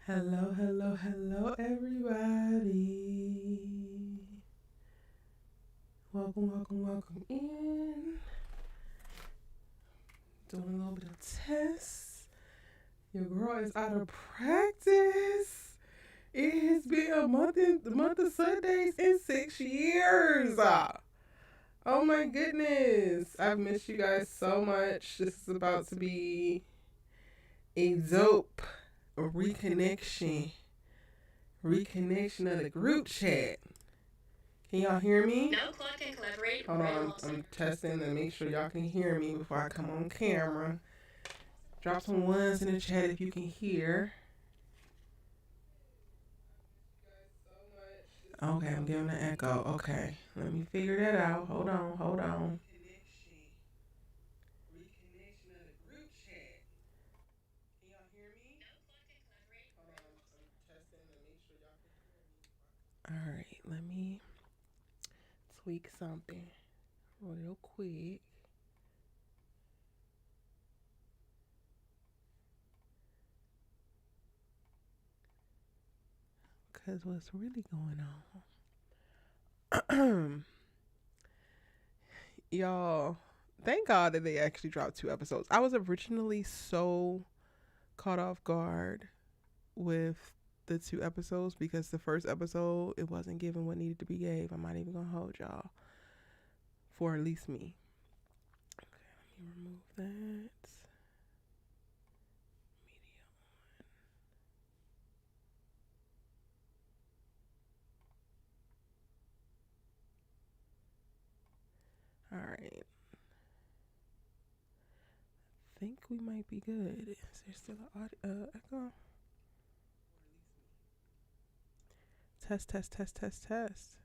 Hello, hello, hello, everybody. Welcome, welcome, welcome in. Doing a little bit of tests. Your girl is out of practice. It has been the month of Sundays in 6 years. Oh my goodness. I've missed you guys so much. This is about to be a dope reconnection. Reconnection of the group chat. Can y'all hear me? No club can collaborate. Hold on, I'm testing to make sure y'all can hear me before I come on camera. Drop some ones in the chat if you can hear. Okay, I'm giving an echo. Okay, let me figure that out. Hold on, hold on. All right, let me tweak something real quick. Because what's really going on? Y'all, thank God that they actually dropped 2 episodes. I was originally so caught off guard with the 2 episodes because the first episode, it wasn't given what needed to be gave. I'm not even gonna hold y'all, for at least me. Okay, let me remove that. All right, I think we might be good. Is there still an echo? Test, test, test, test, test.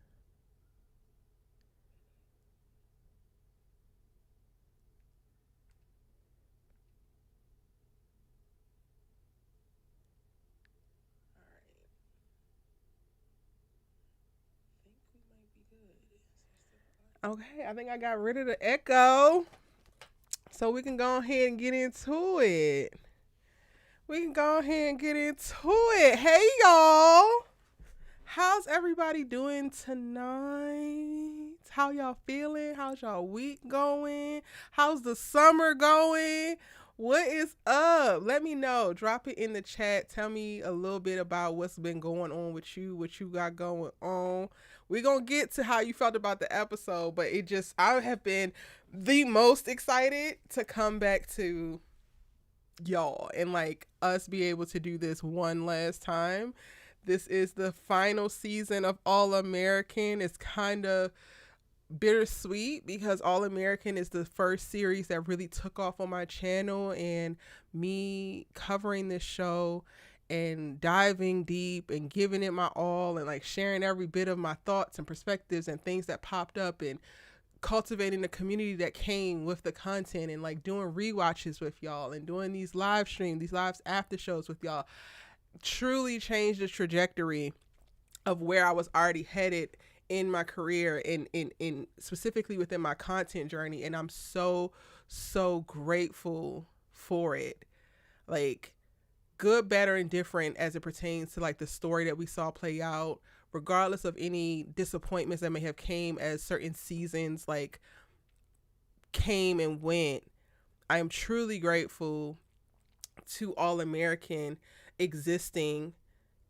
Okay, I think I got rid of the echo. So we can go ahead and get into it. Hey, y'all. How's everybody doing tonight? How y'all feeling? How's y'all week going? How's the summer going? What is up? Let me know. Drop it in the chat. Tell me a little bit about what's been going on with you, what you got going on. We're going to get to how you felt about the episode, but I have been the most excited to come back to y'all and like us be able to do this one last time. This is the final season of All American. It's kind of bittersweet because All American is the first series that really took off on my channel, and me covering this show and diving deep and giving it my all and like sharing every bit of my thoughts and perspectives and things that popped up and cultivating the community that came with the content and like doing rewatches with y'all and doing these live streams, these live after shows with y'all truly changed the trajectory of where I was already headed in my career and in specifically within my content journey. And I'm so grateful for it. Like good, better, and different as it pertains to like the story that we saw play out, regardless of any disappointments that may have came as certain seasons like came and went. I am truly grateful to All American existing,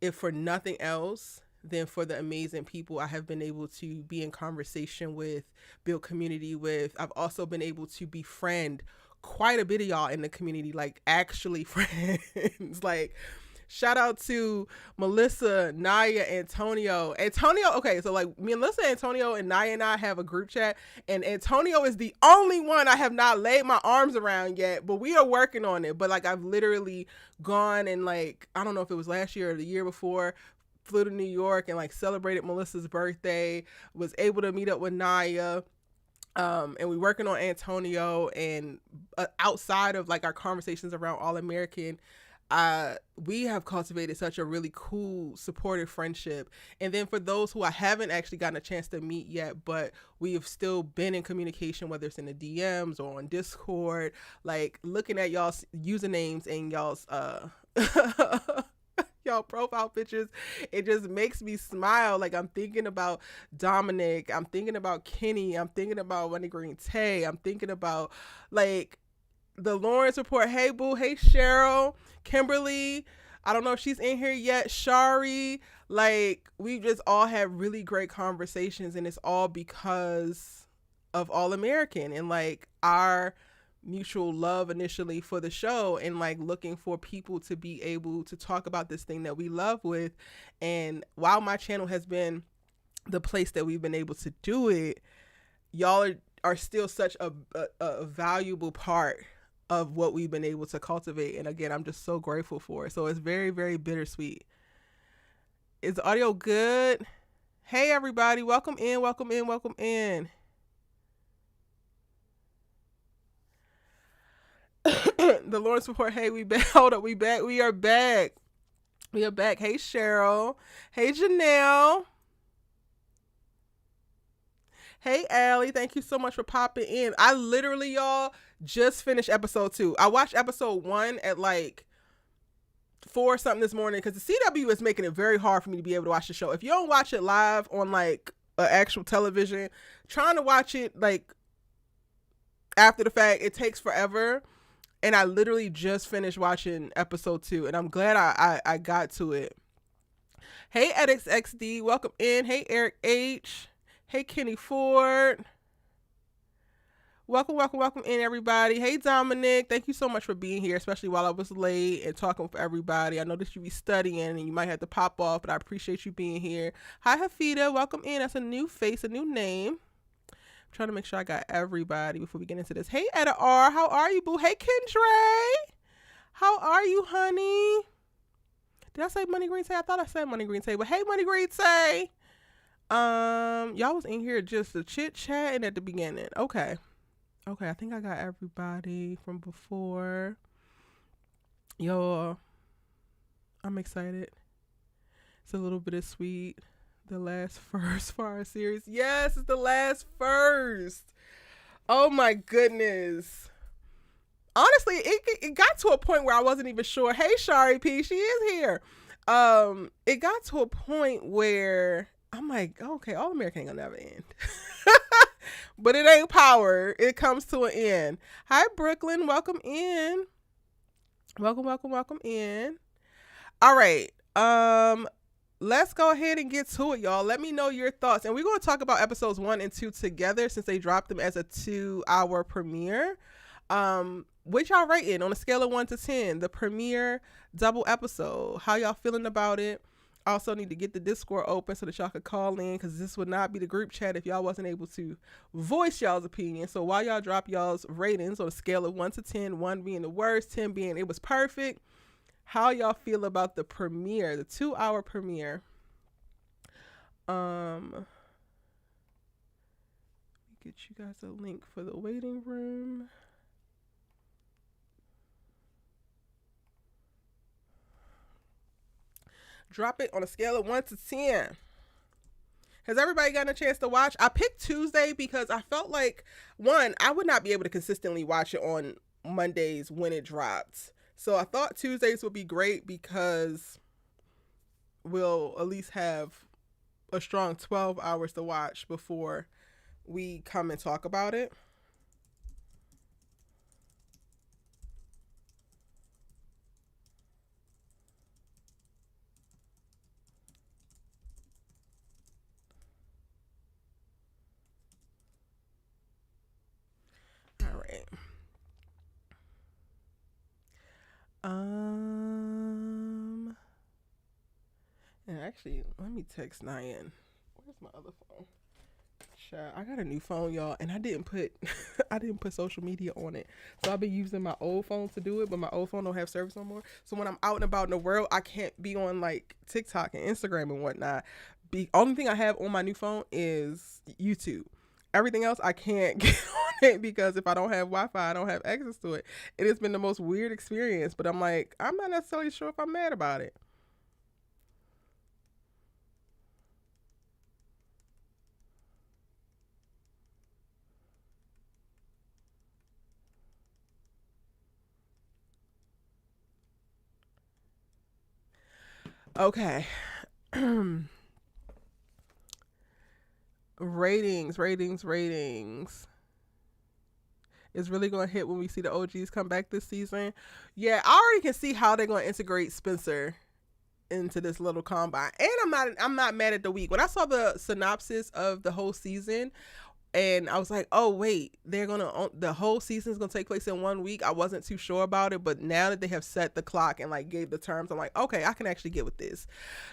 if for nothing else than for the amazing people I have been able to be in conversation with, build community with. I've also been able to befriend quite a bit of y'all in the community, like actually friends. Like shout out to Melissa, Naya, Antonio. Okay, so like me and Melissa, Antonio, and Naya and I have a group chat, and Antonio is the only one I have not laid my arms around yet, but we are working on it. But like I've literally gone and like, I don't know if it was last year or the year before, flew to New York and like celebrated Melissa's birthday, was able to meet up with Naya. And we working on Antonio, and outside of like our conversations around All American, we have cultivated such a really cool, supportive friendship. And then for those who I haven't actually gotten a chance to meet yet, but we have still been in communication, whether it's in the DMs or on Discord, like looking at y'all's usernames and y'all's y'all profile pictures, it just makes me smile. Like I'm thinking about Dominic, I'm thinking about Kenny, I'm thinking about Money Green Tay, I'm thinking about like the Lawrence report. Hey boo, hey Cheryl, Kimberly. I don't know if she's in here yet. Shari. Like we just all had really great conversations, and it's all because of All American and like our mutual love initially for the show, and like looking for people to be able to talk about this thing that we love with. And while my channel has been the place that we've been able to do it, y'all are still such a valuable part of what we've been able to cultivate. And again, I'm just so grateful for it. So it's very, very bittersweet. Is the audio good? Hey everybody, welcome in, welcome in, welcome in. The Lawrence report. Hey, we back. Hold up, we back. We are back. We are back. Hey Cheryl. Hey Janelle. Hey Allie. Thank you so much for popping in. I literally, y'all, just finished episode 2. I watched episode 1 at like 4 something this morning because the CW is making it very hard for me to be able to watch the show. If you don't watch it live on like actual television, trying to watch it like after the fact, it takes forever. And I literally just finished watching episode 2, and I'm glad I got to it. Hey Edix XD, welcome in. Hey Eric H. Hey Kenny Ford. Welcome, welcome, welcome in everybody. Hey Dominic, thank you so much for being here, especially while I was late and talking with everybody. I know that you be studying and you might have to pop off, but I appreciate you being here. Hi Hafida, welcome in. That's a new face, a new name. I'm trying to make sure I got everybody before we get into this. Hey Etta R, how are you boo? Hey Kendra, how are you honey? Did I say Money Green Tay? I thought I said Money Green Tay, but hey Money Green Tay. Y'all was in here just a chit chatting at the beginning. Okay, I think I got everybody from before. Yo, I'm excited. It's a little bit of sweet. The last first for our series. Yes, it's the last first. Oh my goodness. Honestly, it got to a point where I wasn't even sure. Hey, Shari P, she is here. It got to a point where I'm like, okay, All American ain't gonna never end. But it ain't power. It comes to an end. Hi, Brooklyn. Welcome in. Welcome, welcome, welcome in. All right. Let's go ahead and get to it, y'all. Let me know your thoughts. And we're going to talk about episodes 1 and 2 together since they dropped them as a 2-hour premiere. Which y'all rating on a scale of 1 to 10, the premiere double episode? How y'all feeling about it? Also need to get the Discord open so that y'all could call in, because this would not be the group chat if y'all wasn't able to voice y'all's opinion. So while y'all drop y'all's ratings on a scale of 1 to 10, 1 being the worst, 10 being it was perfect, how y'all feel about the premiere, the 2-hour premiere? Let me get you guys a link for the waiting room. Drop it on a scale of 1 to 10. Has everybody gotten a chance to watch? I picked Tuesday because I felt like, one, I would not be able to consistently watch it on Mondays when it dropped. So I thought Tuesdays would be great because we'll at least have a strong 12 hours to watch before we come and talk about it. All right. And actually, let me text Nyan. Where's my other phone? Child, I got a new phone, y'all, and I didn't put social media on it. So I've been using my old phone to do it, but my old phone don't have service no more. So when I'm out and about in the world, I can't be on like TikTok and Instagram and whatnot. The only thing I have on my new phone is YouTube. Everything else I can't get on it because if I don't have Wi-Fi, I don't have access to it. It has been the most weird experience, but I'm like, I'm not necessarily sure if I'm mad about it. Okay. ratings. It's really going to hit when we see the OGs come back this season. Yeah, I already can see how they're going to integrate Spencer into this little combine. And I'm not mad at the week. When I saw the synopsis of the whole season, and I was like, oh wait, the whole season is gonna take place in 1 week. I wasn't too sure about it, but now that they have set the clock and like gave the terms, I'm like, okay, I can actually get with this.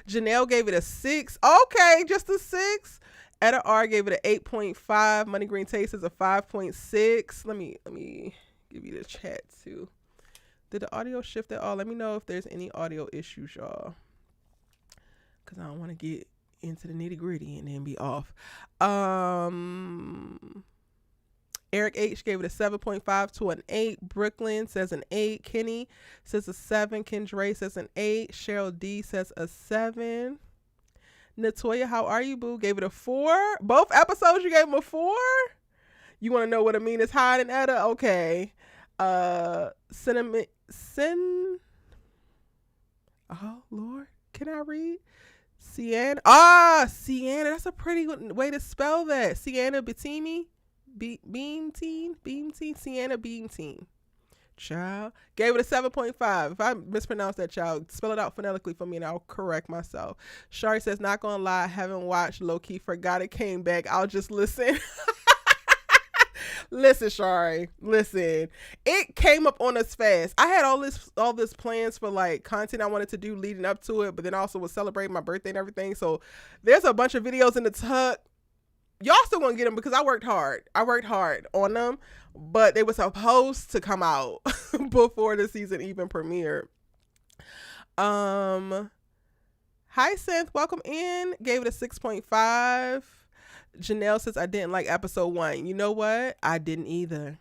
Janelle gave it a 6. Okay, just a 6. Etta R gave it an 8.5. Money Green Taste is a 5.6. Let me give you the chat too. Did the audio shift at all? Let me know if there's any audio issues, y'all, because I don't want to get into the nitty gritty and then be off. Eric H gave it a 7.5 to an 8. Brooklyn says an 8. Kenny says a 7. Kendra says an 8. Cheryl D says a 7. Natoya, how are you, boo? Gave it a 4. Both episodes you gave them a 4. You want to know what I mean is higher than Etta? Okay. Oh Lord, can I read? Sienna. Sienna. That's a pretty way to spell that. Sienna Bettini. Beam Team. Sienna Beam Team. Child. Gave it a 7.5. If I mispronounce that, child, spell it out phonetically for me and I'll correct myself. Shari says, not gonna lie, I haven't watched low-key. Forgot it came back. I'll just listen. Listen, Shari, listen. It came up on us fast. I had all this plans for like content I wanted to do leading up to it, but then also was celebrating my birthday and everything. So there's a bunch of videos in the tuck. Y'all still gonna get them because I worked hard. On them, but they were supposed to come out before the season even premiered. Hi Synth, welcome in. Gave it a 6.5. Janelle says, I didn't like episode 1. You know what? I didn't either.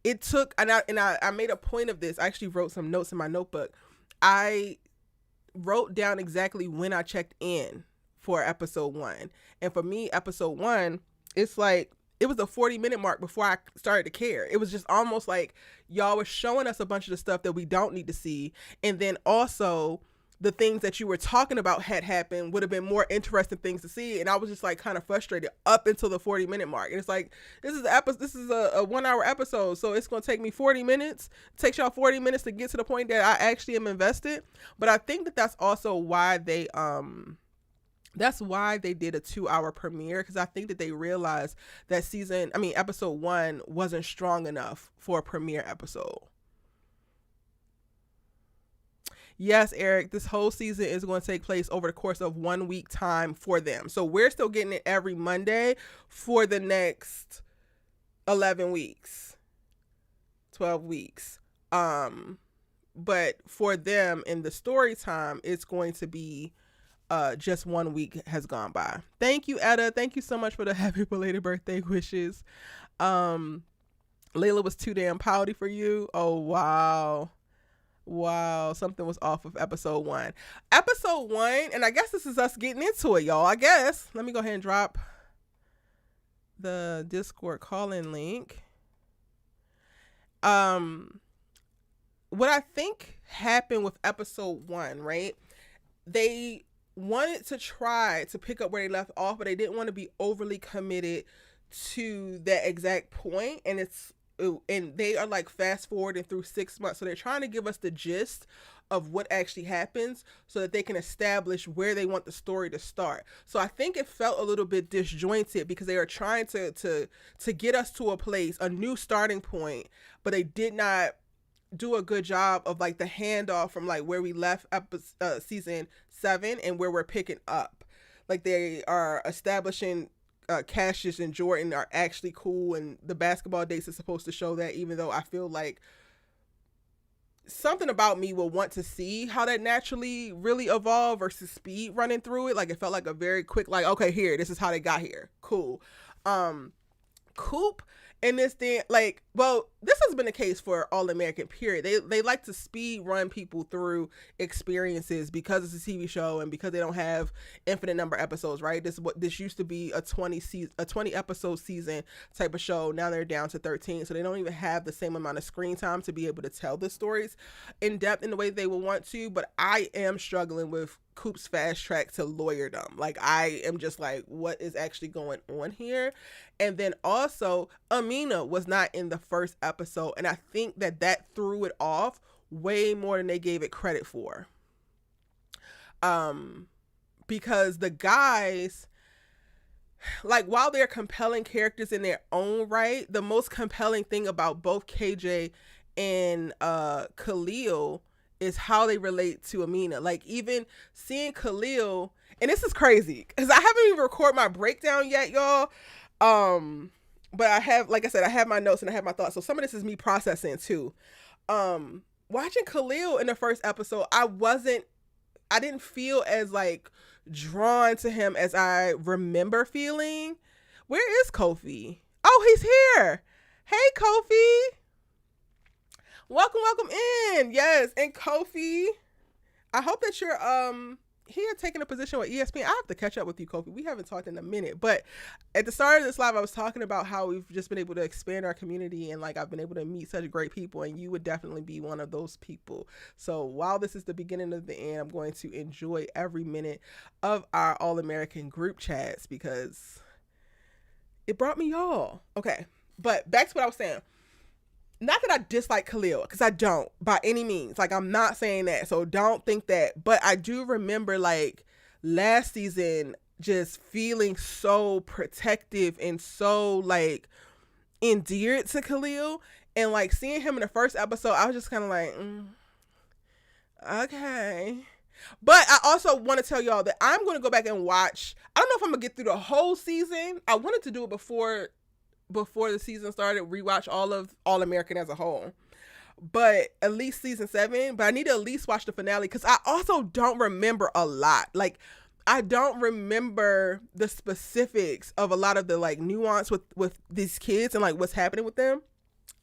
It took, and I made a point of this. I actually wrote some notes in my notebook. I wrote down exactly when I checked in for episode 1. And for me, episode 1, it's like, it was a 40-minute mark before I started to care. It was just almost like y'all were showing us a bunch of the stuff that we don't need to see. And then also, the things that you were talking about had happened would have been more interesting things to see. And I was just like kind of frustrated up until the 40-minute mark. And it's like, this is a 1 hour episode. So it's going to take me 40 minutes. It takes y'all 40 minutes to get to the point that I actually am invested. But I think that that's also why they did a 2-hour premiere. Cause I think that they realized that episode 1 wasn't strong enough for a premiere episode. Yes, Eric, this whole season is going to take place over the course of 1 week time for them. So we're still getting it every Monday for the next 11 weeks, 12 weeks. But for them in the story time, it's going to be just 1 week has gone by. Thank you, Etta. Thank you so much for the happy belated birthday wishes. Layla was too damn pouty for you. Oh, wow, something was off of episode 1. Episode 1, and I guess this is us getting into it, y'all. I guess. Let me go ahead and drop the Discord call-in link. What I think happened with episode 1, right? They wanted to try to pick up where they left off, but they didn't want to be overly committed to that exact point. And they are like fast forwarding through 6 months. So they're trying to give us the gist of what actually happens so that they can establish where they want the story to start. So I think it felt a little bit disjointed because they are trying to get us to a place, a new starting point, but they did not do a good job of like the handoff from like where we left season 7 and where we're picking up. Like they are establishing Cassius and Jordan are actually cool, and the basketball dates is supposed to show that, even though I feel like something about me will want to see how that naturally really evolve versus speed running through it. Like it felt like a very quick, like, okay, here, this is how they got here. Cool. Coop in this thing, like, well, this has been the case for All American period. They like to speed run people through experiences because it's a TV show and because they don't have infinite number of episodes, right? This used to be a 20 episode season type of show. Now they're down to 13, so they don't even have the same amount of screen time to be able to tell the stories in depth in the way they would want to. But I am struggling with Coop's fast track to lawyerdom. Like, I am just like, what is actually going on here? And then also, Amina was not in the first episode, and I think that threw it off way more than they gave it credit for. Because the guys, like, while they're compelling characters in their own right, the most compelling thing about both KJ and Khalil is how they relate to Amina. Like, even seeing Khalil, and this is crazy because I haven't even recorded my breakdown yet, y'all. But I have, like I said, I have my notes and I have my thoughts. So some of this is me processing too. Watching Khalil in the first episode, I didn't feel as like drawn to him as I remember feeling. Where is Kofi? Oh, he's here. Hey, Kofi. Welcome in. Yes, and Kofi, I hope that you're here taking a position with ESPN. I have to catch up with you, Kofi. We haven't talked in a minute, but at the start of this live, I was talking about how we've just been able to expand our community, and like I've been able to meet such great people, and you would definitely be one of those people. So while this is the beginning of the end, I'm going to enjoy every minute of our All-American group chats because it brought me y'all. Okay, but back to what I was saying. Not that I dislike Khalil, because I don't, by any means. Like, I'm not saying that, so don't think that. But I do remember, like, last season just feeling so protective and so, like, endeared to Khalil. And, like, seeing him in the first episode, I was just kind of like, okay. But I also want to tell y'all that I'm going to go back and watch. I don't know if I'm going to get through the whole season. I wanted to do it before the season started, rewatch all of All American as a whole, but at least season 7. But I need to at least watch the finale because I also don't remember a lot. Like, I don't remember the specifics of a lot of the like nuance with these kids and like what's happening with them.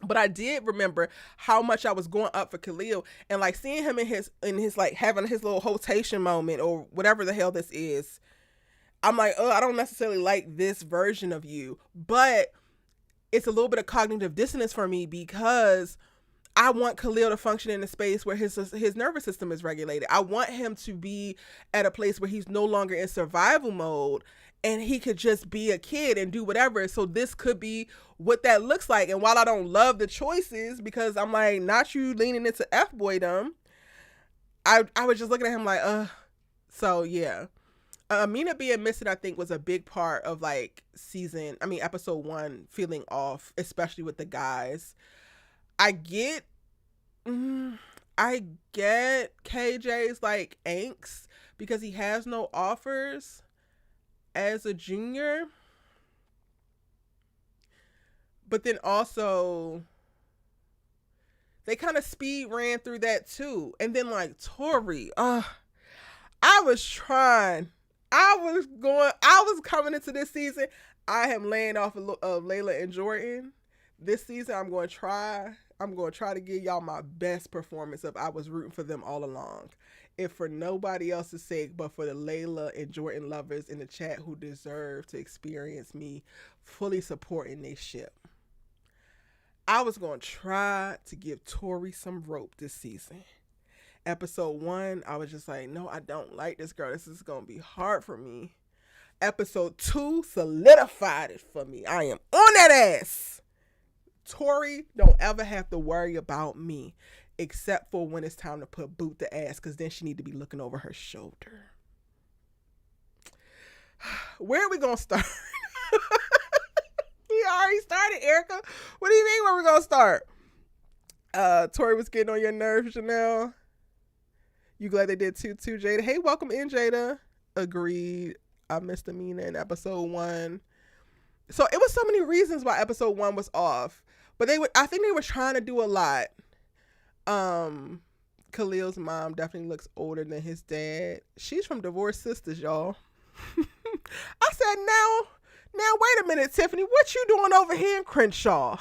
But I did remember how much I was going up for Khalil, and like seeing him in his like having his little hotation moment or whatever the hell this is. I'm like, oh, I don't necessarily like this version of you, but it's a little bit of cognitive dissonance for me because I want Khalil to function in a space where his nervous system is regulated. I want him to be at a place where he's no longer in survival mode and he could just be a kid and do whatever. So this could be what that looks like. And while I don't love the choices because I'm like, not you leaning into F-boydom, I was just looking at him like, so yeah. Amina being missing, I think, was a big part of like episode 1 feeling off, especially with the guys. I get KJ's like angst because he has no offers as a junior. But then also they kind of speed ran through that too. And then like Tori, I was coming into this season. I am laying off of Layla and Jordan. This season, I'm going to try to give y'all my best performance of I was rooting for them all along. If for nobody else's sake, but for the Layla and Jordan lovers in the chat who deserve to experience me fully supporting their ship. I was going to try to give Tori some rope this season. Episode 1, I was just like, no, I don't like this girl. This is going to be hard for me. Episode 2 solidified it for me. I am on that ass. Tori don't ever have to worry about me except for when it's time to put boot the ass because then she need to be looking over her shoulder. Where are we going to start? We already started, Erica. What do you mean where we're going to start? Tori was getting on your nerves, Janelle. You glad they did too, Jada? Hey, welcome in, Jada. Agreed. I missed Amina in episode 1. So it was so many reasons why episode 1 was off. But I think they were trying to do a lot. Khalil's mom definitely looks older than his dad. She's from Divorced Sisters, y'all. I said, Now, wait a minute, Tiffany. What you doing over here in Crenshaw?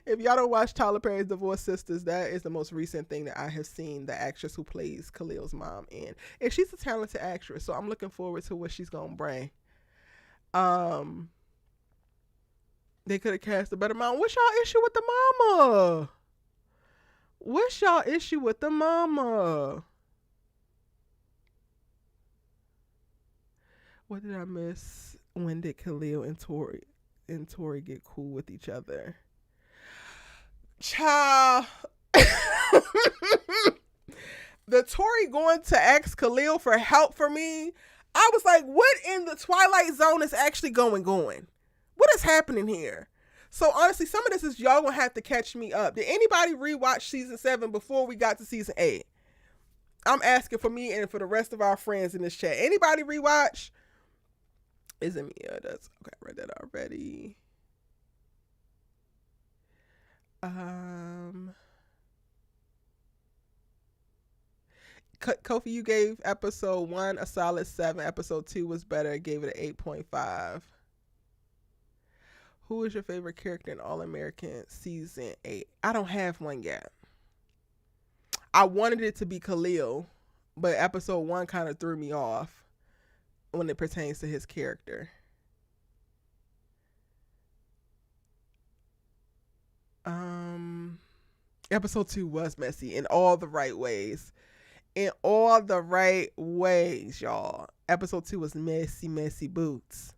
If y'all don't watch Tyler Perry's Divorced Sisters, that is the most recent thing that I have seen the actress who plays Khalil's mom in. And she's a talented actress, so I'm looking forward to what she's going to bring. They could have cast a better mom. What's y'all issue with the mama? What's y'all issue with the mama? What did I miss? When did Khalil and Tori get cool with each other? Child. The Tori going to ask Khalil for help for me. I was like, what in the Twilight Zone is actually going? What is happening here? So honestly, some of this is y'all gonna have to catch me up. Did anybody rewatch season 7 before we got to season 8? I'm asking for me and for the rest of our friends in this chat. Anybody rewatch? Is it me? That's okay. I read that already. Kofi, you gave episode 1 a solid 7. Episode 2 was better. Gave it an 8.5. Who is your favorite character in All American season 8? I don't have one yet. I wanted it to be Khalil, but episode 1 kind of threw me off when it pertains to his character. Episode 2 was messy in all the right ways. In all the right ways, y'all. Episode 2 was messy boots.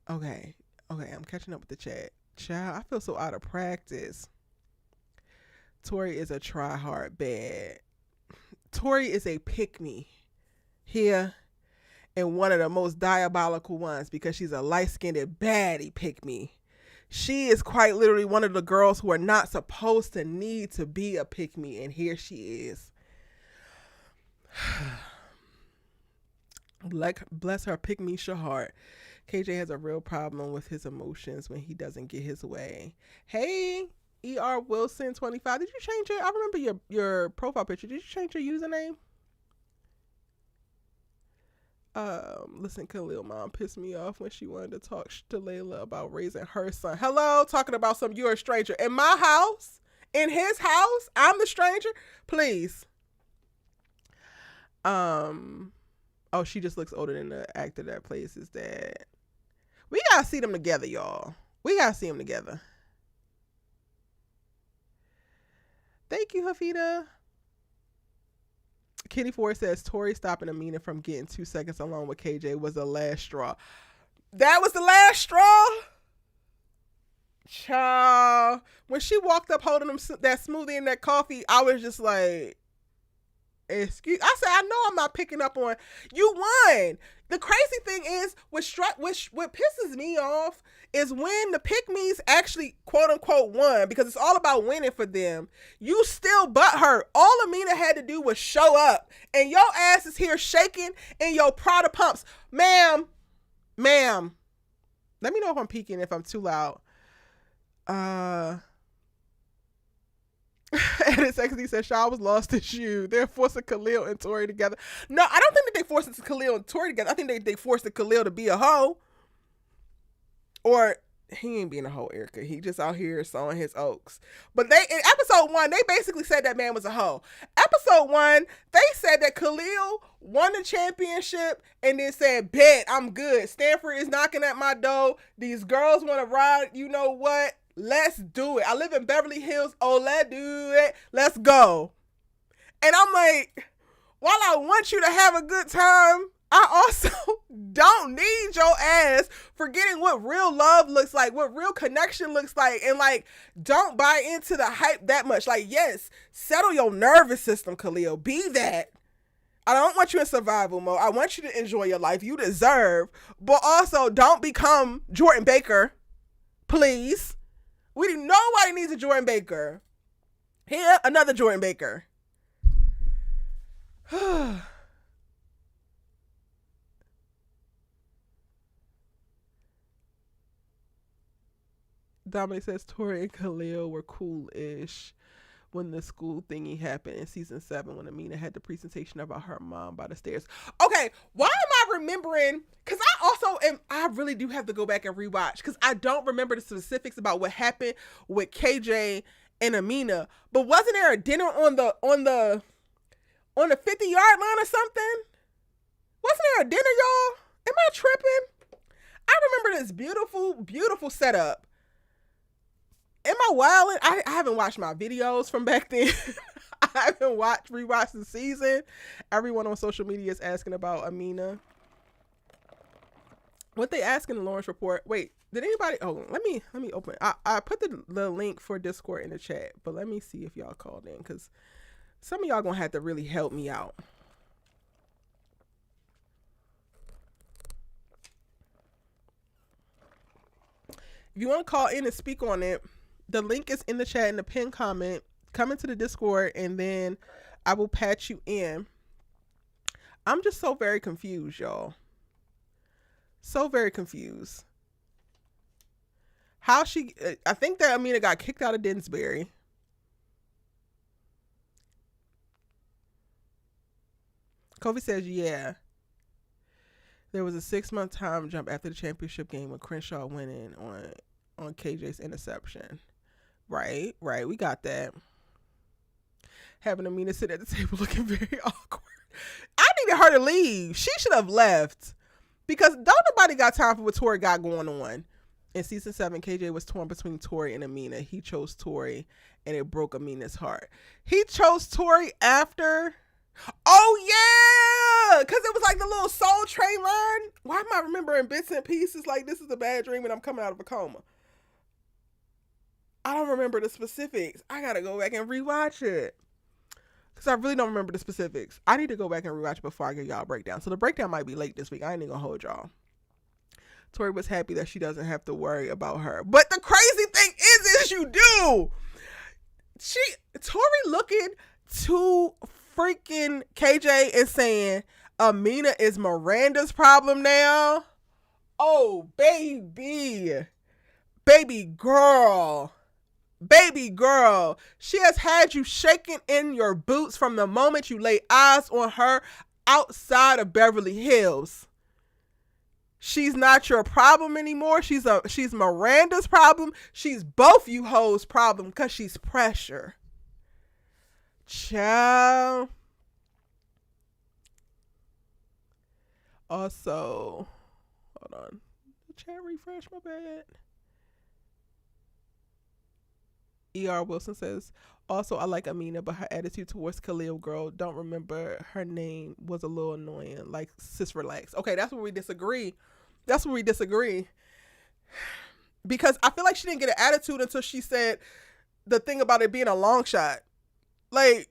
Okay, I'm catching up with the chat. Child, I feel so out of practice. Tori is a try hard bad. Tori is a pick-me here, and one of the most diabolical ones because she's a light-skinned baddie pick-me. She is quite literally one of the girls who are not supposed to need to be a pick-me, and here she is. Bless her pick-me heart. KJ has a real problem with his emotions when he doesn't get his way. Hey, ER Wilson 25. Did you change it? I remember your profile picture. Did you change your username? Listen, Khalil mom pissed me off when she wanted to talk to Layla about raising her son. Hello, talking about some you're a stranger. In my house? In his house? I'm the stranger? Please. Oh, she just looks older than the actor that plays his dad. We gotta see them together, y'all. We gotta see them together. Thank you, Hafida. Kitty Ford says Tori stopping Amina from getting 2 seconds alone with KJ was the last straw. That was the last straw? Child. When she walked up holding that smoothie and that coffee, I was just like, excuse. I said, I know I'm not picking up on. You won. The crazy thing is, what pisses me off is when the pick-me's actually quote-unquote won, because it's all about winning for them. You still butthurt. All Amina had to do was show up, and your ass is here shaking in your Prada pumps. Ma'am. Let me know if I'm peeking, if I'm too loud. And it's actually said Shaw was lost his shoe. They're forcing Khalil and Tori together. No, I don't think that they forced Khalil and Tori together. I think they forced Khalil to be a hoe. Or he ain't being a hoe, Erica. He just out here sawing his oaks. But in episode 1, they basically said that man was a hoe. Episode 1, they said that Khalil won the championship and then said, bet, I'm good. Stanford is knocking at my door. These girls want to ride. You know what? Let's do it. I live in Beverly Hills. Oh, let's do it. Let's go. And I'm like, while I want you to have a good time, I also don't need your ass forgetting what real love looks like, what real connection looks like, and like, don't buy into the hype that much. Like, yes, settle your nervous system, Khalil. Be that. I don't want you in survival mode. I want you to enjoy your life. You deserve. But also, don't become Jordan Baker. Please. Nobody needs a Jordan Baker. Here, another Jordan Baker. Dominic says Tori and Khalil were cool-ish when the school thingy happened in season 7 when Amina had the presentation about her mom by the stairs. Okay, why am I remembering? Because I really do have to go back and rewatch because I don't remember the specifics about what happened with KJ and Amina. But wasn't there a dinner on the 50-yard line or something? Wasn't there a dinner, y'all? Am I tripping? I remember this beautiful, beautiful setup. Am I wilding? I haven't watched my videos from back then. I haven't rewatched the season. Everyone on social media is asking about Amina. What they asking in the Lawrence report? Wait, did anybody? Oh, let me open. I put the link for Discord in the chat, but let me see if y'all called in because some of y'all gonna have to really help me out. If you want to call in and speak on it, the link is in the chat in the pinned comment. Come into the Discord and then I will patch you in. I'm just so very confused, y'all. So very confused. I think that Amina got kicked out of Dinsbury. Kofi says, yeah. There was a 6-month time jump after the championship game when Crenshaw went in on KJ's interception. Right. We got that. Having Amina sit at the table looking very awkward. I needed her to leave. She should have left. Because don't nobody got time for what Tori got going on. In season 7, KJ was torn between Tori and Amina. He chose Tori, and it broke Amina's heart. He chose Tori after... Oh, yeah! Because it was like the little Soul Train line. Why am I remembering bits and pieces like this is a bad dream and I'm coming out of a coma? I don't remember the specifics. I got to go back and rewatch it. Because I really don't remember the specifics. I need to go back and rewatch it before I give y'all a breakdown. So the breakdown might be late this week. I ain't even going to hold y'all. Tori was happy that she doesn't have to worry about her. But the crazy thing is you do. Tori looking to freaking KJ and saying, Amina is Miranda's problem now. Oh, baby. Baby girl. Baby girl. She has had you shaking in your boots from the moment you lay eyes on her outside of Beverly Hills. She's not your problem anymore. She's Miranda's problem. She's both you hoes' problem because she's pressure. Ciao. Also, hold on. The chat refresh, my bad. E.R. Wilson says, also, I like Amina, but her attitude towards Khalil girl, don't remember her name, was a little annoying. Like, sis, relax. Okay, that's where we disagree. Because I feel like she didn't get an attitude until she said the thing about it being a long shot. Like,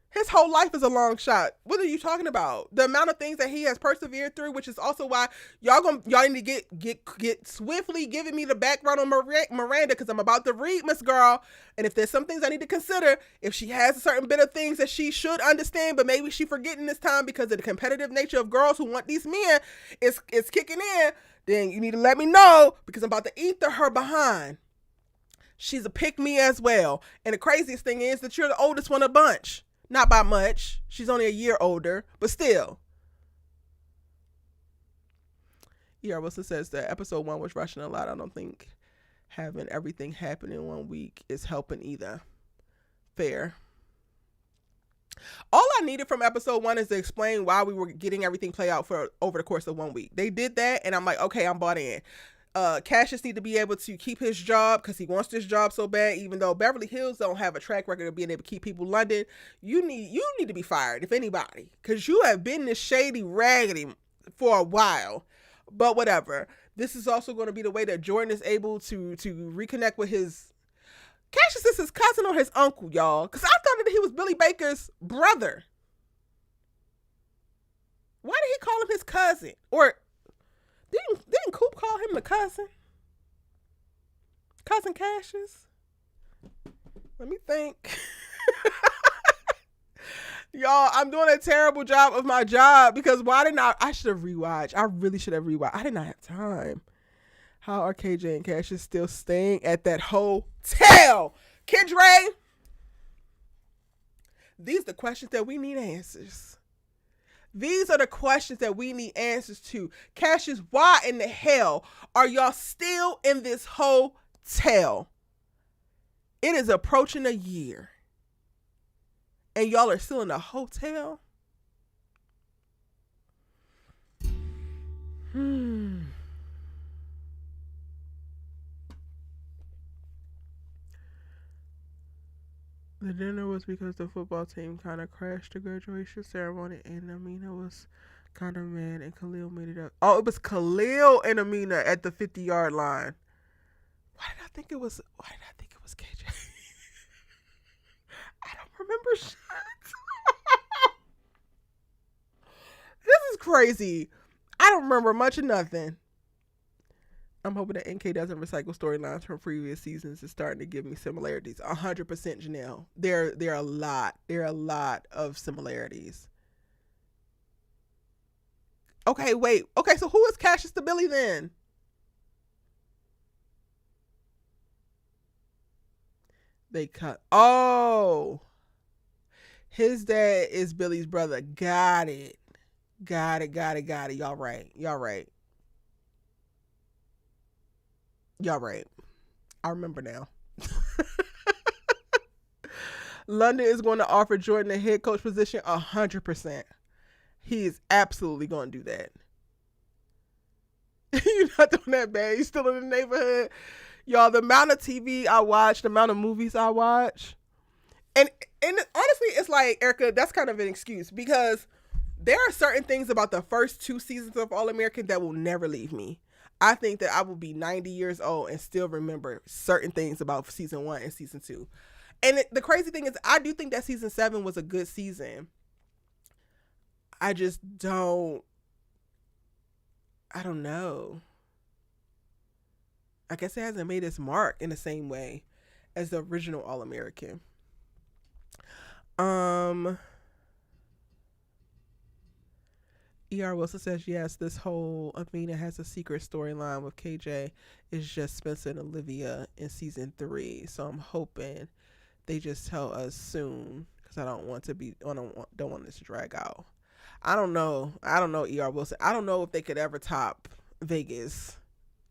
his whole life is a long shot. What are you talking about? The amount of things that he has persevered through, which is also why y'all need to get swiftly giving me the background on Miranda, because I'm about to read Miss Girl, and if there's some things I need to consider, if she has a certain bit of things that she should understand, but maybe she forgetting this time because of the competitive nature of girls who want these men is kicking in, then you need to let me know, because I'm about to eat her behind. She's a pick-me as well. And the craziest thing is that you're the oldest one of the bunch. Not by much. She's only a year older, but still. E.R. Wilson says that episode 1 was rushing a lot. I don't think having everything happen in 1 week is helping either. Fair. All I needed from episode 1 is to explain why we were getting everything play out for over the course of 1 week. They did that, and I'm like, okay, I'm bought in. Cassius need to be able to keep his job because he wants this job so bad, even though Beverly Hills don't have a track record of being able to keep people in London. You need to be fired, if anybody, because you have been this shady raggedy for a while. But whatever. This is also going to be the way that Jordan is able to reconnect with his... Cassius is his cousin or his uncle, y'all, because I thought that he was Billy Baker's brother. Why did he call him his cousin? Or didn't Coop call him the cousin? Cousin Cassius? Let me think. Y'all, I'm doing a terrible job of my job because I should have rewatched. I really should have rewatched. I did not have time. How are KJ and Cassius still staying at that hotel? Kendra, These are the questions that we need answers. These are the questions that we need answers to. Cassius, why in the hell are y'all still in this hotel? It is approaching a year. And y'all are still in a hotel? Hmm. The dinner was because the football team kind of crashed the graduation ceremony, and Amina was kind of mad, and Khalil made it up. Oh, it was Khalil and Amina at the 50-yard line. Why did I think it was? Why did I think it was KJ? I don't remember shit. This is crazy. I don't remember much of nothing. I'm hoping that NK doesn't recycle storylines from previous seasons. Is starting to give me similarities. 100% Janelle. There are a lot. There are a lot of similarities. Okay, wait. Okay, so who is Cassius the Billy then? They cut. Oh, his dad is Billy's brother. Got it. Got it. Got it. Got it. Y'all right. Y'all right. Y'all right. I remember now. London is going to offer Jordan a head coach position 100%. He is absolutely going to do that. You're not doing that bad. You're still in the neighborhood. Y'all, the amount of TV I watch, the amount of movies I watch. And honestly, it's like, Erica, that's kind of an excuse because there are certain things about the first 2 seasons of All American that will never leave me. I think that I will be 90 years old and still remember certain things about season 1 and season 2. And the crazy thing is, I do think that season 7 was a good season. I just don't. I don't know. I guess it hasn't made its mark in the same way as the original All American. Um, ER Wilson says yes. This whole Amina has a secret storyline with KJ is just Spencer and Olivia in season 3. So I'm hoping they just tell us soon because I don't want to be. Don't want this to drag out. I don't know. I don't know ER Wilson. I don't know if they could ever top Vegas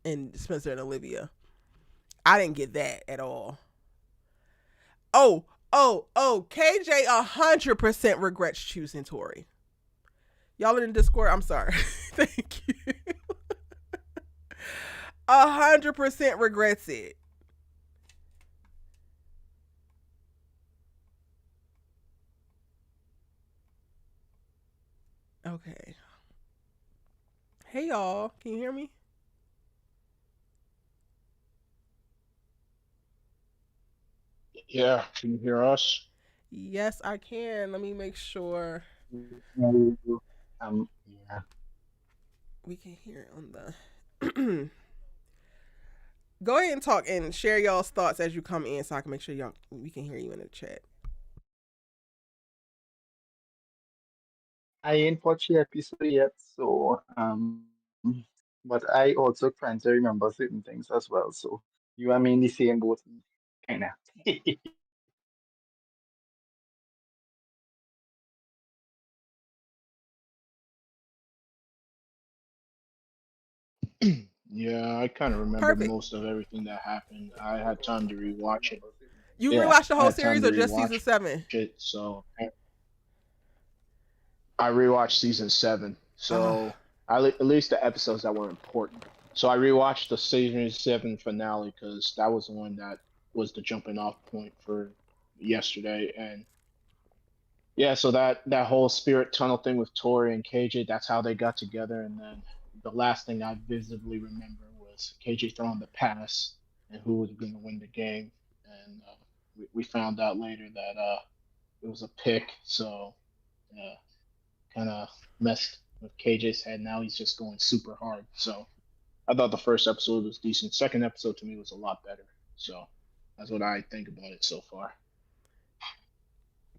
and Spencer and Olivia. I didn't get that at all. Oh, KJ 100% regrets choosing Tori. Y'all in the Discord, I'm sorry. Thank you. 100% regrets it. Okay. Hey y'all, can you hear me? Yeah, can you hear us? Yes, I can. Let me make sure Yeah. we can hear it on the. Go ahead and talk and share y'all's thoughts as you come in, so I can make sure y'all we can hear you in the chat. I ain't watched the episode yet, so but I also trying to remember certain things as well. So you and me in the same boat, kinda. Yeah, I kind of remember Perfect. most of everything that happened. I had time to rewatch it. You Yeah, rewatched the I whole had time series to or just rewatch season 7? it, so I rewatched season 7. Ah, So at least the episodes that were important. So I rewatched the season 7 finale because that was the one that was the jumping off point for yesterday, and yeah, so that whole spirit tunnel thing with Tori and KJ, that's how they got together. And then the last thing I visibly remember was KJ throwing the pass and who was going to win the game. And we found out later that it was a pick. So kind of messed with KJ's head. Now he's just going super hard. So I thought the first episode was decent. Second episode to me was a lot better. So that's what I think about it so far.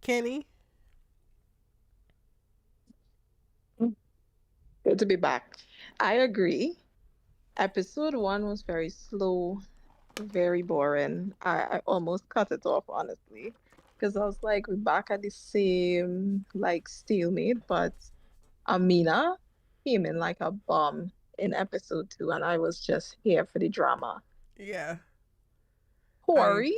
Kenny. Good to be back. I agree. Episode 1 was very slow, very boring. I almost cut it off, honestly, because I was like, we're back at the same like stalemate, but Amina came in like a bomb in episode 2, and I was just here for the drama. Yeah. I Tori,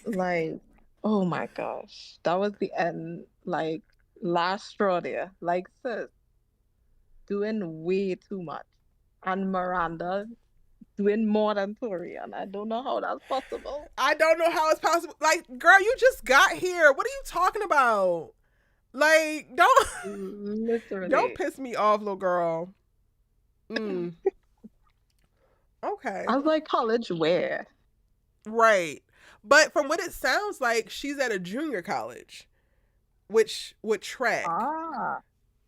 like, oh my gosh, that was the end, like last straw there. Like, sis, doing way too much. And Miranda doing more than Tori, and I don't know how that's possible. I don't know how it's possible. Like, girl, you just got here. What are you talking about? Like, don't Literally. piss me off, little girl. Okay. I was like, college where? Right. But from what it sounds like, she's at a junior college, which would track. Ah,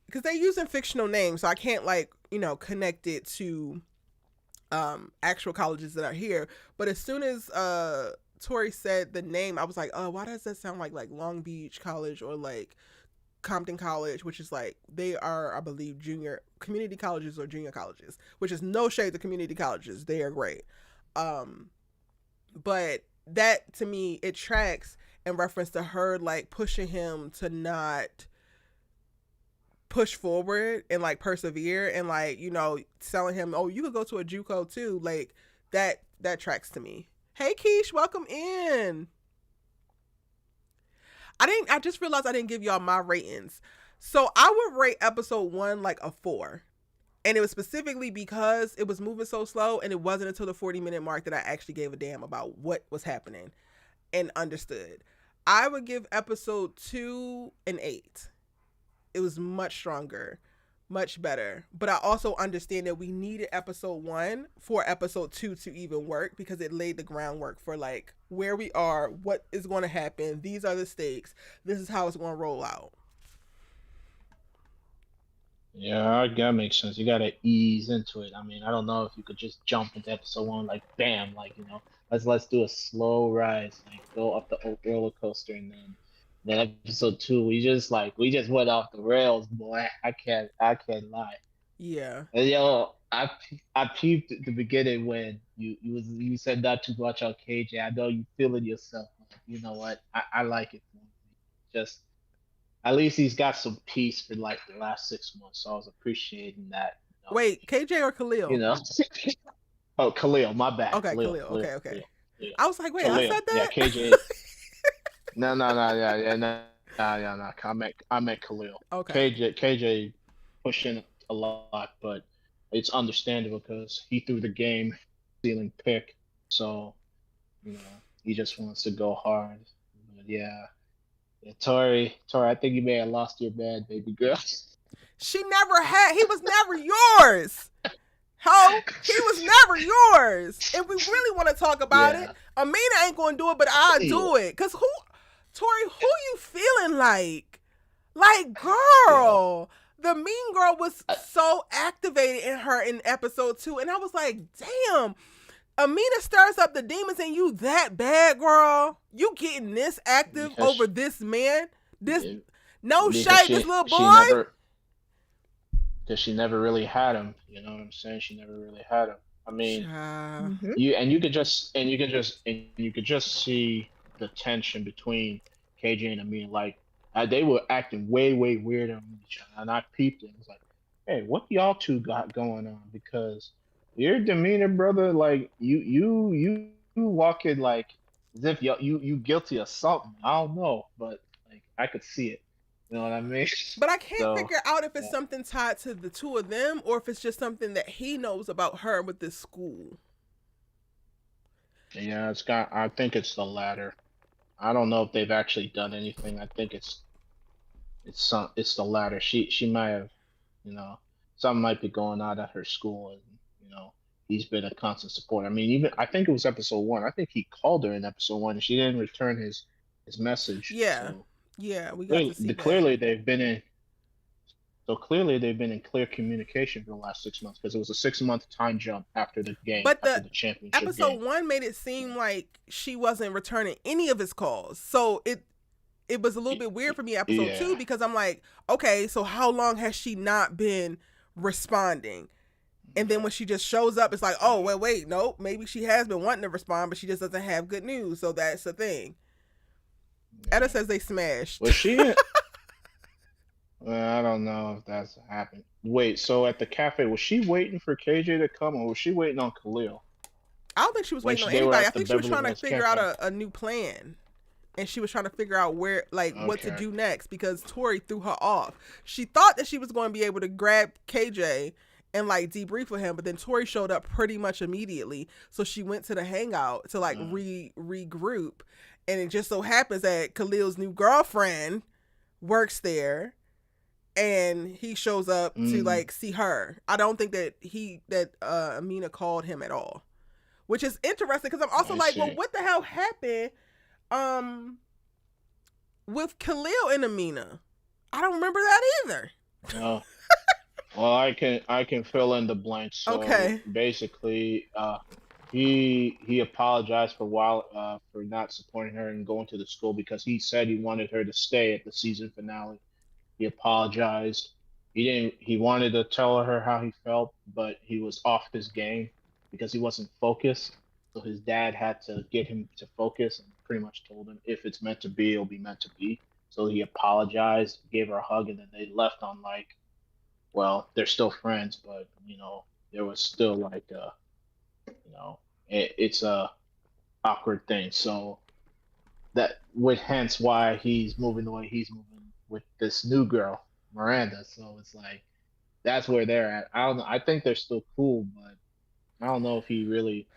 Because they're using fictional names, so I can't, like, connect it to actual colleges that are here. But as soon as Tori said the name, I was like, oh, why does that sound like Long Beach College or like Compton College, which is like, they are, I believe, junior community colleges or junior colleges, which is no shade to community colleges. They are great. But that, to me, it tracks in reference to her like pushing him to not push forward and like persevere, and like, telling him, oh, you could go to a JUCO too. Like, that tracks to me. Hey Keish, welcome in. I just realized I didn't give y'all my ratings. So I would rate episode 1 like a 4. And it was specifically because it was moving so slow, and it wasn't until the 40-minute mark that I actually gave a damn about what was happening and understood. I would give episode 2 an 8. It was much stronger, much better. But I also understand that we needed episode 1 for episode 2 to even work, because it laid the groundwork for like where we are, what is going to happen. These are the stakes. This is how it's going to roll out. Yeah, that makes sense. You gotta ease into it. I mean, I don't know if you could just jump into episode 1 like bam, like let's do a slow rise, like go up the roller coaster, and then episode 2 we just went off the rails, boy. I can't lie. Yeah. And, I peeped at the beginning when you said not too much on KJ. I know you feeling yourself. You know what? I like it. Just at least he's got some peace for like the last 6 months. So I was appreciating that. Wait, KJ or Khalil? Oh, Khalil, my bad. Okay, Khalil. Okay. Khalil. I was like, wait, Khalil. I said that? Yeah, KJ. No, yeah, no. I meant Khalil. Okay. KJ pushing a lot, but it's understandable because he threw the game ceiling pick. So, he just wants to go hard. But yeah, Tori, I think you may have lost your man, baby girl. He was never yours. He was never yours. If we really want to talk about it, Amina ain't gonna do it, but I'll do it. Cause Tori, who you feeling like? Like, girl, the mean girl was so activated in her in episode 2, and I was like, damn. Amina stirs up the demons in you that bad, girl. You getting this active over this man? This shade, this little boy. Because she never really had him. You know what I'm saying? She never really had him. I mean, you could just see the tension between KJ and Amina. Like, they were acting way weirder on each other, and I peeped it. I was like, hey, what y'all two got going on? Because your demeanor, brother, like you walking like as if you guilty of something. I don't know, but like I could see it. You know what I mean? But I can't figure out if it's something tied to the two of them, or if it's just something that he knows about her with this school. Yeah, I think it's the latter. I don't know if they've actually done anything. I think it's the latter. She might have, something might be going on at her school, and he's been a constant support. I mean, even I think it was episode 1. I think he called her in episode 1, and she didn't return his message. Yeah, so, yeah, we got to see that. Clearly they've been in clear communication for the last 6 months, because it was a 6-month time jump after the game, but after the championship episode game. 1 made it seem like she wasn't returning any of his calls, so it was a little bit weird for me episode 2, because I'm like, okay, so how long has she not been responding? And then when she just shows up, it's like, oh, well, wait, nope, maybe she has been wanting to respond, but she just doesn't have good news, so that's the thing. Etta Yeah. says they smashed. Was she? I don't know if that's happened. Wait, so at the cafe, was she waiting for KJ to come, or was she waiting on Khalil I don't think she was when waiting on they were anybody. I at the think she was Beverly trying to Hills figure out cafe? a new plan. And she was trying to figure out where, like, what to Okay. do next because Tori threw her off. She thought that she was going to be able to grab KJ and, like, debrief with him, but then Tori showed up pretty much immediately. So she went to the hangout to, like, Uh, regroup. And it just so happens that Khalil's new girlfriend works there and he shows up to, mm, like, see her. I don't think that Amina called him at all, which is interesting because I'm also I like, well, see. what the hell happened um with Khalil and Amina? I don't remember that either. Uh, well, I can fill in the blanks. So Okay. basically, he apologized for while for not supporting her and going to the school because he said he wanted her to stay at the season finale. He apologized. He didn't. He wanted to tell her how he felt, but he was off his game because he wasn't focused. So his dad had to get him to focus and pretty much told him if it's meant to be, it'll be meant to be. So he apologized, gave her a hug, and then they left on like, well, they're still friends, but there was still like it's a awkward thing. So that would hence why he's moving the way he's moving with this new girl, Miranda. So it's like that's where they're at. I don't know. I think they're still cool, but I don't know if he really.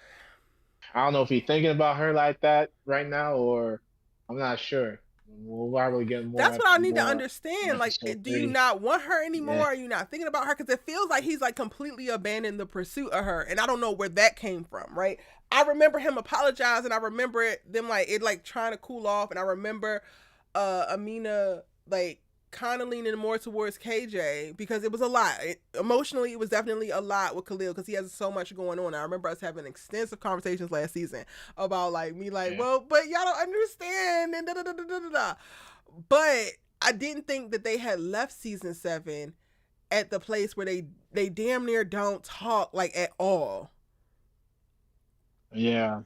I don't know if he's thinking about her like that right now, or I'm not sure. We'll probably get That's more what I need to more in understand. Like, episode do you 30. not want her anymore? Yeah, Are you not thinking about her? Because it feels like he's like completely abandoned the pursuit of her, and I don't know where that came from. Right? I remember him apologizing. I remember them like it like trying to cool off, and I remember Amina like kind of leaning more towards KJ because it was a lot. Emotionally, it was definitely a lot with Khalil because he has so much going on. I remember us having extensive conversations last season about like me like, yeah, well, but y'all don't understand and da da da da da da. But I didn't think that they had left season 7 at the place where they damn near don't talk like at all. yeah.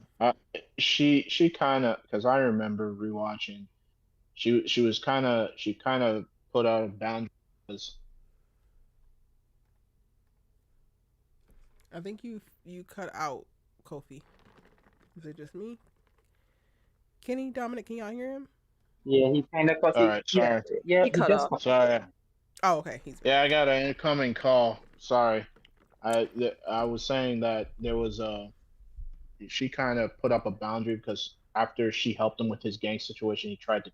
She kind of because I remember rewatching. She kind of put out a boundary. 'Cause- I think you cut out Kofi. Is it just me? Kenny, Dominic, can y'all hear him? Yeah, he kind of cause All right, yeah, sorry, yeah, He he cut just off. sorry. Oh, okay, he's back. Yeah, I got an incoming call. Sorry. I was saying that there was a she kind of put up a boundary because after she helped him with his gang situation, he tried to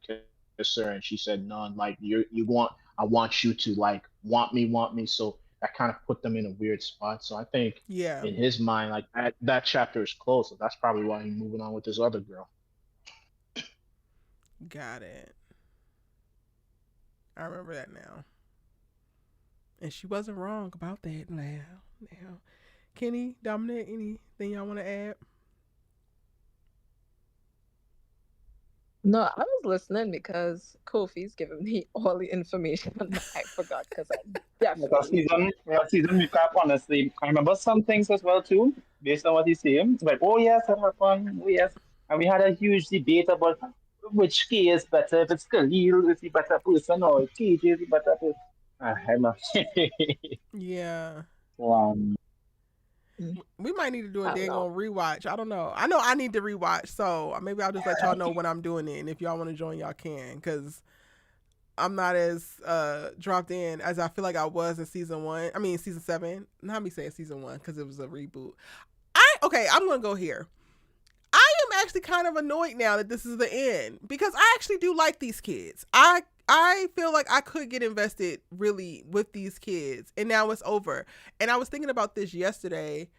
kiss her, and she said none. Like I want you to like want me. So that kind of put them in a weird spot. So I think Yeah, in his mind, like that chapter is closed. So that's probably why he's moving on with this other girl. got it. I remember that now. And she wasn't wrong about that now. Kenny, Dominic, anything y'all want to add? No, I was listening because Kofi's giving me all the information I forgot because I like a definitely season, yeah, season recap. Honestly, I remember some things as well too, based on what he's saying. It's like, oh yes, that happened. Oh yes, and we had a huge debate about which K is better. If it's Khalil, is he better person, or if KJ is he better person? I'm not. Yeah. So, We might need to do a I don't dang know. on rewatch. I don't know. I know I need to rewatch, so maybe I'll just let y'all know when I'm doing it. And if y'all want to join, y'all can. Because I'm not as dropped in as I feel like I was in season 1. I mean, season 7. Not me saying season 1 because it was a reboot. Okay, I'm going to go here. I am actually kind of annoyed now that this is the end because I actually do like these kids. I feel like I could get invested really with these kids, and now it's over. And I was thinking about this yesterday,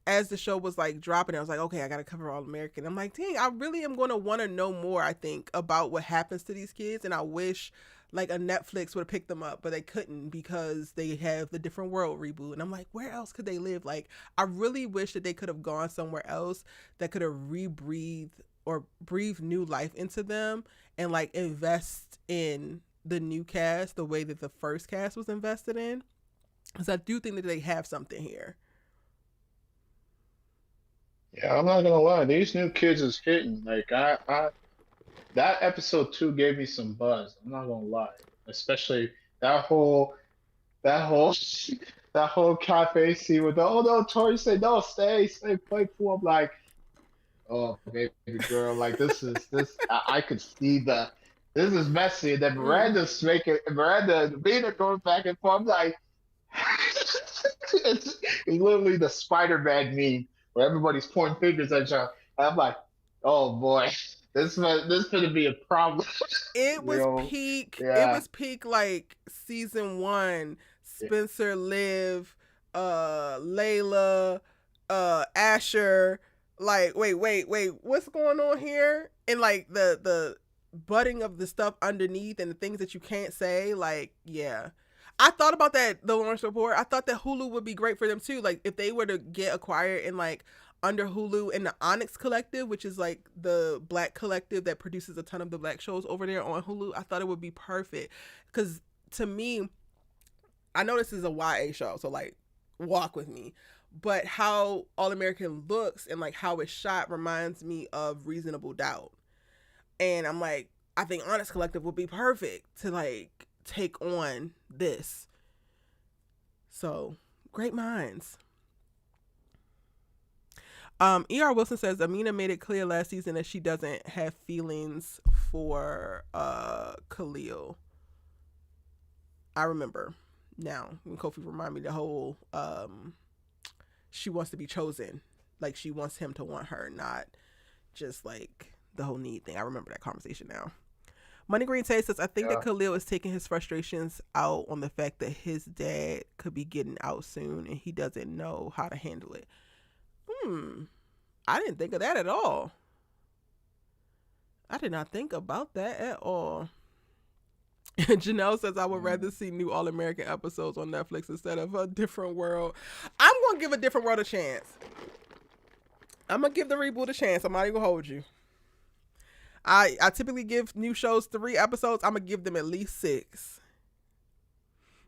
as the show was like dropping. I was like, okay, I got to cover All American. I'm like, dang, I really am going to want to know more. I think about what happens to these kids, and I wish like a Netflix would have picked them up, but they couldn't because they have the Different World reboot. And I'm like, where else could they live? Like, I really wish that they could have gone somewhere else that could have rebreathed or breathed new life into them and like invest in the new cast the way that the first cast was invested in. Because I do think that they have something here. Yeah, I'm not gonna lie. These new kids is hitting. Like that episode 2 gave me some buzz. I'm not gonna lie. Especially that whole that whole that whole cafe scene with the oh no, Tori said no, stay, play pool. I'm like, oh baby girl, like I could see the this is messy. And then Mm. Miranda and Vina going back and forth. I'm like it's literally the Spider-Man meme where everybody's pointing fingers at you. I'm like, oh boy, this gonna be a problem. It was Real, peak. It yeah, was peak like season one. yeah, Spencer, Liv, Layla, Asher. Like, wait, what's going on here? And like the butting of the stuff underneath and the things that you can't say. Like, yeah. I thought about that, the Lawrence Report. I thought that Hulu would be great for them too. Like, if they were to get acquired in like under Hulu and the Onyx Collective, which is like the black collective that produces a ton of the black shows over there on Hulu. I thought it would be perfect because to me, I know this is a YA show, so like walk with me. But how All American looks and like how it's shot reminds me of Reasonable Doubt. And I'm like, I think Onyx Collective would be perfect to like take on this. So great minds. E.R. Wilson says Amina made it clear last season that she doesn't have feelings for Khalil. I remember now when Kofi remind me the whole she wants to be chosen. Like she wants him to want her, not just like the whole need thing. I remember that conversation now. Money Green Tay says, I think that yeah. Khalil is taking his frustrations out on the fact that his dad could be getting out soon and he doesn't know how to handle it. I didn't think of that at all. I did not think about that at all. Janelle says, I would rather see new All American episodes on Netflix instead of A Different World. I'm going to give A Different World a chance. I'm going to give the reboot a chance. I'm not even going to hold you. I typically give new shows 3 episodes. I'm going to give them at least 6.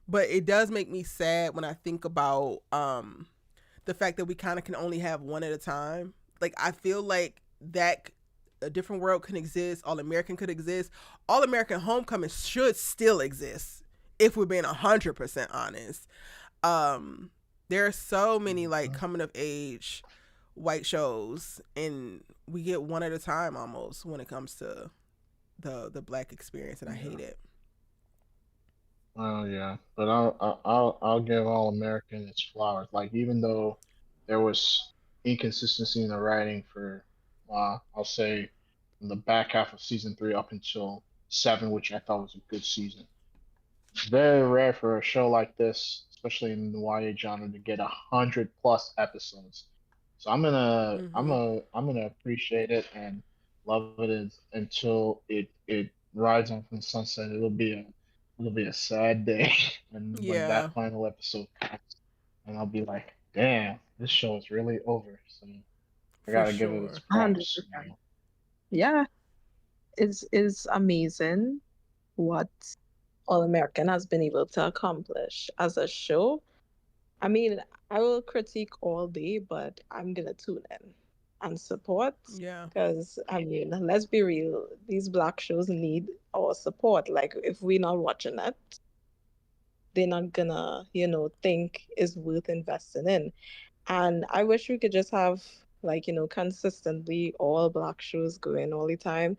But it does make me sad when I think about the fact that we kind of can only have one at a time. Like, I feel like that A Different World can exist. All American could exist. All American Homecoming should still exist if we're being 100% honest. There are so many like coming of age white shows, and we get one at a time almost when it comes to the black experience, and I hate it. Oh yeah, but I'll give All American its flowers. Like even though there was inconsistency in the writing for, I'll say, in the back half of season 3 up until 7, which I thought was a good season. It's very rare for a show like this, especially in the YA genre, to get 100+ episodes. So Mm-hmm. I'm gonna appreciate it and love it until it rides on from the sunset. It'll be a sad day when Yeah, that final episode comes, and I'll be like, damn, this show is really over. So I for gotta give it its sure. props. 100%. Yeah, it's amazing what All American has been able to accomplish as a show. I mean, I will critique all day, but I'm gonna tune in and support Yeah, because I mean, let's be real, these black shows need our support. Like, if we're not watching it, they're not gonna, think is worth investing in. And I wish we could just have like, consistently all black shows going all the time,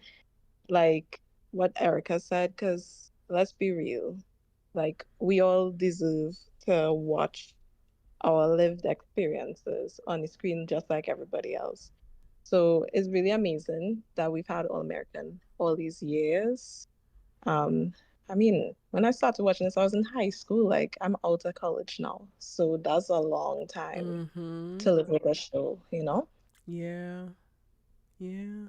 like what Erica said, because let's be real, like we all deserve to watch our lived experiences on the screen just like everybody else. So it's really amazing that we've had All American all these years. Um, I mean, when I started watching this, I was in high school. Like I'm out of college now, so that's a long time mm-hmm. to live with a show. Yeah, yeah.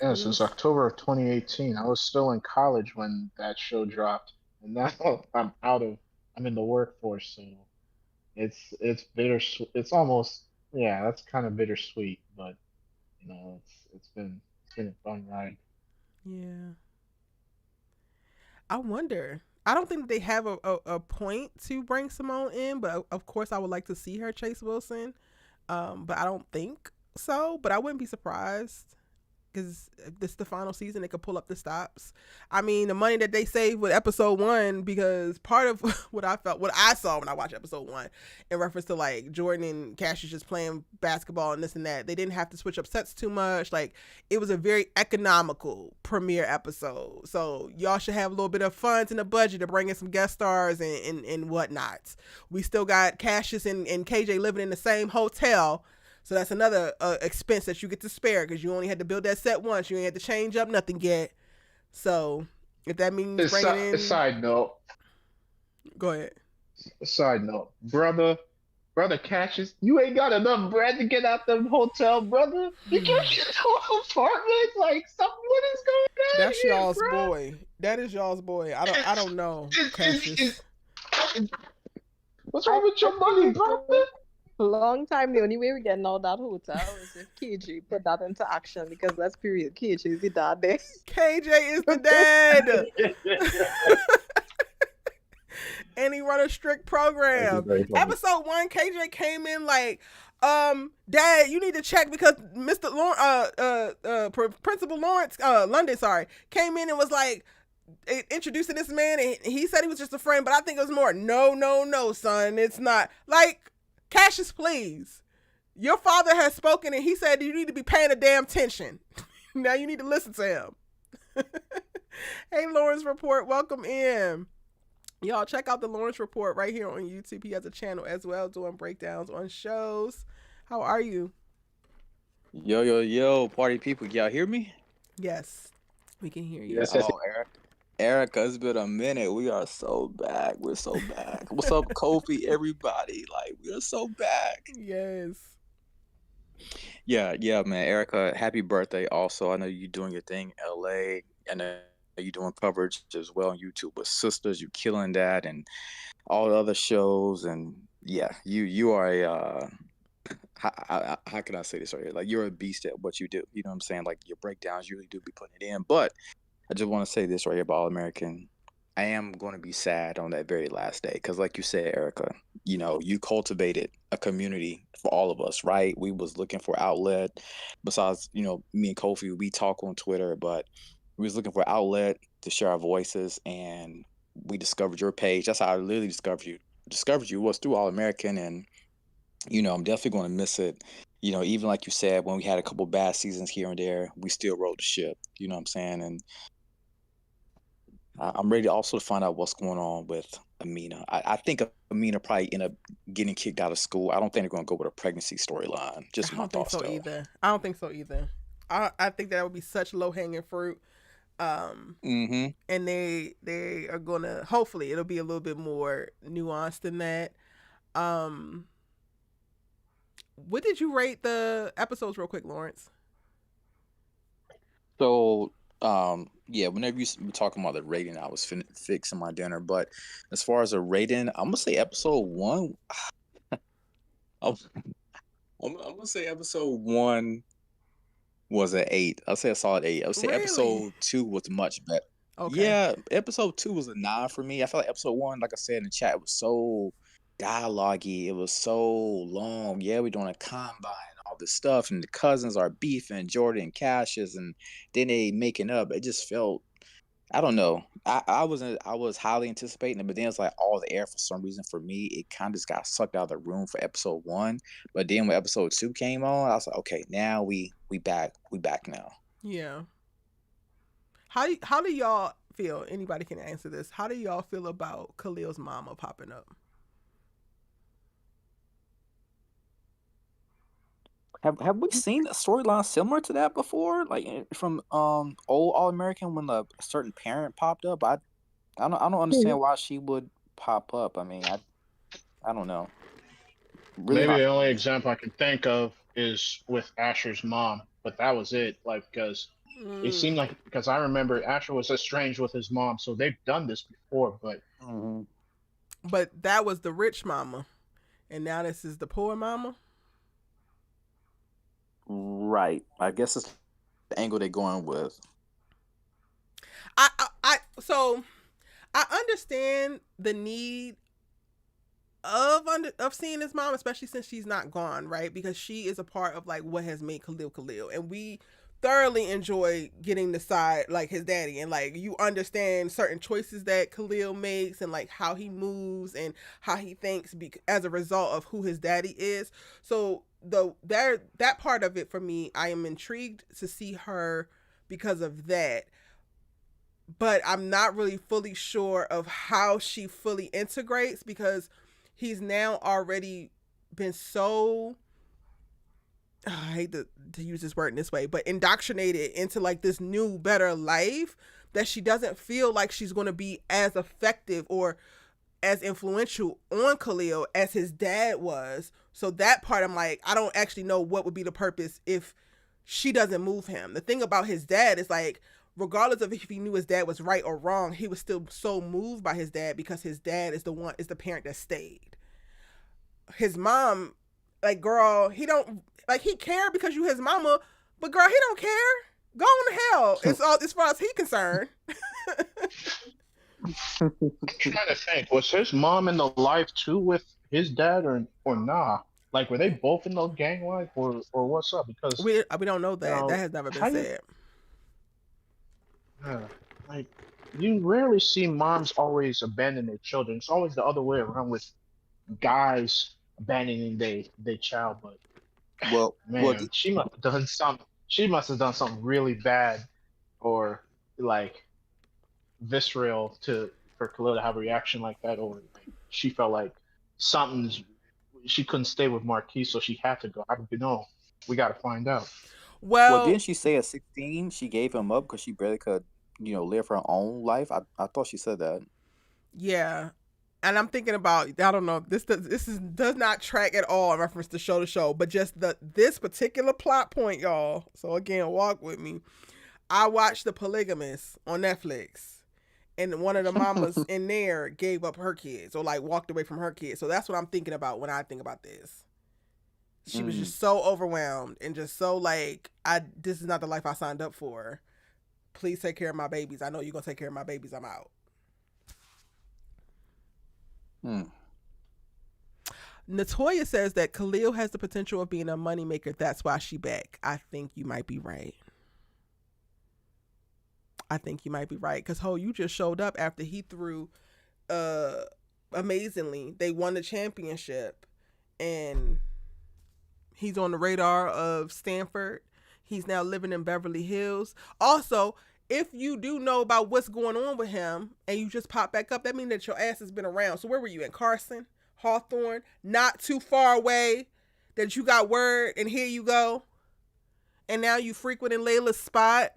Yeah, since Real. October of 2018, I was still in college when that show dropped, and now I'm in the workforce, so it's bitter. It's almost, yeah, that's kind of bittersweet, but it's been a fun ride. Yeah. I wonder. I don't think they have a point to bring Simone in, but of course I would like to see her chase Wilson. But I don't think so. But I wouldn't be surprised because this is the final season. They could pull up the stops. I mean, the money that they saved with episode one, because part of what I saw when I watched episode one, in reference to like Jordan and Cassius just playing basketball and this and that, they didn't have to switch up sets too much. Like, it was a very economical premiere episode. So y'all should have a little bit of funds in the budget to bring in some guest stars and whatnot. We still got Cassius and KJ living in the same hotel. So that's another expense that you get to spare because you only had to build that set once. You ain't had to change up nothing yet. So if that means bringing in... Side note. Go ahead. Side note. Brother Cassius, you ain't got enough bread to get out the hotel, brother. You can't get to an apartment. Like, what is going on? That's here, y'all's bro? boy. That is y'all's boy. I don't know, Cassius. What's wrong with your money, brother? Long time, the only way we're getting out that hotel is if KJ put that into action, because let's be real, KJ is the dad there. KJ is the dad. And he run a strict program. Episode 1, KJ came in like, Dad, you need to check because Mr. Principal Lawrence London, came in and was like introducing this man, and he said he was just a friend, but I think it was more, no, son, it's not. Like, Cassius, please. Your father has spoken and he said you need to be paying a damn attention. Now you need to listen to him. Hey, Lawrence Report, welcome in. Y'all check out the Lawrence Report right here on YouTube. He has a channel as well doing breakdowns on shows. How are you? Yo, party people. Y'all hear me? Yes, we can hear you. Yes. Oh, Erica, it's been a minute. We are so back. We're so back. What's up, Kofi, everybody? Like, we are so back. Yes. Yeah, man. Erica, happy birthday also. I know you're doing your thing in LA. I know you're doing coverage as well on YouTube with Sisters. You're killing that and all the other shows. And yeah, you are a, how can I say this right here? Like, you're a beast at what you do. You know what I'm saying? Like, your breakdowns, you really do be putting it in. But I just want to say this right here about All American. I am going to be sad on that very last day because, like you said, Erica, you cultivated a community for all of us, right? We was looking for outlet. Besides, me and Kofi, we talk on Twitter, but we was looking for outlet to share our voices, and we discovered your page. That's how I literally discovered you. Discovered you was through All American, and I'm definitely going to miss it. Even like you said, when we had a couple bad seasons here and there, we still rode the ship. You know what I'm saying? And I'm ready also to find out what's going on with Amina. I think Amina probably end up getting kicked out of school. I don't think they're going to go with a pregnancy storyline. Just my thoughts, though. I don't think so either. I think that would be such low hanging fruit. And they are going to, hopefully it'll be a little bit more nuanced than that. What did you rate the episodes real quick, Lawrence? So, whenever you were talking about the rating, I was fixing my dinner. But as far as a rating, I'm gonna say episode 1. I'm gonna say episode 1 was an 8. I'll say a solid 8. I would say Really? episode 2 was much better. Okay. Yeah, episode 2 was a 9 for me. I feel like episode 1, like I said in the chat, was so dialogue-y. It was so long. Yeah, we're doing a combine. All this stuff, and the cousins are beefing, Jordan and Cassius, and then they making up. It just felt, I don't know. I was highly anticipating it, but then it's like all the air for some reason for me. It kind of just got sucked out of the room for episode 1. But then when episode 2 came on, I was like, okay, now we back now. Yeah. How do y'all feel? Anybody can answer this. How do y'all feel about Khalil's mama popping up? Have we seen a storyline similar to that before? Like from old All American when a certain parent popped up? I don't understand why she would pop up. I mean, I don't know. Really Maybe the only example I can think of is with Asher's mom, but that was it. Like, because it seemed like, because I remember Asher was estranged with his mom, so they've done this before, but But that was the rich mama, and now this is the poor mama. Right. I guess it's the angle they're going with. So I understand the need of seeing his mom, especially since she's not gone, right? Because she is a part of like what has made Khalil, and we thoroughly enjoy getting the side like his daddy, and like you understand certain choices that Khalil makes and like how he moves and how he thinks as a result of who his daddy is. So that part of it for me, I am intrigued to see her because of that, but I'm not really fully sure of how she fully integrates because he's now already been so, I hate to use this word in this way, but indoctrinated into like this new better life that she doesn't feel like she's going to be as effective or as influential on Khalil as his dad was. So that part, I'm like, I don't actually know what would be the purpose if she doesn't move him. The thing about his dad is like, regardless of if he knew his dad was right or wrong, he was still so moved by his dad because his dad is the parent that stayed. His mom, like, girl, he don't like, he cared because you his mama, but girl, he don't care. Go on to hell. It's all as far as he concerned. I'm trying to think. Was his mom in the life too with his dad, or nah? Like, were they both in the gang life, or what's up? Because We don't know that. That has never been how you, said. like, you rarely see moms always abandon their children. It's always the other way around with guys abandoning their child. But Well, man, she must have done something. She must have done something really bad, or like visceral for Khalil to have a reaction like that, or like, she felt like something's. She couldn't stay with Marquis, so she had to go. I don't know. We got to find out. well, Well, didn't she say at 16 she gave him up because she barely could, live her own life? I thought she said that. yeah. And I'm thinking about, I don't know, does not track at all in reference to show, but just this particular plot point, y'all. So again, walk with me. I watched The Polygamist on Netflix, and one of the mamas in there gave up her kids or like walked away from her kids. So that's what I'm thinking about when I think about this. She was just so overwhelmed and just so like, this is not the life I signed up for. Please take care of my babies. I know you're gonna take care of my babies. I'm out. Natoya says that Khalil has the potential of being a moneymaker. That's why she back. I think you might be right. Because you just showed up after he threw amazingly. They won the championship and he's on the radar of Stanford. He's now living in Beverly Hills. Also, if you do know about what's going on with him and you just pop back up, that means that your ass has been around. So where were you, in Carson, Hawthorne, not too far away, that you got word and here you go. And now you frequenting Layla's spot,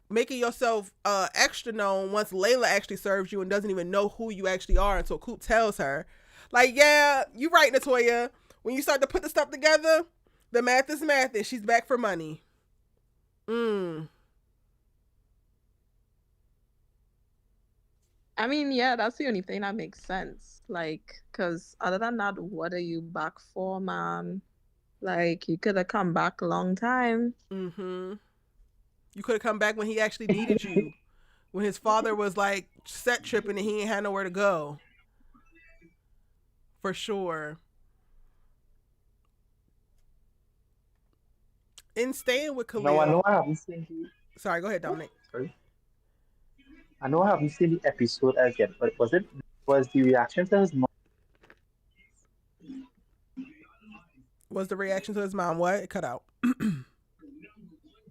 making yourself extra known once Layla actually serves you and doesn't even know who you actually are until Coop tells her. Like, yeah, you right, Natoya. When you start to put the stuff together, the math is math and she's back for money. I mean, yeah, that's the only thing that makes sense. Like, because other than that, what are you back for, man? Like, you could have come back a long time. You could have come back when he actually needed you. When his father was like set tripping and he ain't had nowhere to go. For sure. In staying with Khalil. No, I know I haven't seen the. Sorry, go ahead, Dominic. Sorry. I know I haven't seen the episode as yet, but was the reaction to his mom? Was the reaction to his mom what? It cut out.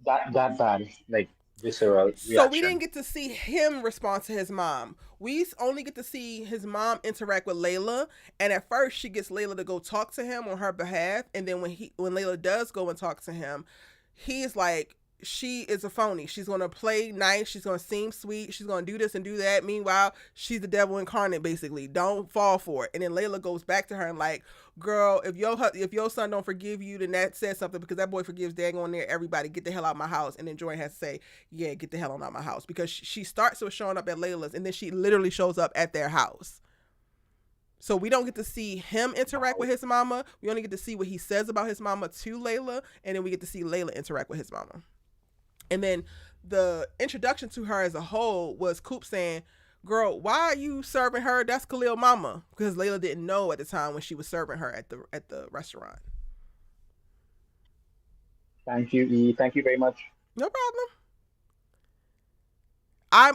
that bad, like visceral reaction? So we didn't get to see him respond to his mom. We only get to see his mom interact with Layla, and at first she gets Layla to go talk to him on her behalf, and then when Layla does go and talk to him, he's like, she is a phony. She's gonna play nice. She's gonna seem sweet. She's gonna do this and do that. Meanwhile, she's the devil incarnate, basically. Don't fall for it. And then Layla goes back to her and like, girl, if your son don't forgive you, then that says something, because that boy forgives daggone near everybody. Get the hell out of my house. And then Jordan has to say, yeah, get the hell on out of my house, because she starts with showing up at Layla's and then she literally shows up at their house. So we don't get to see him interact with his mama. We only get to see what he says about his mama to Layla, and then we get to see Layla interact with his mama. And then the introduction to her as a whole was Coop saying, girl, why are you serving her? That's Khalil mama. Because Layla didn't know at the time when she was serving her at the restaurant. Thank you, E. Thank you very much. No problem.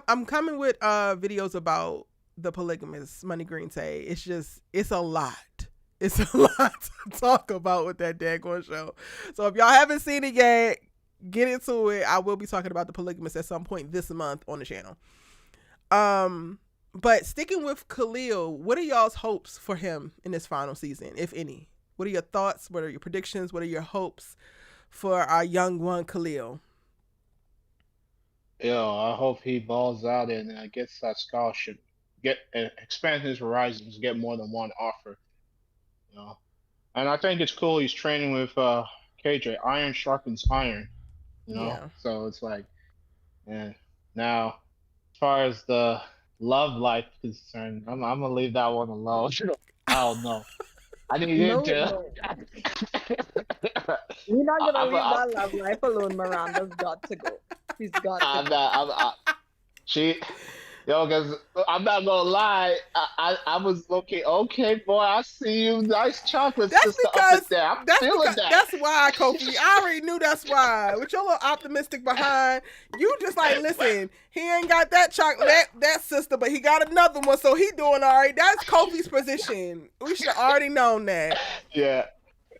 I'm coming with videos about the polygamous Money Green say. It's a lot. It's a lot to talk about with that daggone show. So if y'all haven't seen it yet, get into it. I will be talking about the polygamous at some point this month on the channel. But sticking with Khalil, what are y'all's hopes for him in this final season, if any? What are your thoughts? What are your predictions? What are your hopes for our young one, Khalil? Yo, I hope he balls out and gets that scholarship, expand his horizons, get more than one offer. You know, and I think it's cool he's training with KJ. Iron sharpens iron. You know, Yeah. so it's like, yeah. Now, as far as the love life is concerned, I'm gonna leave that one alone. I don't know. I need him No, to. no. We're not gonna I'm, leave I'm, that love life alone. Miranda's got to go. She's got to I'm go. not. She, yo, because I'm not gonna lie, I was looking. Okay, boy, I see you. Nice chocolate That's sister up because in there. I'm feeling that. that's why, Kofi. I already knew that's why. With your little optimistic behind, you just like, listen, he ain't got that chocolate that sister, but he got another one, so he doing all right. That's Kofi's position. We should have already known that. Yeah,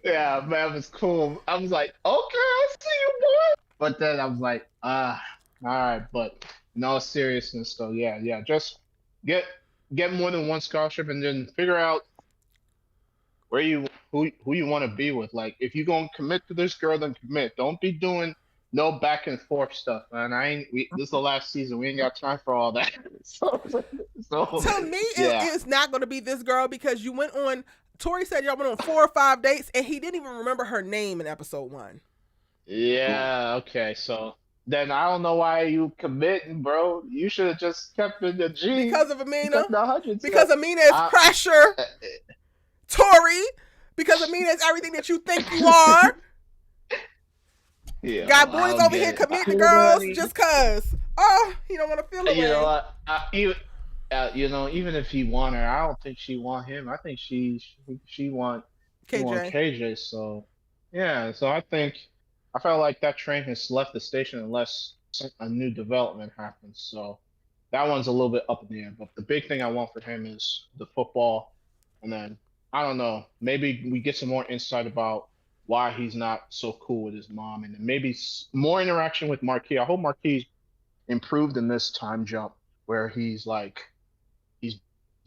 yeah, man, it was cool. I was like, okay, I see you, boy. But then I was like, all right. But no seriousness, though. Yeah. Just get more than one scholarship, and then figure out who you want to be with. Like, if you're gonna commit to this girl, then commit. Don't be doing no back and forth stuff, man. This is the last season. We ain't got time for all that. so To me, yeah. it's not going to be this girl because you went on. Tori said y'all went on 4 or 5 dates, and he didn't even remember her name in episode 1. Yeah. Okay. So then I don't know why you committing, bro. You should have just kept in the G. Because of Amina. Kept the hundreds. Because Amina is pressure. Tori. Because Amina is everything that you think you are. Yeah. Got boys over here committing to girls just cause. Oh, he don't want to feel away. You know what? Even if he want her, I don't think she want him. I think she want KJ. So yeah. So I felt like that train has left the station unless a new development happens. So that one's a little bit up in the air. But the big thing I want for him is the football, and then I don't know. Maybe we get some more insight about why he's not so cool with his mom, and then maybe more interaction with Marquis. I hope Marquis improved in this time jump where he's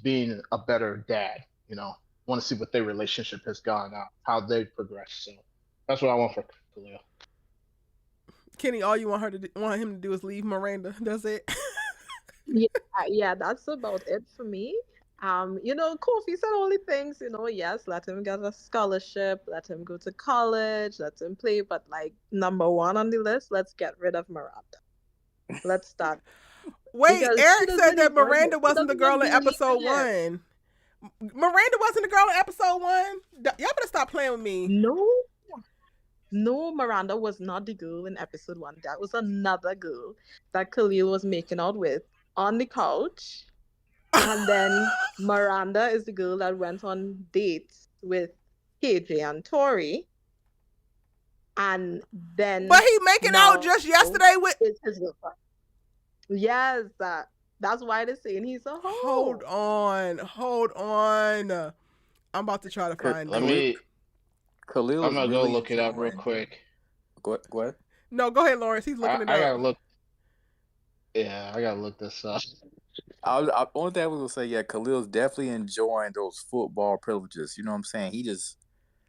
being a better dad. Want to see what their relationship has gone out, how they've progressed. So that's what I want for Khalil. Kenny, all you want him to do is leave Miranda. That's it. Yeah, that's about it for me. Kofi said only things, yes, let him get a scholarship, let him go to college, let him play, but like number 1 on the list, let's get rid of Miranda. Let's start. Wait, Because Eric said that Miranda wasn't the girl in episode 1. Miranda wasn't the girl in episode 1? Y'all better stop playing with me. No, Miranda was not the girl in episode 1. That was another girl that Khalil was making out with on the couch. And then Miranda is the girl that went on dates with KJ and Tori. And then... But he making out just yesterday with... his girlfriend. Yes, that's why they're saying he's a hoe. Hold on. I'm about to try to find it. Khalil I'm gonna really go look it up real quick. Go ahead. No, go ahead, Lawrence. He's looking it up. I gotta look. Yeah, I gotta look this up. Only thing I was gonna say, yeah, Khalil's definitely enjoying those football privileges. You know what I'm saying? He just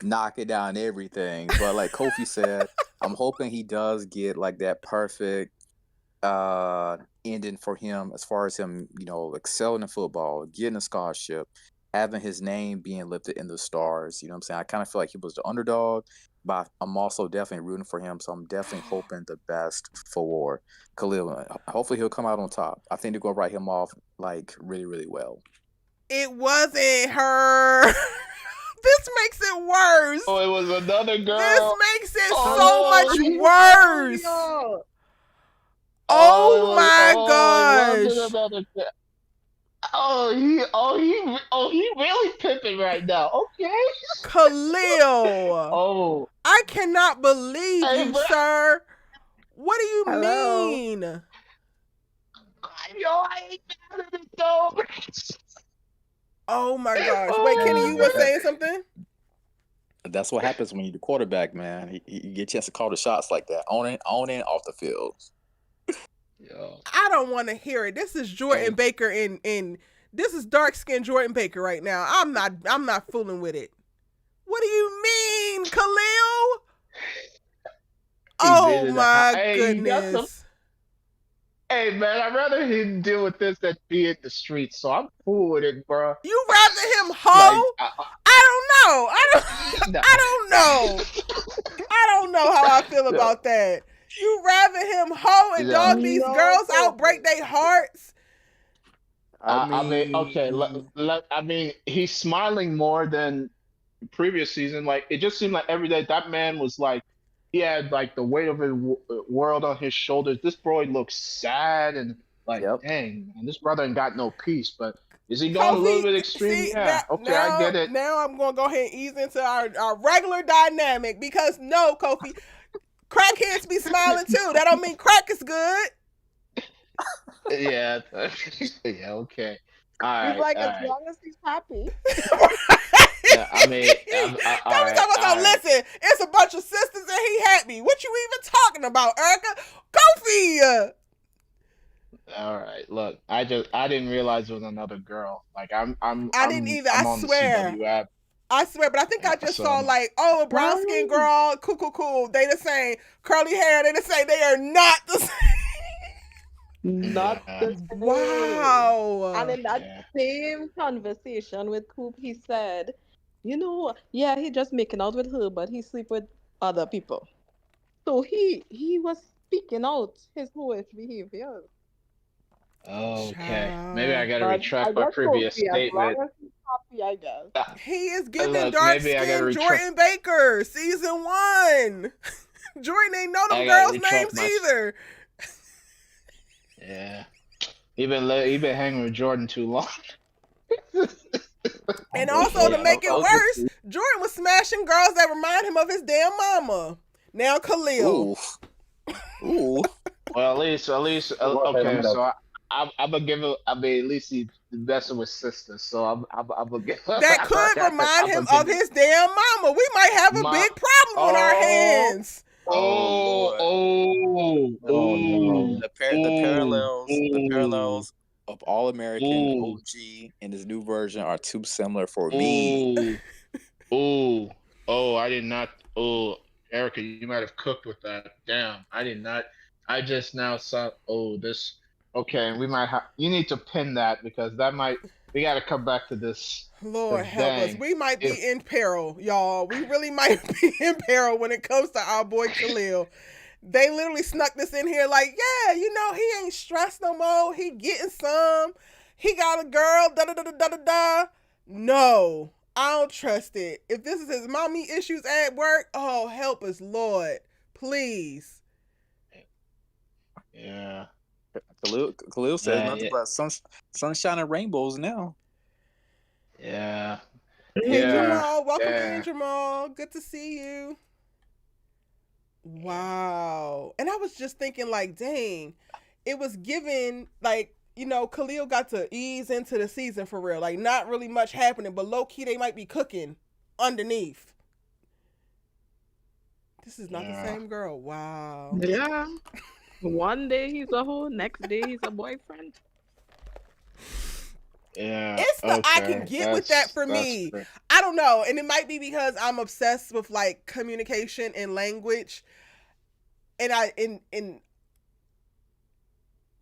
knocking down everything. But like Kofi said, I'm hoping he does get like that perfect ending for him as far as him, excelling in football, getting a scholarship, having his name being lifted in the stars. You know what I'm saying? I kind of feel like he was the underdog, but I'm also definitely rooting for him. So I'm definitely hoping the best for Khalil. Hopefully he'll come out on top. I think they're going to write him off like really, really well. It wasn't her. This makes it worse. Oh, it was another girl. This makes it so much worse. Oh my gosh. he really pimping right now. Okay. Khalil, Oh, I cannot believe hey, you, but sir. What do you Hello. mean? I ain't mad at it though. Oh my gosh. Wait, Kenny, you Oh, were saying something? That's what happens when you're the quarterback, man. You get a chance to call the shots like that, on and off the field. yo, I don't want to hear it. This is Jordan hey, Baker in this is dark skinned Jordan Baker right now. I'm not fooling with it. What do you mean, Khalil? he did Oh it. my Hey, you got some. goodness. Hey man, I'd rather him deal with this than be in the streets. So I'm cool with it, bro. You rather him Like, hoe? I don't know. nah, I don't know. I don't know how I feel no, about that. You rather him hoe and no. dog these No, girls out, break their hearts? I mean, okay. mean, I mean, he's smiling more than previous season. Like, it just seemed like every day that man was like, he had like the weight of the world on his shoulders. This boy looks sad and like, yep. dang, man, this brother ain't got no peace. But is he going a little Kofi, bit extreme? see now, Yeah. Okay, I get it. now I'm gonna go ahead and ease into our regular dynamic because no, Kofi, crackheads be smiling too. That don't mean crack is good. Yeah. Yeah. Okay. All he's right. like, All as right. long as he's happy. Yeah. I mean, all Kofi right. talking about, All right. listen, it's a bunch of sisters and he happy. What you even talking about, Erica? Kofi. All right. Look, I didn't realize it was another girl. Like I didn't either. I I'm on the swear. CW app. I swear, but I think I just So saw like, oh, a brown skin Right. girl, cool. They the same. Curly hair, they the same. They are not the same. Not yeah. the same. And Wow. in that Yeah. same conversation with Coop, he said, yeah, he just making out with her, but he sleep with other people. So he was speaking out his whole behavior. Okay. Maybe I Child. gotta But I retract my guess previous Sophie, as long statement. as he's happy, I guess. Uh, He is giving Look, dark maybe I gotta skin retract. Jordan Baker, season 1. Jordan ain't know them I gotta girls' retract names my. either. Yeah. He been hanging with Jordan too long. And For also to sure. Yeah. make it Okay. worse, Jordan was smashing girls that remind him of his damn mama. Now Khalil. Ooh. Well, at least, okay. So I'm gonna give him. I mean, at least he's messing with sisters. So I'm gonna give. That could remind I'm him gonna give of his damn mama. We might have a my. big problem on our Oh, hands. Oh oh, Lord. oh, Oh no. oh, The oh, parallels of All American, oh, OG, and this new version are too similar for me. oh, oh, oh! I did not. Oh, Erica, you might have cooked with that. Damn, I did not. I just now saw. Oh, this. Okay, we might have. You need to pin that because that might. We got to come back to this. Lord Cause help us. dang, We might be if in peril, y'all. We really might be in peril when it comes to our boy Khalil. They literally snuck this in here like, yeah, he ain't stressed no more. He getting some. He got a girl, da-da-da-da-da-da. No, I don't trust it. If this is his mommy issues at work, oh, help us, Lord. Please. yeah, Khalil says nothing yeah, but sunshine and rainbows now. yeah, Hey, yeah, Jamal. Welcome in, yeah. Jamal. Good to see you. Wow. And I was just thinking, like, dang, it was given, like, Khalil got to ease into the season for real. Like, not really much happening, but low key, they might be cooking underneath. This is not the Yeah. same girl. Wow. Yeah. One day he's a hoe, next day he's a boyfriend. Yeah. It's the I can get with that for that's me. great. I don't know. And it might be because I'm obsessed with, like, communication and language. And I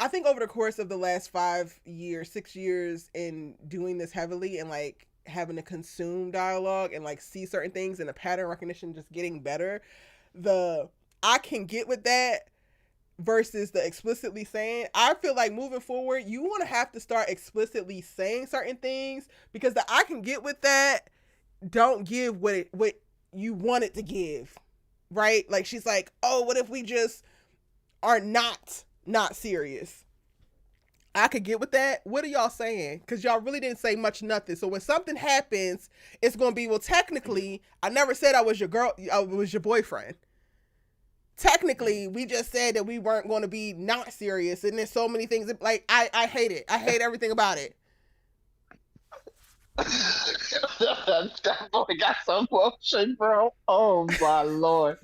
think over the course of the last 6 years in doing this heavily and like having to consume dialogue and like see certain things and the pattern recognition just getting better, I can get with that versus the explicitly saying. I feel like moving forward, you want to have to start explicitly saying certain things because the I can get with that don't give what you want it to give. Right? Like she's like, oh, what if we just are not serious? I could get with that. What are y'all saying? Because y'all really didn't say much, nothing. So when something happens, it's gonna be, well, technically, I never said I was your girl. I was your boyfriend. Technically, we just said that we weren't going to be not serious, and there's so many things. Like I hate it. I hate everything about it. That boy got some motion, bro. Oh my lord.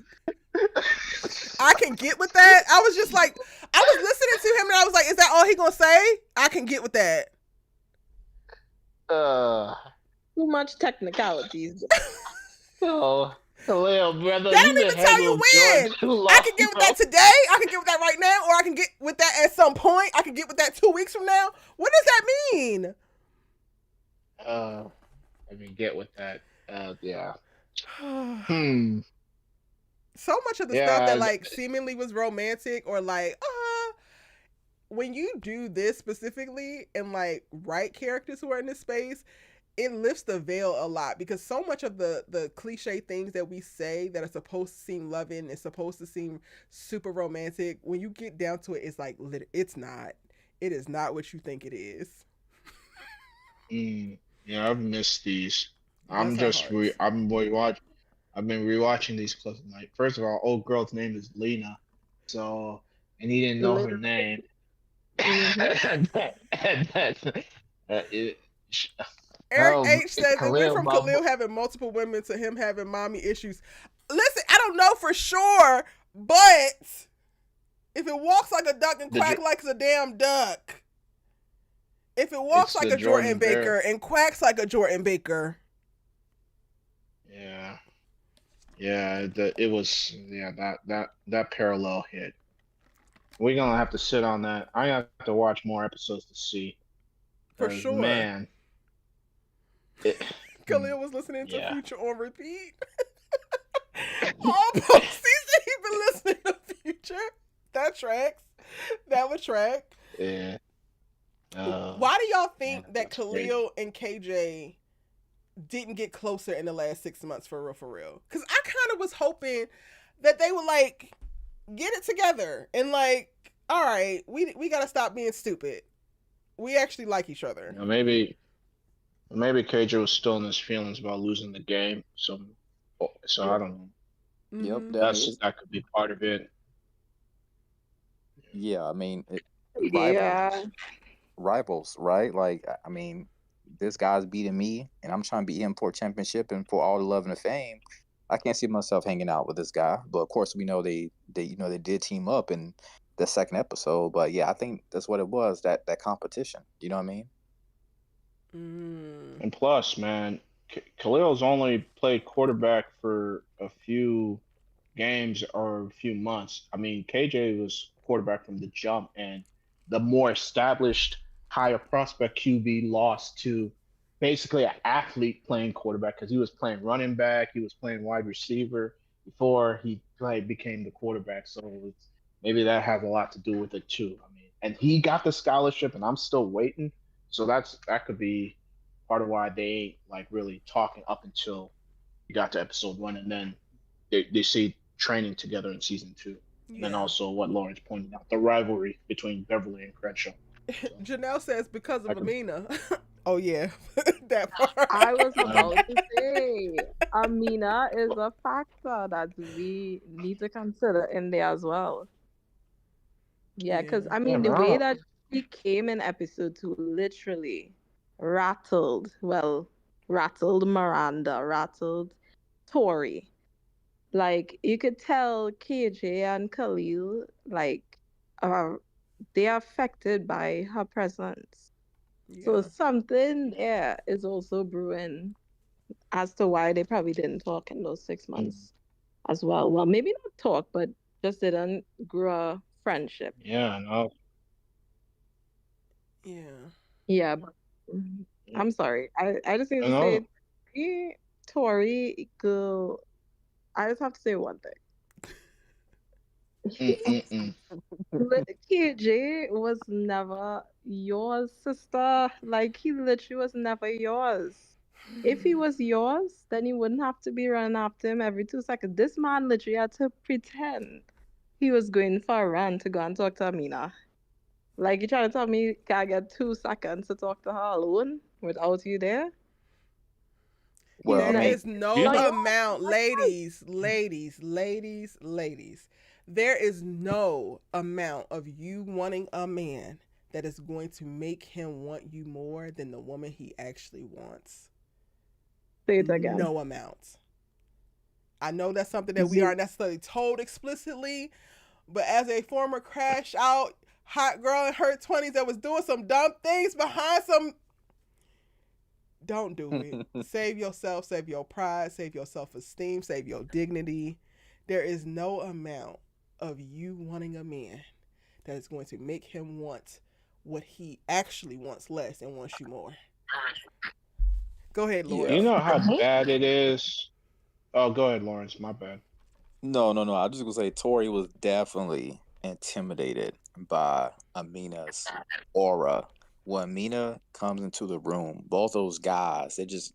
I can get with that. I was just like, I was listening to him, and I was like, is that all he gonna say? I can get with that. Uh, Too much technicalities. oh, Khalil, brother, That you've don't been even tell you handling Jordan when. too I long, can get with bro. that today. I can get with that right now, or I can get with that at some point. I can get with that 2 weeks from now. What does that mean? Uh, I mean, get with that. Yeah. Hmm. So much of the stuff that Yeah. like seemingly was romantic, or like, when you do this specifically and like write characters who are in this space, it lifts the veil a lot, because so much of the cliche things that we say that are supposed to seem loving and supposed to seem super romantic, when you get down to it, it's like, it's not. It is not what you think it is. Yeah, I've missed these. Bless I'm our just re. hearts. I've been rewatching these clips. Like, first of all, old girl's name is Lena, so and he didn't know her Literally. name. Mm-hmm. And then, it, Eric H says it went Khalil, from my Khalil having multiple women to him having mommy issues. Listen, I don't know for sure, but if it walks like a duck and the quacks like a damn duck, if it walks it's like the a Jordan Jordan Bear. Baker and quacks like a Jordan Baker, Yeah, yeah. It was yeah that parallel hit. We're gonna have to sit on that. I have to watch more episodes to see. for Cause sure. man, it. Khalil was listening to Yeah. Future on repeat. All posts, he said he been listening to Future. That tracks. That would track. Yeah. Why do y'all Man, think that that's crazy. Khalil and KJ didn't get closer in the last 6 months, for real, for real? Because I kind of was hoping that they would like get it together and like, all right, we gotta stop being stupid. We actually like each other. You know, maybe KJ was still in his feelings about losing the game. So I Yep. don't know. Yep. Mm-hmm. That could be part of it. Yeah. I mean, Yeah. rivals, right? Like, I mean, this guy's beating me, and I'm trying to beat him for a championship and for all the love and the fame. I can't see myself hanging out with this guy. But of course, we know they did team up in the second episode. But yeah, I think that's what it was, that competition. You know what I mean? Mm. And plus, man, Khalil's only played quarterback for a few games or a few months. I mean, KJ was quarterback from the jump, and the more established, higher prospect QB lost to basically an athlete playing quarterback because he was playing running back, he was playing wide receiver before became the quarterback. So maybe that has a lot to do with it too. I mean, and he got the scholarship, and I'm still waiting. So that could be part of why they ain't like really talking up until you got to episode 1, and then they see training together in season 2. And then Yeah. also what Lawrence pointed out, the rivalry between Beverly and Crenshaw. So Janelle says because of I could, Amina. Oh yeah, that part. I was um, about to say, Amina is a factor that we need to consider in there as well. Yeah, because Yeah. I yeah, mean, the man. way that she came in episode 2 literally rattled Miranda, rattled Tori. Like, you could tell KJ and Khalil, like, uh, they're affected by her presence. So Yeah. something there is also brewing as to why they probably didn't talk in those 6 months as well. Well, maybe not talk, but just didn't grow a friendship. Yeah, no. Yeah. Yeah, but I'm sorry. I just need I to say, know. Tori, girl, I just have to say one thing. Mm-mm-mm. KJ was never yours, sister. Like, he literally was never yours. If he was yours, then you wouldn't have to be running after him every 2 seconds. This man literally had to pretend he was going for a run to go and talk to Amina. Like you trying to tell me can I get 2 seconds to talk to her alone without you there? Well, I There No, mean, is no You no, you know, amount, don't. ladies. There is no amount of you wanting a man that is going to make him want you more than the woman he actually wants. Say it again. No amount. I know that's something that we Zero. aren't necessarily told explicitly, but as a former crash out hot girl in her 20s that was doing some dumb things behind some, don't do it. Save yourself, save your pride, save your self esteem, save your dignity. There is no amount of you wanting a man that is going to make him want what he actually wants less and wants you more. Go ahead, yeah. you Lawrence. know how Mhm. bad it is. Oh, go ahead, Lawrence. My bad. No. I was just gonna say Tori was definitely intimidated by Amina's aura. When Amina comes into the room, both those guys, they just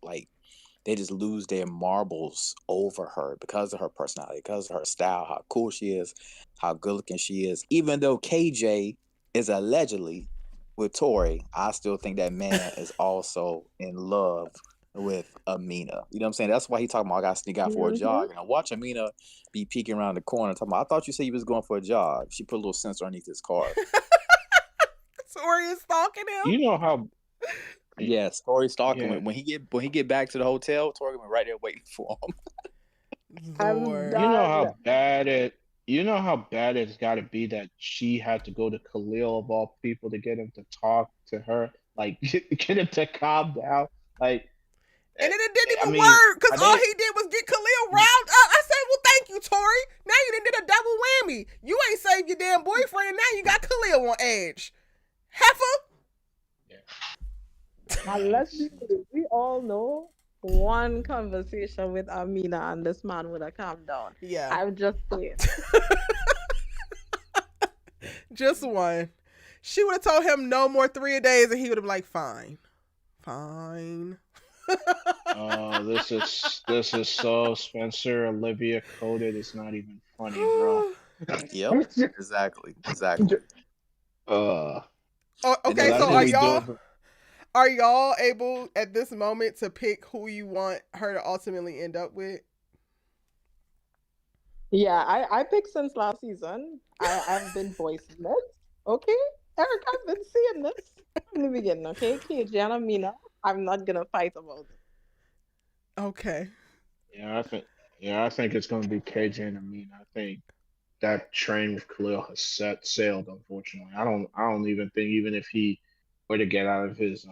lose their marbles over her because of her personality, because of her style, how cool she is, how good looking she is. Even though KJ is allegedly with Tori, I still think that man is also in love with Amina. You know what I'm saying? That's why he talking about I got to sneak out for a Mhm. jog. And I watch Amina be peeking around the corner talking about, I thought you said you was going for a jog. She put a little sensor underneath his car. Tori is stalking You know how. Yes, Tori stalking Yeah. when he get back to the hotel, Tori gonna be right there waiting for him. him. I'm Lord. You know done. how bad it. You know how bad it's got to be that she had to go to Khalil of all people to get him to talk to her, like get him to calm down. Like, And eh, then it didn't I even mean, work because are all they? he did was get Khalil riled up. I said, well, thank you, Tori. Now you done did a double whammy. You ain't saved your damn boyfriend, and now you got Khalil on edge. Heifer? And let's be real, we all know one conversation with Amina and this man would have calmed down. Yeah, I'm just saying. just one. She would have told him no more 3 days, and he would have been like, fine. Fine. This is so Spencer Olivia coded. It's not even funny, bro. Yep, exactly. uh, Oh, And so okay, then that's so and what then we doing. are y'all able at this moment to pick who you want her to ultimately end up with? Yeah, I picked since last season. I've been voicing this. Okay? Eric, I've been saying this from the beginning, okay? KJ and Amina, I'm not gonna fight about it. Okay. Yeah, I think. Yeah, I think it's gonna be KJ and Amina. I think that train with Khalil has set sailed. Unfortunately, I don't even think even if he were to get out of his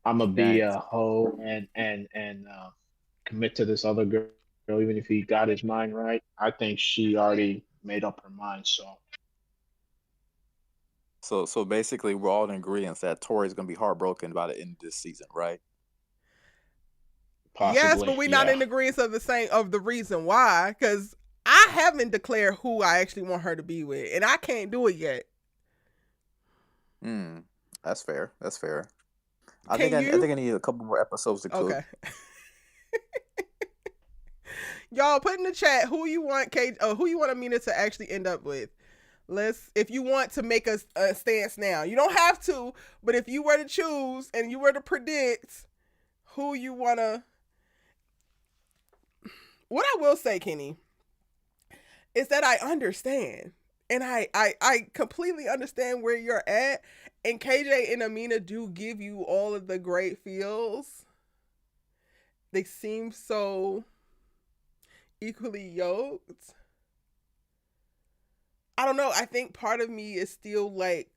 I'm gonna be James. a hoe and commit to this other girl, even if he got his mind right. I think she already made up her mind. So So basically, we're all in agreement that Tori's gonna be heartbroken by the end of this season, right? Yes, possibly, but we're not yeah. in agreement of the reason why. Because I haven't declared who I actually want her to be with, and I can't do it yet. Hmm. That's fair. That's fair. Can I you? think I need a couple more episodes to cook. Okay. Y'all put in the chat who you want who you want Amina to actually end up with. Let's if you want to make a stance now. You don't have to, but if you were to choose and you were to predict who you wanna, what I will say, Kenny, is that I understand. And I completely understand where you're at. And KJ and Amina do give you all of the great feels. They seem so equally yoked. I don't know. I think part of me is still like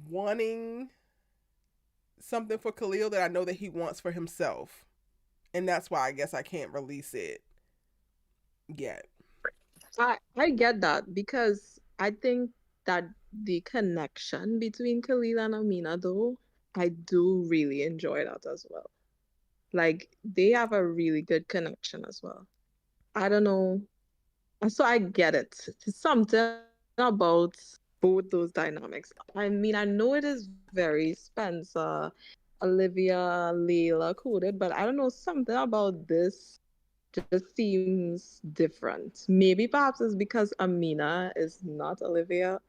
wanting something for Khalil that I know that he wants for himself. And that's why I guess I can't release it yet. I get that because I think that the connection between Khalil and Amina, though, I do really enjoy that as well. Like they have a really good connection as well. I don't know. So I get it. It's something about both those dynamics. I mean, I know it is very Spencer, Olivia, Layla coded, but I don't know something about this. just seems different. Maybe perhaps it's because Amina is not Olivia,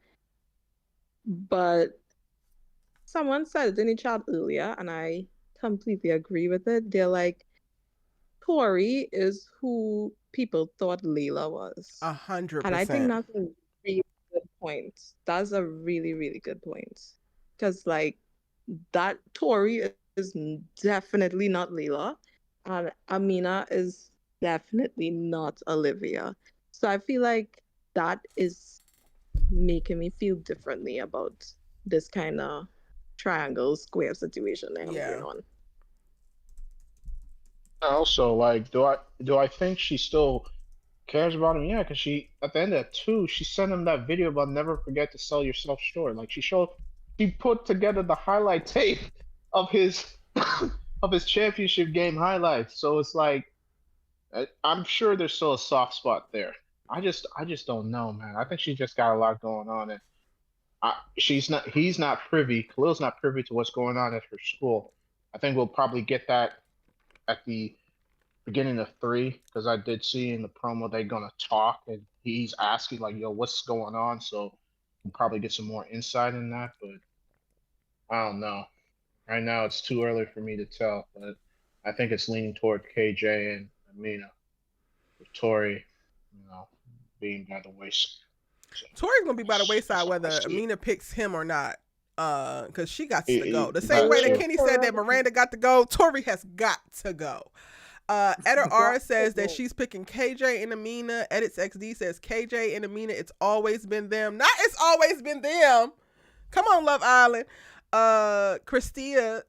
but someone said it in the chat earlier, and I completely agree with it. They're like, Tori is who people thought Layla was. And I think 100%. that's a really good point. That's a really, really good point. Because, like, that Tori is definitely not Layla, and Amina is definitely not Olivia. So I feel like that is making me feel differently about this kind of triangle square situation they have going Yeah. on. Also, like, do I think she still cares about him? Yeah, because she at the end of two, she sent him that video about never forget to sell yourself short. Like she put together the highlight tape of his of his championship game highlights. So it's like I'm sure there's still a soft spot there. I just don't know, man. I think she's just got a lot going on, and he's not privy. Khalil's not privy to what's going on at her school. I think we'll probably get that at the beginning of three because I did see in the promo they're gonna talk and he's asking like, "Yo, what's going on?" So we'll probably get some more insight in that, but I don't know. Right now, it's too early for me to tell, but I think it's leaning toward KJ and Amina, with Tori, being by the wayside. So Tori's gonna be by the wayside that's how I whether see it. Amina picks him or not. Because she got to go. The same That way that too. Kenny said that Miranda got to go, Tori has got to go. Eder R says that she's picking KJ and Amina. Edits XD says KJ and Amina, it's always been them. Not it's always been them. Come on, Love Island. Christia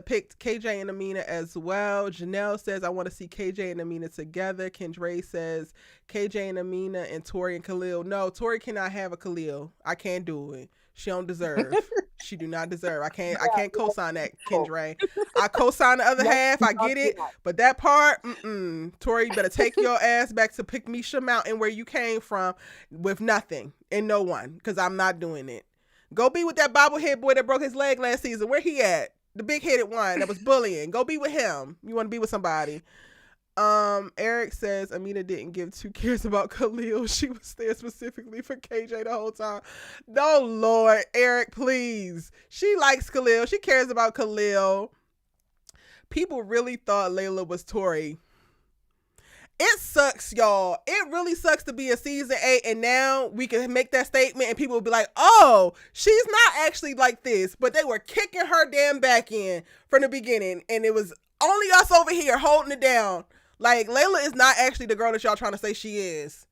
picked KJ and Amina as well. Janelle says, I want to see KJ and Amina together. Kendra says, KJ and Amina and Tori and Khalil. No, Tori cannot have a Khalil. I can't do it. She don't deserve. She do not deserve. I can't co-sign that, Kendra. I co-sign the other half. I get it. But that part, Tori, you better take your ass back to Pygmisha Mountain where you came from with nothing and no one, because I'm not doing it. Go be with that bobblehead boy that broke his leg last season. Where he at? The big-headed one that was bullying. Go be with him. You want to be with somebody. Eric says Amina didn't give 2 cares about Khalil. She was there specifically for KJ the whole time. No, Lord. Eric, please. She likes Khalil. She cares about Khalil. People really thought Layla was Tori. It sucks, y'all. It really sucks to be a season 8 and now we can make that statement and people will be like, oh, she's not actually like this. But they were kicking her damn back in from the beginning and it was only us over here holding it down. Like, Layla is not actually the girl that y'all trying to say she is.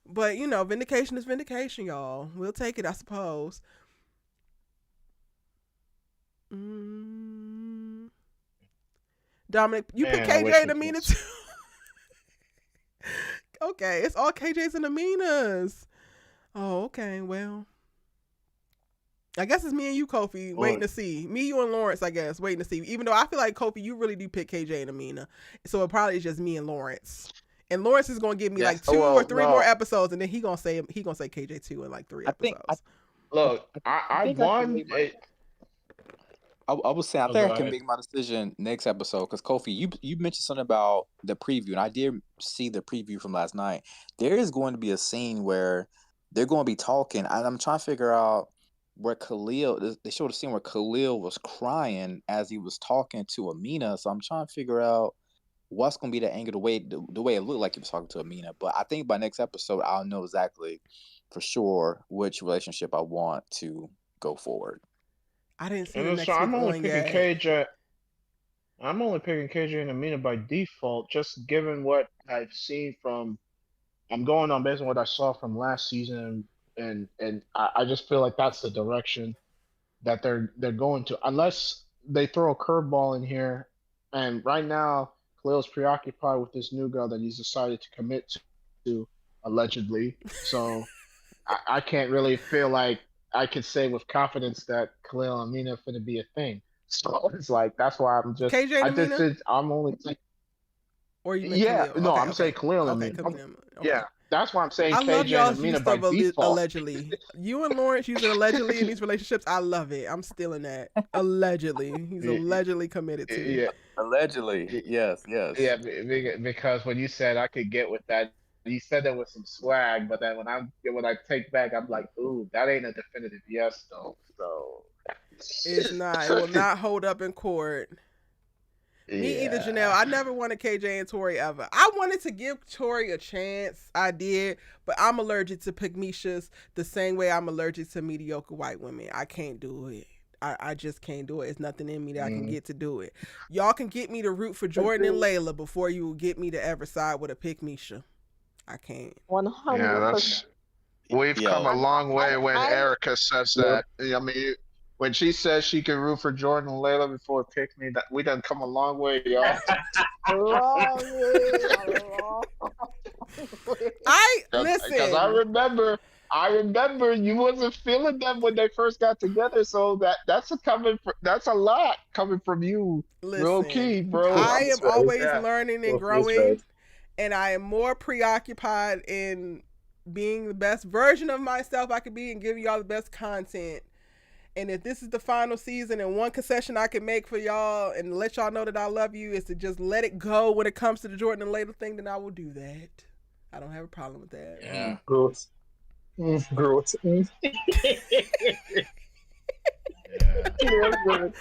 But, vindication is vindication, y'all. We'll take it, I suppose. Dominic, you pick KJ and Amina too. Okay, it's all KJ's and Amina's. Oh, okay, well. I guess it's me and you, Kofi, waiting to see. Me, you, and Lawrence, I guess, waiting to see. Even though I feel like, Kofi, you really do pick KJ and Amina. So it probably is just me and Lawrence. And Lawrence is going to give me like 2 or 3 more episodes, and then he gonna say KJ too in like 3 episodes. I won. I was saying, I think I can make my decision next episode because Kofi, you mentioned something about the preview, and I did see the preview from last night. There is going to be a scene where they're going to be talking, and I'm trying to figure out where Khalil. They showed a scene where Khalil was crying as he was talking to Amina, so I'm trying to figure out what's going to be the angle, the way it looked like he was talking to Amina. But I think by next episode, I'll know exactly for sure which relationship I want to go forward. I didn't see the next I'm only picking yet. KJ. I'm only picking KJ and Amina by default, just given what I've seen from. I'm going on based on what I saw from last season, and I just feel like that's the direction that they're going to, unless they throw a curveball in here. And right now, Khalil's preoccupied with this new girl that he's decided to commit to allegedly. So I can't really feel like I could say with confidence that Khalil and Amina are going to be a thing. So it's like that's why I'm just KJ and Amina? I'm only or you mean Khalil? No, okay, I'm saying Khalil and okay, Amina. Okay. Yeah, That's why I'm saying I love KJ and y'all's Amina use by of default. allegedly. You and Lawrence using allegedly in these relationships. I love it. I'm stealing that. Allegedly. He's allegedly committed to. Yeah, Allegedly, yes, yeah, yes. because when you said I could get with that, you said that with some swag, but then when I take back, I'm like, ooh, that ain't a definitive yes though. So It's not. It will not hold up in court. Me either, Janelle. yeah, I never wanted KJ and Tori ever. I wanted to give Tori a chance. I did, but I'm allergic to pygmishas the same way I'm allergic to mediocre white women. I can't do it. I just can't do it. It's nothing in me that I can get to do it. Y'all can get me to root for Jordan and Layla before you will get me to ever side with a pygmisha. I can't. yeah, 100%. that's we've come Yo, a And long way when I Erica says Yep. that. I mean, when she says she can root for Jordan and Layla before it pick me, that we done come a long way, y'all. long way, a long way. I Because listen. I remember you wasn't feeling them when they first got together. So that's a lot coming from you, real key, Listen. bro. I That's am right. always Yeah, learning and That's right. growing, and I am more preoccupied in being the best version of myself I could be and giving y'all the best content. And if this is the final season and one concession I can make for y'all and let y'all know that I love you is to just let it go when it comes to the Jordan and Layla thing, then I will do that. I don't have a problem with that. yeah, Growth. Growth. yeah. Clear growth.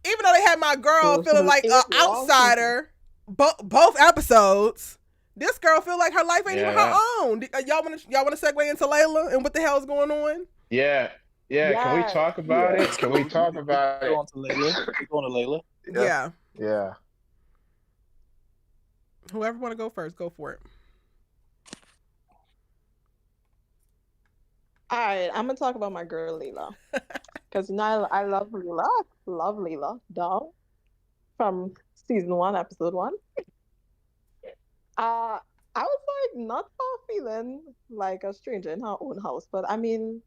Even though they had my girl feeling like an Eight long seasons. outsider, both episodes, this girl feel like her life ain't even Yeah, her own. Y'all want to segue into Layla and what the hell is going on? yeah, yeah. Can we Yes. talk about Yeah. it? let's Can go. we talk We can about go it? on to Layla. We go on to Layla. Yeah, Yeah. yeah. Whoever want to go first, go for it. All right, I'm gonna talk about my girl Leela because now I love Leela, doll from season one, episode one. I was like not far feeling like a stranger in her own house, but I mean,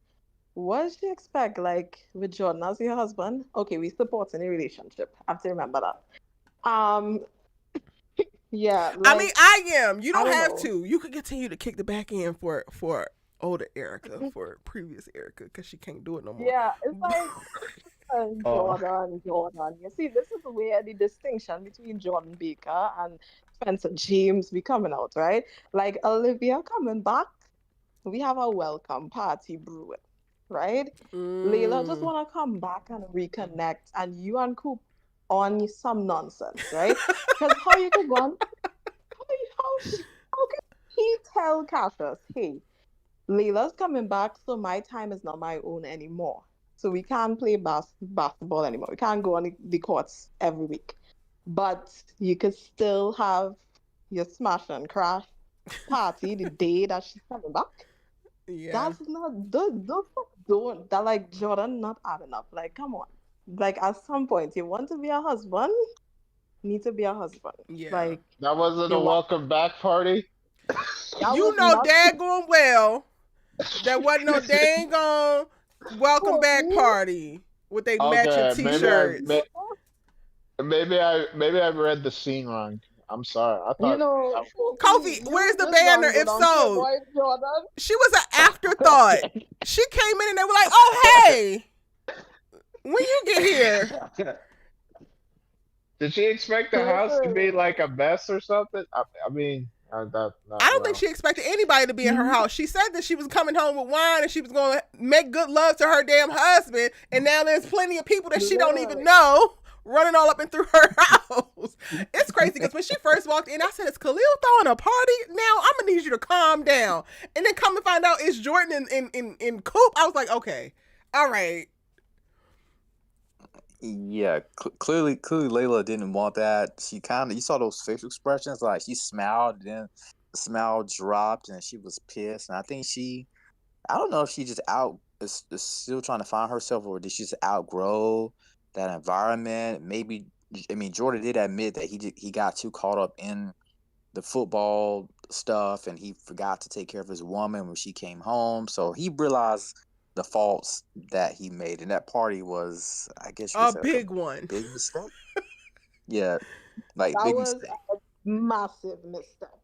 what did she expect? Like with Jordan as your husband? Okay, we support any relationship. I have to remember that. Yeah, I mean, like I am. You I don't don't have know. to. You could continue to kick the back end for older Erica, for previous Erica, because she can't do it no more. Yeah, it's like Oh, Jordan. You see, this is where the distinction between Jordan Baker and Spencer James be coming out, right? Like Olivia coming back, we have a welcome party brewing, right? Layla just Mm. wanna come back and reconnect, and you and Coop on some nonsense, right? Because how you could go on, how can he tell Cassius, hey, Layla's coming back, so my time is not my own anymore. So we can't play basketball anymore. We can't go on the courts every week. But you could still have your smash and crash party the day that she's coming back. Yeah. That's not those don't that like Jordan not adding up. Like, come on. Like at some point you want to be a husband, need to be a husband. Yeah. Like that wasn't you a want welcome back party. that You was know not daggone well there wasn't no dang on welcome for back me. party with they matching Okay, t-shirts. maybe I read the scene wrong. I'm sorry. I You thought. know, I, Kofi, where's you the just banner? don't go If down to your so, boy Jordan. she was an afterthought. She came in and they were like, "Oh hey, when you get here." Did she expect the house to be Listen, like a mess or something? I mean, that I not don't think well. she expected anybody to be in her you house. She said that she was coming home with wine and she was going to make good love to her damn husband. And now there's plenty of people that she don't even literally. know running all up and through her house. It's crazy because when she first walked in, I said, "Is Khalil throwing a party? Now I'm gonna need you to calm down." And then come to find out it's Jordan in Coop. I was like, okay, all right. Yeah, clearly, Layla didn't want that. She kind of, you saw those facial expressions, like she smiled, then the smile dropped, and she was pissed. And I think I don't know if she just is still trying to find herself, or did she just outgrow that environment? Maybe, I mean, Jordan did admit that he got too caught up in the football stuff, and he forgot to take care of his woman when she came home. So he realized the faults that he made, and that party was, I guess you could A say, like a big one. big mistake. Yeah, like That big was mistake. a massive misstep.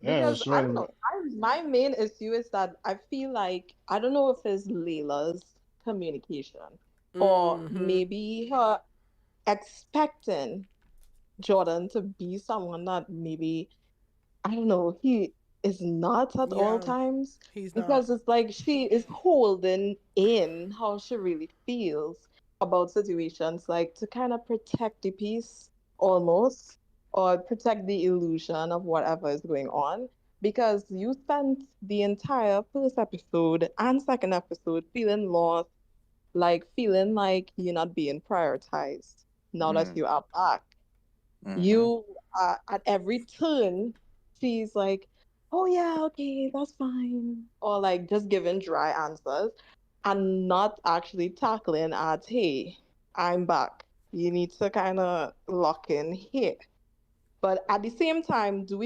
Yeah, Because it's I don't been. know. My main issue is that I feel like I don't know if it's Layla's communication or Mm-hmm. maybe her expecting Jordan to be someone that maybe I don't know, he is not at all Yeah, times he's not. because it's like she is holding in how she really feels about situations, like to kind of protect the peace almost, or protect the illusion of whatever is going on. Because you spent the entire first episode and second episode feeling lost, like feeling like you're not being prioritized now that Mm, you are back. mm-hmm. You at every turn, she's like, "Oh yeah, okay, that's fine," or like just giving dry answers and not actually tackling at, "Hey, I'm back. You need to kind of lock in here." But at the same time, do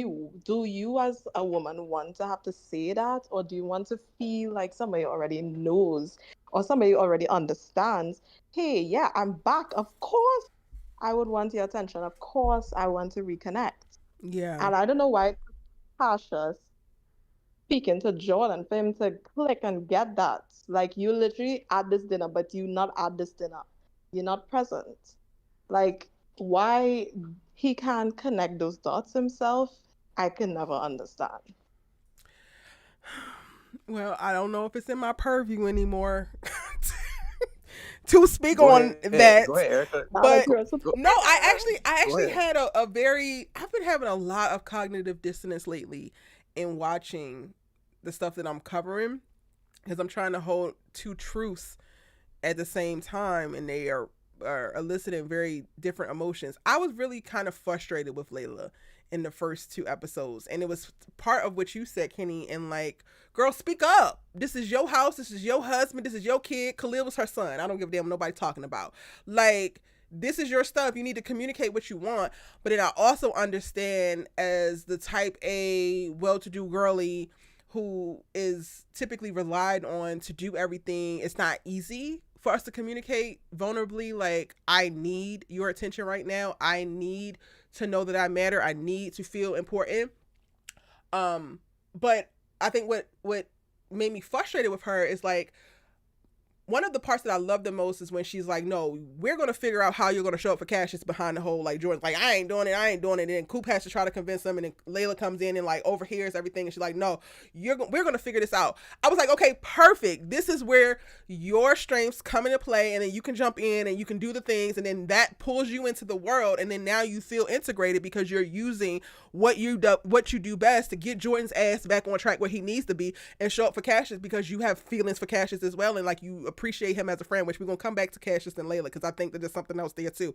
you as a woman want to have to say that, or do you want to feel like somebody already knows or somebody already understands? Hey, yeah, I'm back. Of course, I would want your attention. Of course, I want to reconnect. Yeah. And I don't know why Tasha speaking to Jordan for him to click and get that. Like you literally at this dinner, but you not at this dinner. You're not present. Like why he can't connect those dots himself, I can never understand. Well, I don't know if it's in my purview anymore to speak Go on ahead. Go ahead, that. Erica. Not Go, But aggressive. go, no, I go actually ahead. had a very I've been having a lot of cognitive dissonance lately in watching the stuff that I'm covering because I'm trying to hold two truths at the same time, and they are eliciting very different emotions. I was really kind of frustrated with Layla in the first two episodes, and it was part of what you said, Kenny, and like, girl, speak up. This is your house. This is your husband. This is your kid. Khalil was her son. I don't give a damn what nobody talking about. Like, this is your stuff. You need to communicate what you want. But then I also understand as the type A, well-to-do girly who is typically relied on to do everything, it's not easy for us to communicate vulnerably. Like, I need your attention right now. I need to know that I matter. I need to feel important. But I think what made me frustrated with her is like, one of the parts that I love the most is when she's like, "No, we're gonna figure out how you're gonna show up for Cassius behind the whole." Like Jordan's like, "I ain't doing it, I ain't doing it." And then Coop has to try to convince him, and then Layla comes in and like overhears everything, and she's like, "No, we're gonna figure this out." I was like, "Okay, perfect. This is where your strengths come into play, and then you can jump in and you can do the things, and then that pulls you into the world, and then now you feel integrated because you're using what you do best to get Jordan's ass back on track where he needs to be and show up for Cassius because you have feelings for Cassius as well, and like you appreciate him as a friend, which we're gonna come back to Cassius and Layla because I think that there's something else there too.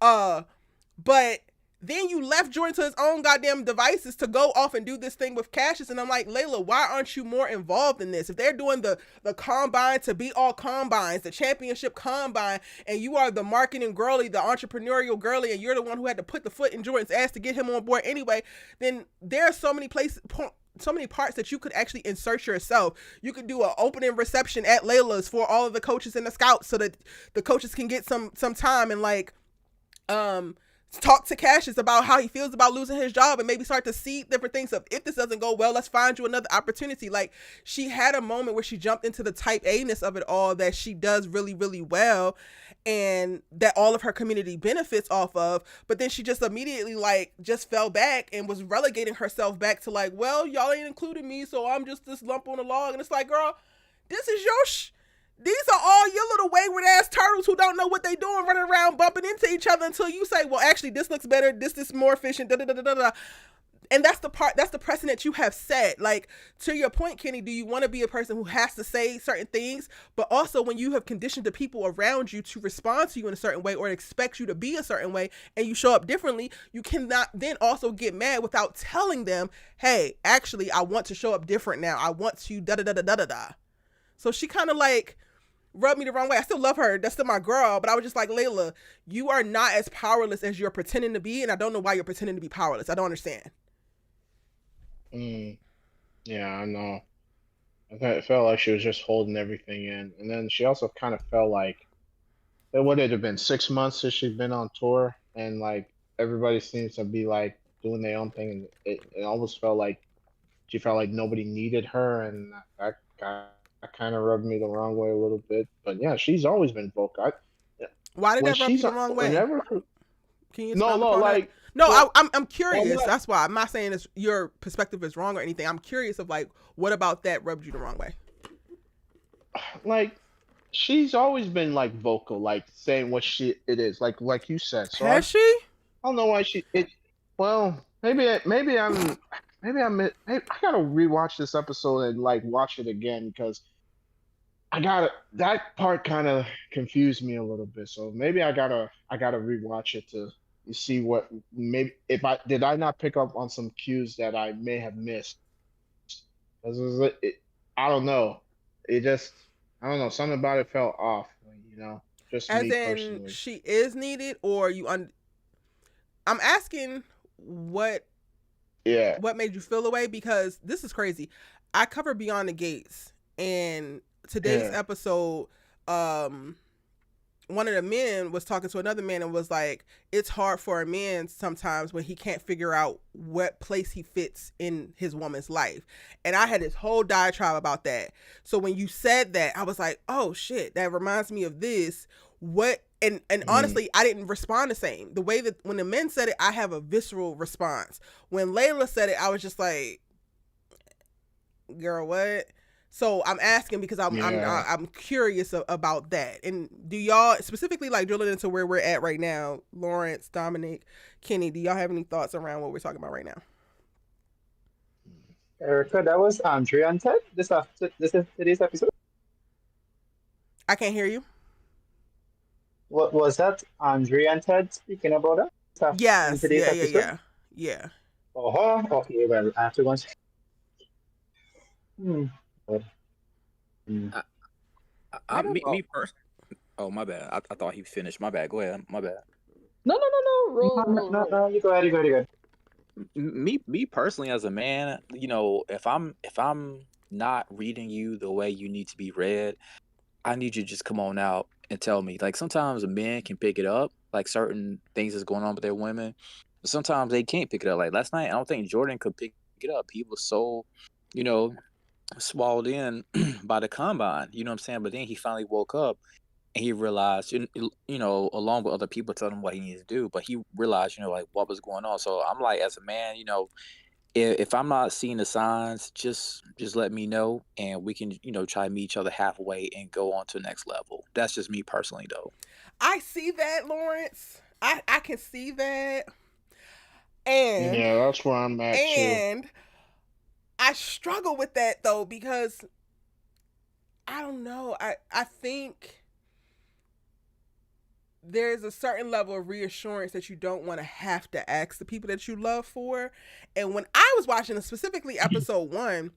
But then you left Jordan to his own goddamn devices to go off and do this thing with Cassius, and I'm like, Layla, why aren't you more involved in this? If they're doing the combine to be all combines, the championship combine, and you are the marketing girly, the entrepreneurial girly, and you're the one who had to put the foot in Jordan's ass to get him on board anyway, then there are so many places, so many parts that you could actually insert yourself. You could do an opening reception at Layla's for all of the coaches and the scouts so that the coaches can get some time and like talk to Cassius about how he feels about losing his job and maybe start to see different things of, if this doesn't go well, let's find you another opportunity. Like, she had a moment where she jumped into the type A-ness of it all that she does really, really well and that all of her community benefits off of, but then she just immediately like just fell back and was relegating herself back to like, well, y'all ain't including me, so I'm just this lump on the log. And it's like, girl, this is your these are all your little wayward ass turtles who don't know what they doing, running around bumping into each other until you say, well, actually, this looks better. This is more efficient. Da, da, da, da, da. And that's the precedent you have set. Like, to your point, Kenny, do you want to be a person who has to say certain things, but also when you have conditioned the people around you to respond to you in a certain way or expect you to be a certain way and you show up differently, you cannot then also get mad without telling them, hey, actually, I want to show up different now. I want to da da da da da da da. So she kind of like rubbed me the wrong way. I still love her. That's still my girl. But I was just like, Layla, you are not as powerless as you're pretending to be. And I don't know why you're pretending to be powerless. I don't understand. Yeah, I know. It felt like she was just holding everything in, and then she also kind of felt like it would have been 6 months since she's been on tour, and like everybody seems to be like doing their own thing, and it almost felt like she felt like nobody needed her, and that kind of rubbed me the wrong way a little bit. But yeah, she's always been vocal. Why did When that rub you she's the wrong way? whenever Can you no expound no upon that? like No, well I'm well curious. not That's why I'm not saying it's, your perspective is wrong or anything. I'm curious of like, what about that rubbed you the wrong way? like she's always been like vocal, like saying what she it is, like you said. So Has she? I don't know why she it. Well, maybe I gotta rewatch this episode and like watch it again because I gotta that part kind of confused me a little bit. So maybe I gotta rewatch it to see what maybe if I not pick up on some cues that I may have missed. 'Cause I don't know. It just I don't know. Something about it felt off. Just As me in, personally. she is needed, or I'm asking what Yeah. what made you feel away, because this is crazy. I cover Beyond the Gates, and today's Yeah. episode, one of the men was talking to another man and was like, it's hard for a man sometimes when he can't figure out what place he fits in his woman's life. And I had this whole diatribe about that. So when you said that, I was like, oh shit, that reminds me of this. What and Mm. honestly, I didn't respond the same. The way that when the men said it, I have a visceral response. When Layla said it, I was just like, girl, what? So I'm asking because Yeah. I'm curious about that. And do y'all specifically, like, drilling into where we're at right now, Lawrence, Dominic, Kenny, do y'all have any thoughts around what we're talking about right now? Erica, that was Andre and Ted. This is today's episode. I can't hear you. What was that? Andre and Ted speaking about that in Yes, today's episode. yeah. Oh, okay. Well, I have to go. Hmm. Good. Hmm. I I don't me know. me personally. Oh, my bad. I thought he finished. My bad. Go ahead. My bad. No. No, no, no, Roll. no, you go ahead. You go ahead. You go ahead. Me personally, as a man, if I'm not reading you the way you need to be read, I need you to just come on out and tell me. Like, sometimes men can pick it up, like certain things that's going on with their women. But sometimes they can't pick it up. Like last night, I don't think Jordan could pick it up. He was so, you know, swallowed in by the combine. You know what I'm saying? But then he finally woke up and he realized, along with other people telling him what he needs to do, but he realized, like what was going on. So I'm like, as a man, if I'm not seeing the signs, just let me know, and we can, try to meet each other halfway and go on to the next level. That's just me personally, though. I see that, Lawrence. I can see that. And Yeah, that's where I'm at too. and I struggle with that though, because I don't know. I think there's a certain level of reassurance that you don't want to have to ask the people that you love for. And when I was watching specifically episode 1,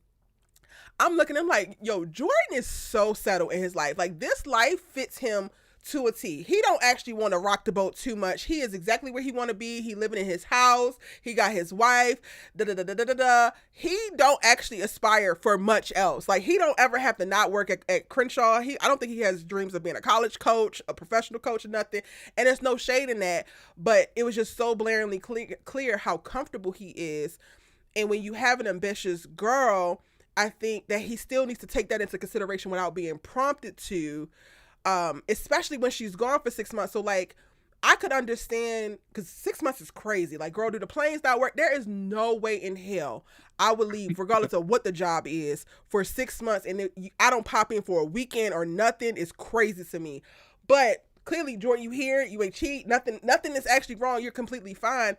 I'm looking, I'm like, yo, Jordan is so settled in his life. Like, this life fits him to a T. He don't actually want to rock the boat too much. He is exactly where he want to be. He living in his house. He got his wife. Da da da da da da da. He don't actually aspire for much else. Like, he don't ever have to not work at Crenshaw. I don't think he has dreams of being a college coach, a professional coach, or nothing. And there's no shade in that. But it was just so blaringly clear how comfortable he is. And when you have an ambitious girl, I think that he still needs to take that into consideration without being prompted to, especially when she's gone for 6 months. So, like, I could understand, because 6 months is crazy. Like, girl, do the planes not work? There is no way in hell I would leave, regardless of what the job is, for 6 months, and I don't pop in for a weekend or nothing. Is crazy to me. But clearly, Jordan, you here, you ain't cheat, nothing is actually wrong. You're completely fine.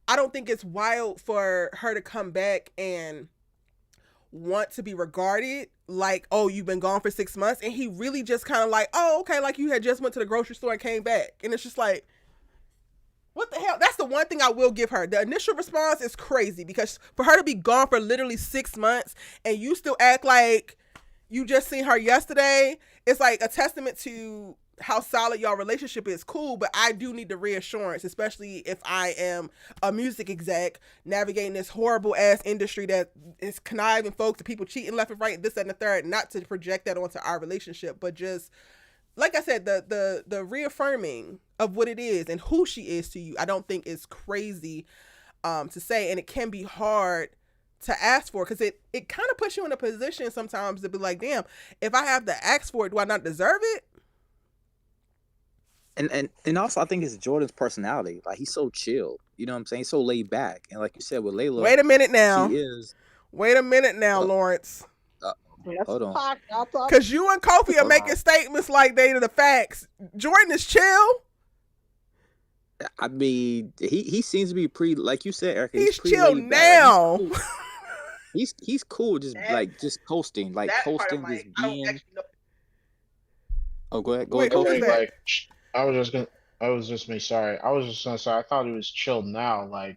I don't think it's wild for her to come back and want to be regarded like, oh, you've been gone for 6 months, and he really just kind of like, oh, okay, like you had just went to the grocery store and came back. And it's just like, what the hell? That's the one thing I will give her. The initial response is crazy, because for her to be gone for literally 6 months and you still act like you just seen her yesterday, it's like a testament to how solid y'all relationship is. Cool, but I do need the reassurance, especially if I am a music exec navigating this horrible ass industry that is conniving folks and people cheating left and right, this and the third. Not to project that onto our relationship, but just like I said, the reaffirming of what it is and who she is to you, I don't think is crazy to say, and it can be hard to ask for, because it kind of puts you in a position sometimes to be like, damn, if I have to ask for it, do I not deserve it? And also I think it's Jordan's personality. Like he's so chill. You know what I'm saying? He's so laid back. And like you said with Layla, Wait a minute now. she is. Wait a minute now, Uh, Lawrence. uh, Let's hold on. pack that up. Because you and Kofi are Hold making on. statements like they are the facts. Jordan is chill. I mean, he seems to be pretty, like you said, Erica. He's Pretty chill laid back. Like, now. he's cool, just just coasting, like That part coasting, of my just I don't being. actually know. Oh, go ahead, Wait, who Kofi. is that? Like, I was just gonna, I was just me. Sorry, I was just gonna say I thought he was chill now. Like,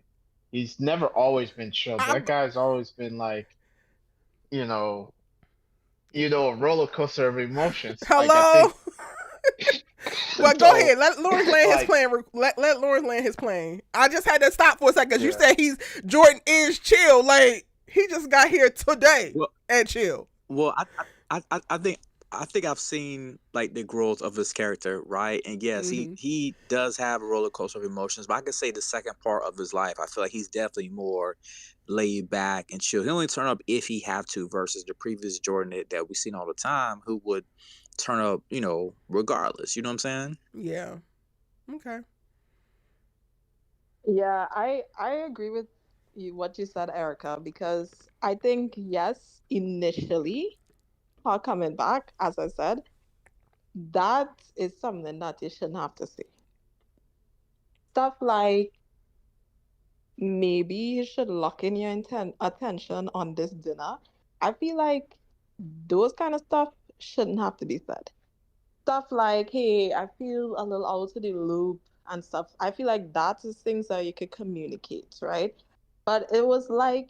he's never always been chill. I'm, That guy's always been like, you know, a roller coaster of emotions. Like, I hello. think. Well, go So, ahead. Let Lawrence land his like, plane. Let Lawrence land his plane. I just had to stop for a second because you yeah. said Jordan is chill. Like he just got here today Well, and chill. well, I think I've seen like the growth of his character, right? And yes, Mm-hmm. he does have a roller coaster of emotions, but I could say the second part of his life, I feel like he's definitely more laid back and chill. He only turn up if he have to, versus the previous Jordan that we seen all the time, who would turn up, regardless. You know what I'm saying? Yeah. Okay. Yeah, I agree with you what you said, Erica, because I think yes, initially, her coming back, as I said, that is something that you shouldn't have to see. Stuff like maybe you should lock in your attention on this dinner. I feel like those kind of stuff shouldn't have to be said. Stuff like, hey, I feel a little out of the loop and stuff. I feel like that is things that you could communicate, right? But it was like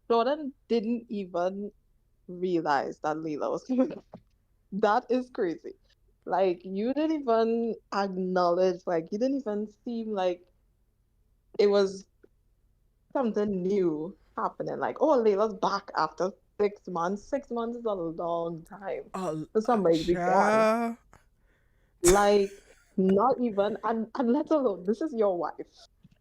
Jordan didn't even realize that Leela was coming. That is crazy. Like you didn't even acknowledge, like you didn't even seem like it was something new happening. Like, oh, Layla's back after 6 months. 6 months is a long time Oh, for somebody to be gone. child. Like, not even, and let alone, this is your wife,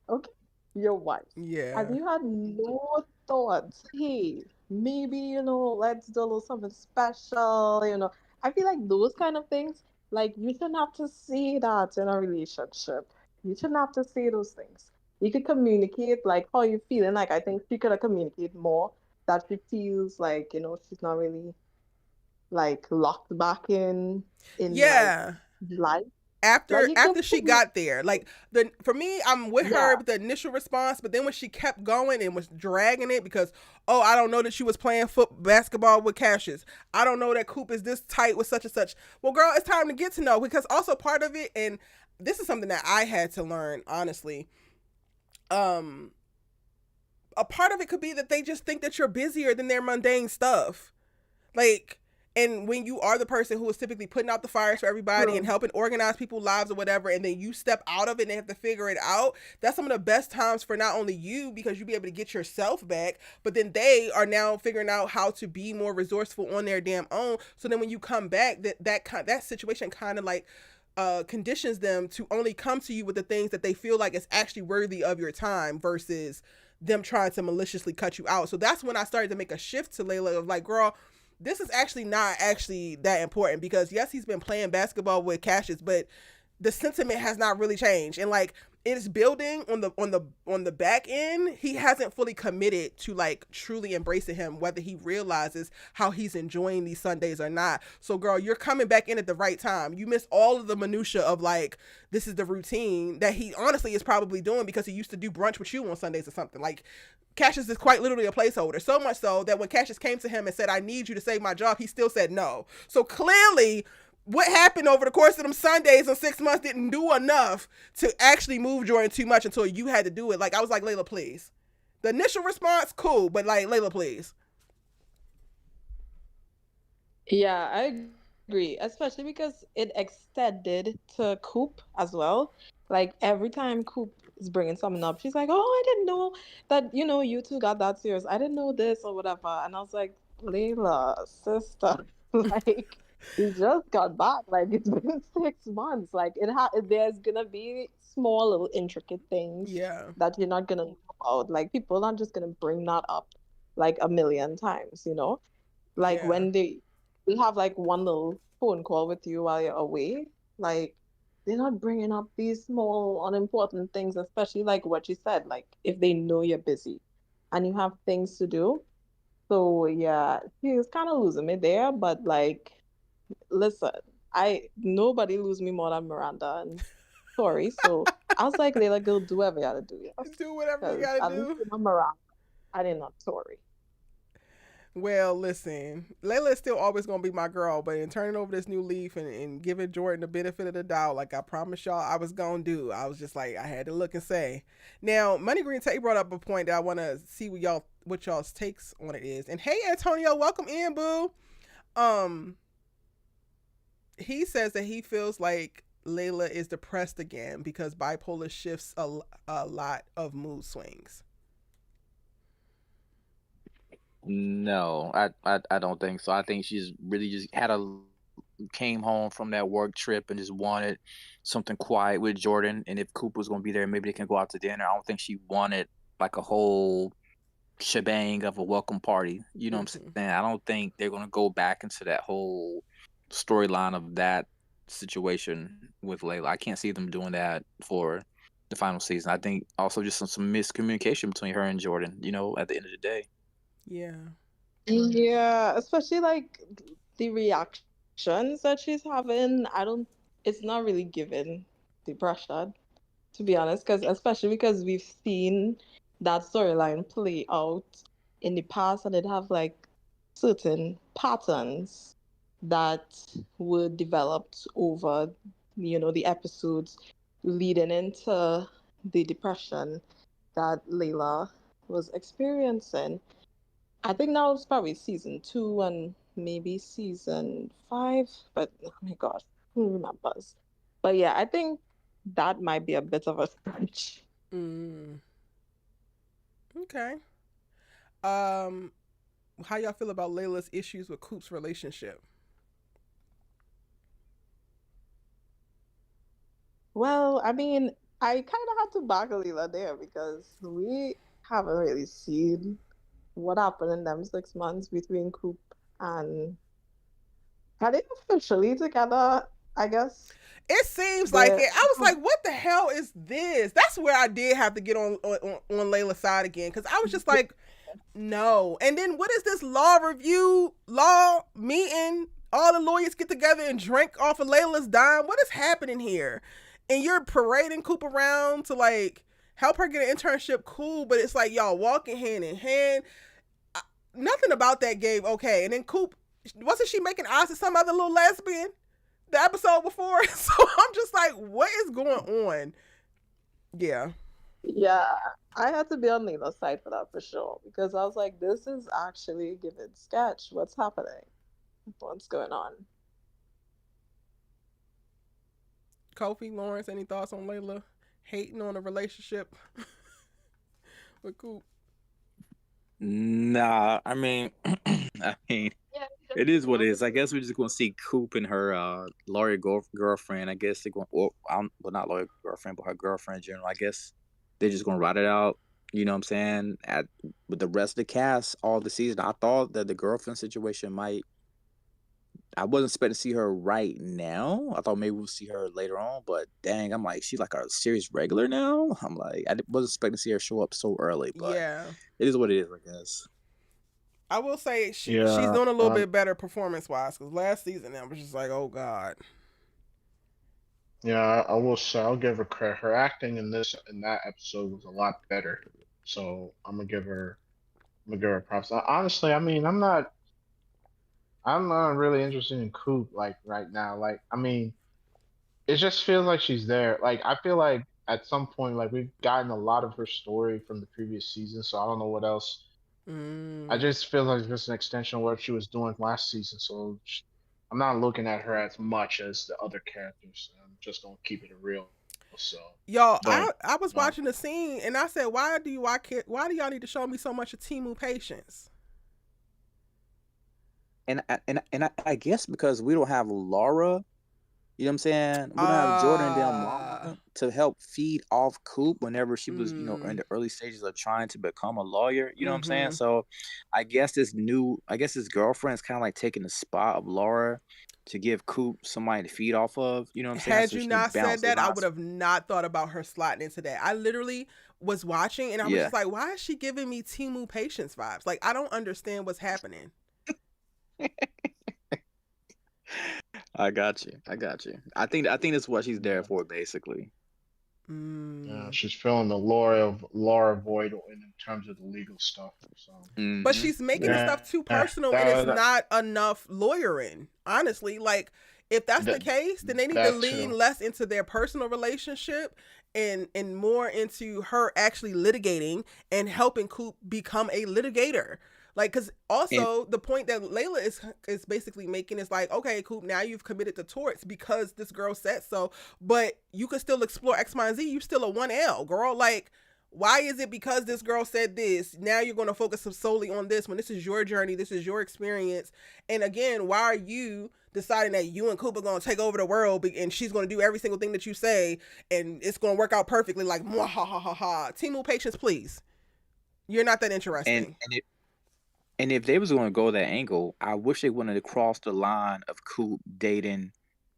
okay? Your wife. Yeah. And you had no thoughts, hey, maybe, let's do a little something special. I feel like those kind of things, like, you shouldn't have to say that in a relationship. You shouldn't have to say those things. You could communicate, like, how you feeling. Like, I think she could have communicated more that she feels like, she's not really, like, locked back in like, Yeah. life. Like, after you could after she put me, got there, like for me, I'm with her yeah. with the initial response, but then when she kept going and was dragging it because, oh, I don't know that she was playing basketball with Cassius, I don't know that Coop is this tight with such and such. Well, girl, it's time to get to know, because also part of it, and this is something that I had to learn honestly, um a part of it could be that they just think that you're busier than their mundane stuff. Like, and when you are the person who is typically putting out the fires for everybody and True. helping organize people's lives or whatever, and then you step out of it and they have to figure it out, that's some of the best times for not only you, because you be able to get yourself back, but then they are now figuring out how to be more resourceful on their damn own. So then when you come back, that situation kind of like conditions them to only come to you with the things that they feel like is actually worthy of your time versus them trying to maliciously cut you out. So that's when I started to make a shift to Layla of like, girl, this is actually not actually that important, because yes, he's been playing basketball with Cassius, but the sentiment has not really changed, and like it's building on the back end. He hasn't fully committed to like truly embracing him, whether he realizes how he's enjoying these Sundays or not. So girl, you're coming back in at the right time. You missed all of the minutia of like, this is the routine that he honestly is probably doing because he used to do brunch with you on Sundays or something. Like, Cassius is quite literally a placeholder. So much so that when Cassius came to him and said, I need you to save my job, he still said no. So clearly, what happened over the course of them Sundays in 6 months didn't do enough to actually move Jordan too much until you had to do it. Like, I was like, Layla, please. The initial response, cool, but like, Layla, please. Yeah, I agree, especially because it extended to Coop as well. Like every time Coop is bringing something up, she's like, "Oh, I didn't know that, you two got that serious. I didn't know this or whatever." And I was like, "Layla, sister, like we just got back. Like it's been 6 months. Like there's gonna be small little intricate things Yeah. that you're not gonna know about. Like people aren't just gonna bring that up like a million times, you know? Like Yeah. when they have like one little phone call with you while you're away, like they're not bringing up these small unimportant things, especially like what you said, like if they know you're busy and you have things to do. So yeah, he was kind of losing me there, but like, listen, I nobody lose me more than Miranda and Tori. So I was like, Layla, go do whatever you gotta do, yes, Do whatever you because gotta at least do. you know Miranda, I did not Tori. Well, listen, Layla is still always gonna be my girl, but in turning over this new leaf and giving Jordan the benefit of the doubt, like I promised y'all I was gonna do, I was just like I had to look and say. Now, Money Green Tay brought up a point that I want to see what y'all's takes on it is. And hey, Antonio, welcome in, boo. Um, he says that he feels like Layla is depressed again because bipolar shifts a lot of mood swings. No, I don't think so. I think she's really just came home from that work trip and just wanted something quiet with Jordan. And if Cooper was gonna be there, maybe they can go out to dinner. I don't think she wanted like a whole shebang of a welcome party. You know what I'm Mm-hmm. saying? I don't think they're gonna go back into that whole storyline of that situation with Layla. I can't see them doing that for the final season. I think also just some miscommunication between her and Jordan, at the end of the day. Yeah. Yeah, especially like the reactions that she's having. I don't, it's not really given depression, to be honest, because especially because we've seen that storyline play out in the past and it have like certain patterns that were developed over, the episodes leading into the depression that Layla was experiencing. I think that was probably season 2 and maybe season 5, but oh my gosh, who remembers? But yeah, I think that might be a bit of a stretch. Mm. Okay. Um, how y'all feel about Layla's issues with Coop's relationship? Well, I mean, I kind of had to back Leela there because we haven't really seen what happened in them 6 months between Coop and are they officially together? I guess It seems like they're it. I was like, what the hell is this? That's where I did have to get on Layla's side again because I was just like, no. And then what is this law meeting? All the lawyers get together and drink off of Layla's dime. What is happening here? And you're parading Coop around to like help her get an internship. Cool, but it's like y'all walking hand in hand. Nothing about that gave okay. And then Coop, wasn't she making eyes at some other little lesbian the episode before? So I'm just like, what is going on? Yeah. Yeah, I had to be on Leela's side for that for sure because I was like, this is actually a given sketch. What's happening? What's going on? Kofi, Lawrence, any thoughts on Layla hating on a relationship with Coop? Nah, I mean, I mean, it is what it is. I guess we're just gonna see Coop and her lawyer girlfriend. I guess they're going, well, not lawyer girlfriend, but her girlfriend in general. I guess they're just gonna ride it out. You know what I'm saying? With the rest of the cast, all the season, I thought that the girlfriend situation might. I wasn't expecting to see her right now. I thought maybe we'll see her later on, but dang, I'm like, she's like a series regular now. I'm like, wasn't expecting to see her show up so early, but Yeah. it is what it is, I guess. I will say she's Yeah, doing a little bit better performance wise because last season I was just like, oh god. yeah. I will say I'll give her credit. Her acting in that episode was a lot better. So I'm gonna give her props. Honestly, I mean, I'm not really interested in Coop like right now. Like, I mean, it just feels like she's there. Like, I feel like at some point, like we've gotten a lot of her story from the previous season. So I don't know what else. I Mm. just feel like it's just an extension of what she was doing last season. So I'm not looking at her as much as the other characters. I'm just gonna keep it real. So, Y'all, but I was um, watching the scene and I said, why do y'all need to show me so much of Timu patience? And I guess because we don't have Laura You know what I'm saying? We don't have Jordan and their Uh, mama to help feed off Coop whenever she was, in mm, the early stages of trying to become a lawyer. You know what I'm saying? mm-hmm. So I guess this girlfriend is kind of like taking the spot of Laura to give Coop somebody to feed off of. You know what I'm saying? Had So you she can not said bounce that, I would lines. have not thought about her slotting into that. I literally was watching and I was Yeah, just like, why is she giving me Timu Patience vibes? Like, I don't understand what's happening. I got you. I got you. I think that's what she's there Yeah, for, basically. yeah, Mm. she's filling the Laura void in terms of the legal stuff. So But Mm-hmm. she's making the Yeah. stuff too that, personal and it's that, not enough lawyering, honestly. Like, if that's the that, case, then they need to that lean too. less into their personal relationship and more into her actually litigating and helping Coop become a litigator. Like, because And also the point that Layla is basically making is like, okay, Coop, now you've committed to torts because this girl said so, but you could still explore X, Y, and Z. You still a 1L girl. Like, why is it because this girl said this now you're going to focus solely on this when this is your journey, this is your experience? And again, why are you deciding that you and Cooper going to take over the world and she's going to do every single thing that you say and it's going to work out perfectly? Like, ha ha ha ha. Timu Patience, please. You're not that and interesting. and it, and if they was going to go that angle, I wish they wouldn't have crossed the line of Coop dating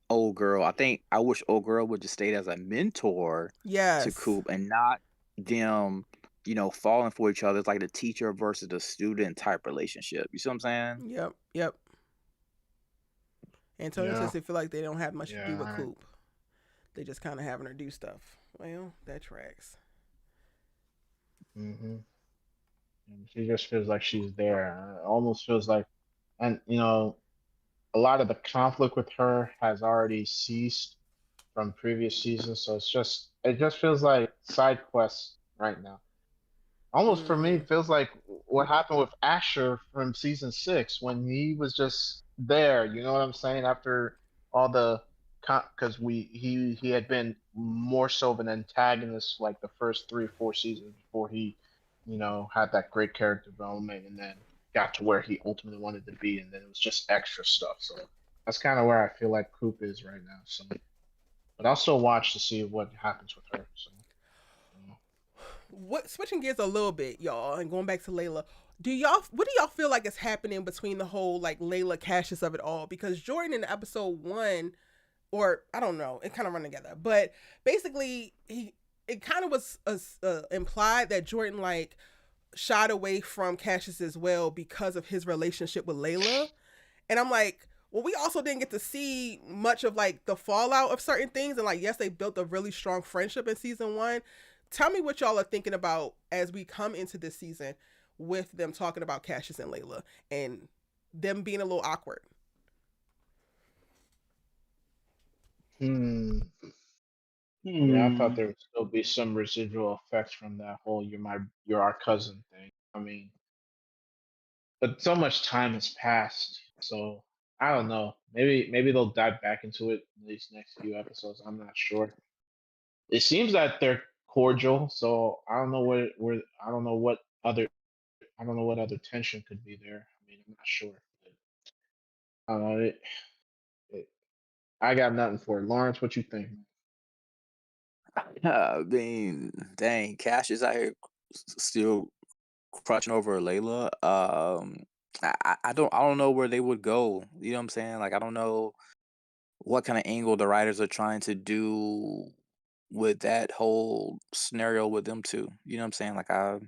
old girl. I wish old girl would just stayed as a mentor to Yes. Coop and not them, falling for each other. It's like the teacher versus the student type relationship. You see what I'm saying? Yep. Yep. Antonio Yeah, says they feel like they don't have much to do with yeah. Coop. They just kind of having her do stuff. Well, that tracks. hmm She just feels like she's there. It almost feels like, and a lot of the conflict with her has already ceased from previous seasons. So it just feels like side quests right now. Almost for me, Mm. it feels like what happened with Asher from season 6 when he was just there. You know what I'm saying? After all the, because he had been more so of an antagonist like the first 3 or 4 seasons before he, had that great character development and then got to where he ultimately wanted to be, and then it was just extra stuff. So that's kind of where I feel like Coop is right now. So, but I'll still watch to see what happens with her. So, you know. What, switching gears a little bit, y'all, and going back to Layla, what do y'all feel like is happening between the whole like Layla Cassius of it all? Because Jordan in episode one, or I don't know, it kind of run together, but basically it kind of was implied that Jordan like shied away from Cassius as well because of his relationship with Layla. And I'm like, well, we also didn't get to see much of like the fallout of certain things. And like, yes, they built a really strong friendship in season one. Tell me what y'all are thinking about as we come into this season with them talking about Cassius and Layla and them being a little awkward. Hmm. Yeah, I thought Hmm. there would still be some residual effects from that whole you're our cousin" thing. I mean, but so much time has passed, so I don't know. Maybe they'll dive back into it in these next few episodes. I'm not sure. It seems that they're cordial, so I don't know I don't know what other tension could be there. I mean, I'm not sure. But, I don't know. It, I got nothing for it. Lawrence, what you think? I mean, dang, Cash is out here still crutching over Layla. I don't know where they would go. You know what I'm saying? Like I don't know what kind of angle the writers are trying to do with that whole scenario with them two. You know what I'm saying? Like I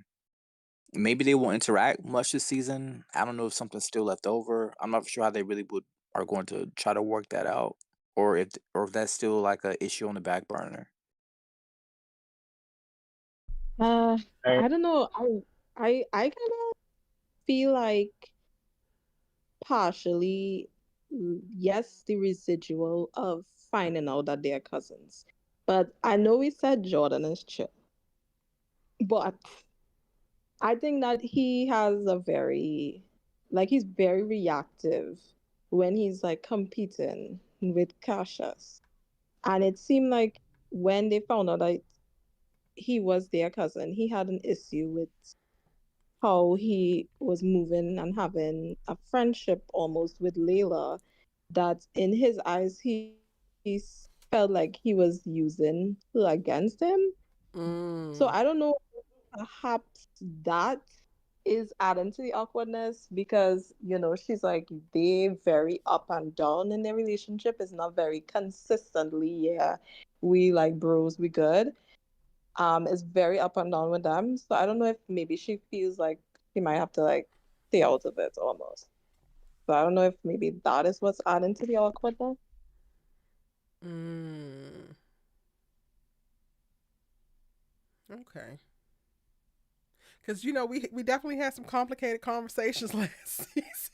maybe they won't interact much this season. I don't know if something's still left over. I'm not sure how they really would are going to try to work that out, or if that's still like a issue on the back burner. Uh, Hey, I don't know. I kind of feel like partially, yes, the residual of finding out that they're cousins. But I know we said Jordan is chill, but I think that he has a very, like, he's very reactive when he's like competing with Cassius. And it seemed like when they found out that he was their cousin, he had an issue with how he was moving and having a friendship almost with Layla, that in his eyes he was felt like he was using her against him. So Mm. I don't know, perhaps that is adding to the awkwardness because, she's like, they very up and down in their relationship. It's not very consistently, yeah, we like bros, we good. It's very up and down with them. So I don't know if maybe she feels like she might have to like stay out of it almost. So I don't know if maybe that is what's adding to the awkwardness. Mm. Okay. Because we definitely had some complicated conversations last season,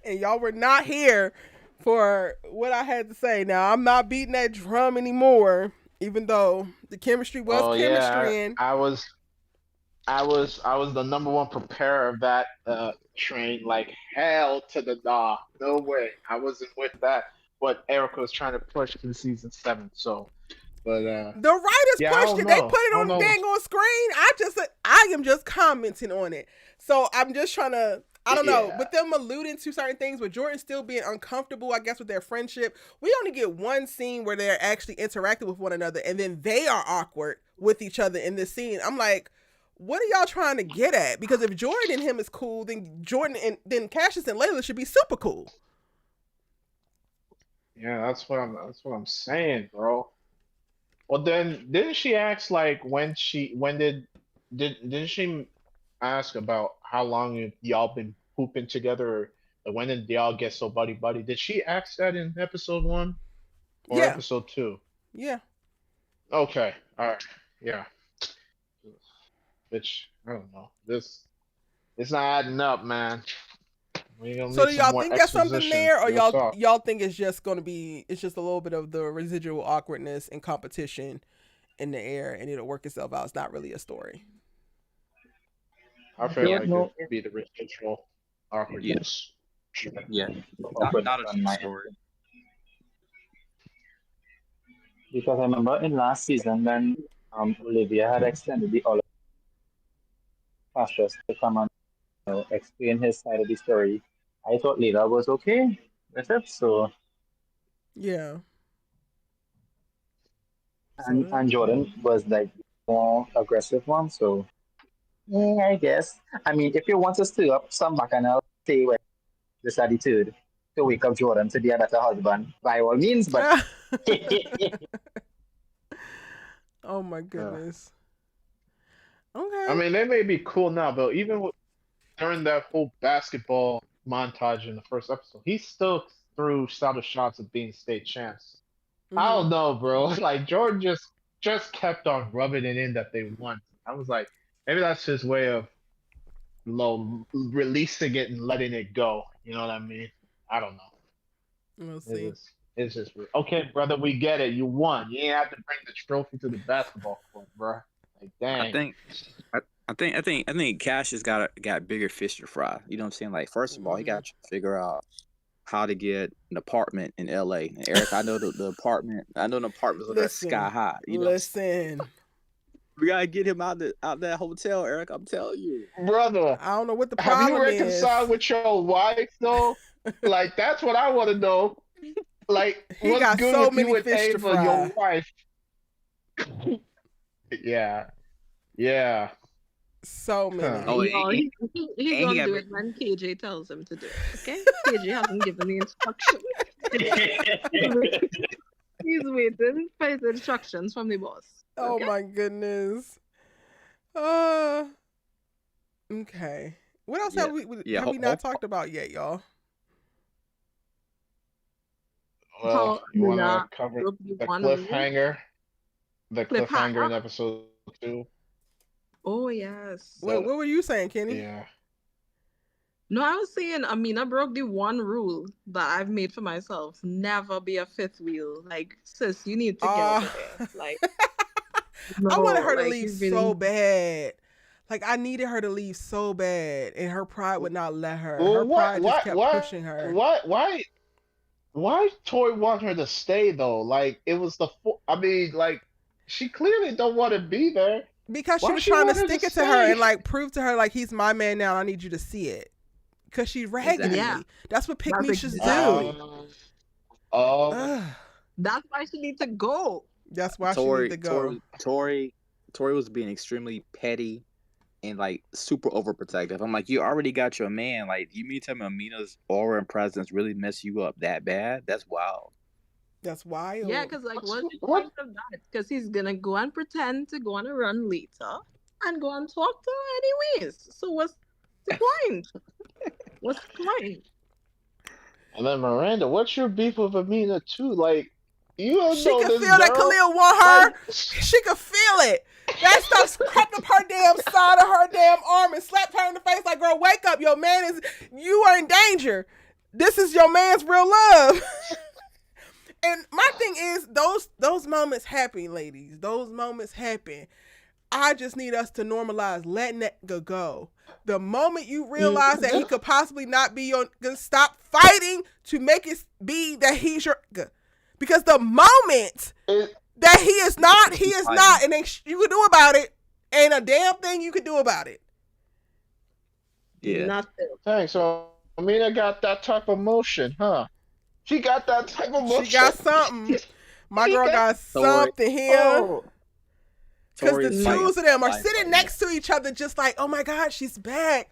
and y'all were not here for what I had to say. Now I'm not beating that drum anymore, even though the chemistry was Oh yeah, chemistry. And I was the number one preparer of that train, like hell to the nah. No way. I wasn't with that. What Erica was trying to push in season 7. So, but the writers yeah, I pushed don't it. They know. put it I don't on the know. dang on screen. I am just commenting on it. So I'm just trying to. I don't know, Yeah. with them alluding to certain things, with Jordan still being uncomfortable, I guess, with their friendship. We only get one scene where they're actually interacting with one another, and then they are awkward with each other in this scene. I'm like, what are y'all trying to get at? Because if Jordan and him is cool, then Jordan and then Cassius and Layla should be super cool. Yeah, that's what I'm saying, bro. Well, then didn't she ask like didn't she ask about how long y'all been pooping together, or when did y'all get so buddy buddy? Did she ask that in episode 1 or Yeah, episode 2? yeah. Okay, all right, yeah. Which I don't know. It's not adding up, man. We're gonna So need do some y'all more think that's something exposition. there, or Real talk. y'all think it's just gonna be it's just a little bit of the residual awkwardness and competition in the air, and it'll work itself out. It's not really a story. I I feel don't like it know could be the residual Yeah, awkwardness. yeah. if Not awkwardness a on true my story. end. Because I remember in last season when Olivia had extended the olive pastures to come and explain his side of the story, I thought Lila was okay with it. So Yeah. and So and Jordan was like more aggressive one. So yeah, I guess. I mean, if you want to stir up some bacchanal, say when this attitude to wake up Jordan to be a better husband, by all means. But oh my Uh, goodness. I Okay. mean, they may be cool now, but during that whole basketball montage in the first episode, he still threw solid shots of being state champs. I Mhm. don't know, bro. Like Jordan just kept on rubbing it in that they won. I was like, maybe that's his way of releasing it and letting it go. You know what I mean? I don't know. We'll It's see. just it's just weird. Okay, brother, we get it. You won. You ain't have to bring the trophy to the basketball court, bro. Like, I dang. think, I think Cash has got bigger fish to fry. You know what I'm saying? Like, first of all, he Mhm. got to figure out how to get an apartment in LA. And Eric, I know the apartment. I know the apartments are sky Listen. high. You know, Listen. we gotta get him out that hotel, Eric. I'm telling you. Brother, I don't know what the have you problem is. reconciled with your wife though? Like that's what I want to know. Like, He what's got good so with many you and fish to Ava, your fry. wife? Yeah, yeah. So Huh. Oh, many. No, he's and he gonna got do it when KJ tells him to do it. Okay, KJ hasn't given the instruction. He's waiting for his instructions from the boss. Oh Okay. my goodness. Uh. Okay. What else yeah, yeah. have we not talked about yet, y'all? Well, How you want to Lila cover broke the the one rule. cliffhanger? The cliffhanger Cliffhanger. in episode 2? Oh yes. What The were you saying, Kenny? Yeah. No, I was saying Amina broke the one rule that I've made for myself. Never be a fifth wheel. Like, sis, you need to get Uh over there. Like, I wanted no, her to like leave you so really bad. Like I needed her to leave so bad, and her pride would not let her. Her Well, pride just kept pushing her why Tori want her to stay though? Like it was I mean, like she clearly don't want to be there. because she Why was she trying to want her to stick it to her stay? and like prove to her like he's my man now. I need you to see it because she's ragging exactly. yeah, me. That's what pick that's me should do. exactly. Um, Um, Ugh, That's why she needs to go. that's why she need to go. Tori was being extremely petty and like super overprotective. I'm like, you already got your man. Like, you mean to tell me Amina's aura and presence really mess you up that bad? That's wild. That's Yeah, wild. because like, what's what's the what? point of that? Because he's gonna go and pretend to go on a run later and go and talk to her anyways. So what's the point? What's the point? And then Miranda, what's your beef with Amina too? Like, you don't She know could this feel that girl. Khalil want Like, her. She could feel it. That stuff crept up her damn side of her damn arm and slapped her in the face like, girl, wake up. Your man is, you are in danger. This is your man's real love. And my thing is, those moments happen, ladies. Those moments happen. I just need us to normalize letting that go. The moment you realize that he could possibly not be your, stop fighting to make it be that he's your, because the moment it, that he is not, he Keep is fighting. not, and you can do about it, ain't a damn thing you can do about it. Yeah. Nothing. thanks. So Amina got that type of motion, huh? She got that type of motion. She got something. My She girl got something here. Oh, Because Tori the is two fighting of them are life sitting right next to each other, just like, oh my God, she's back.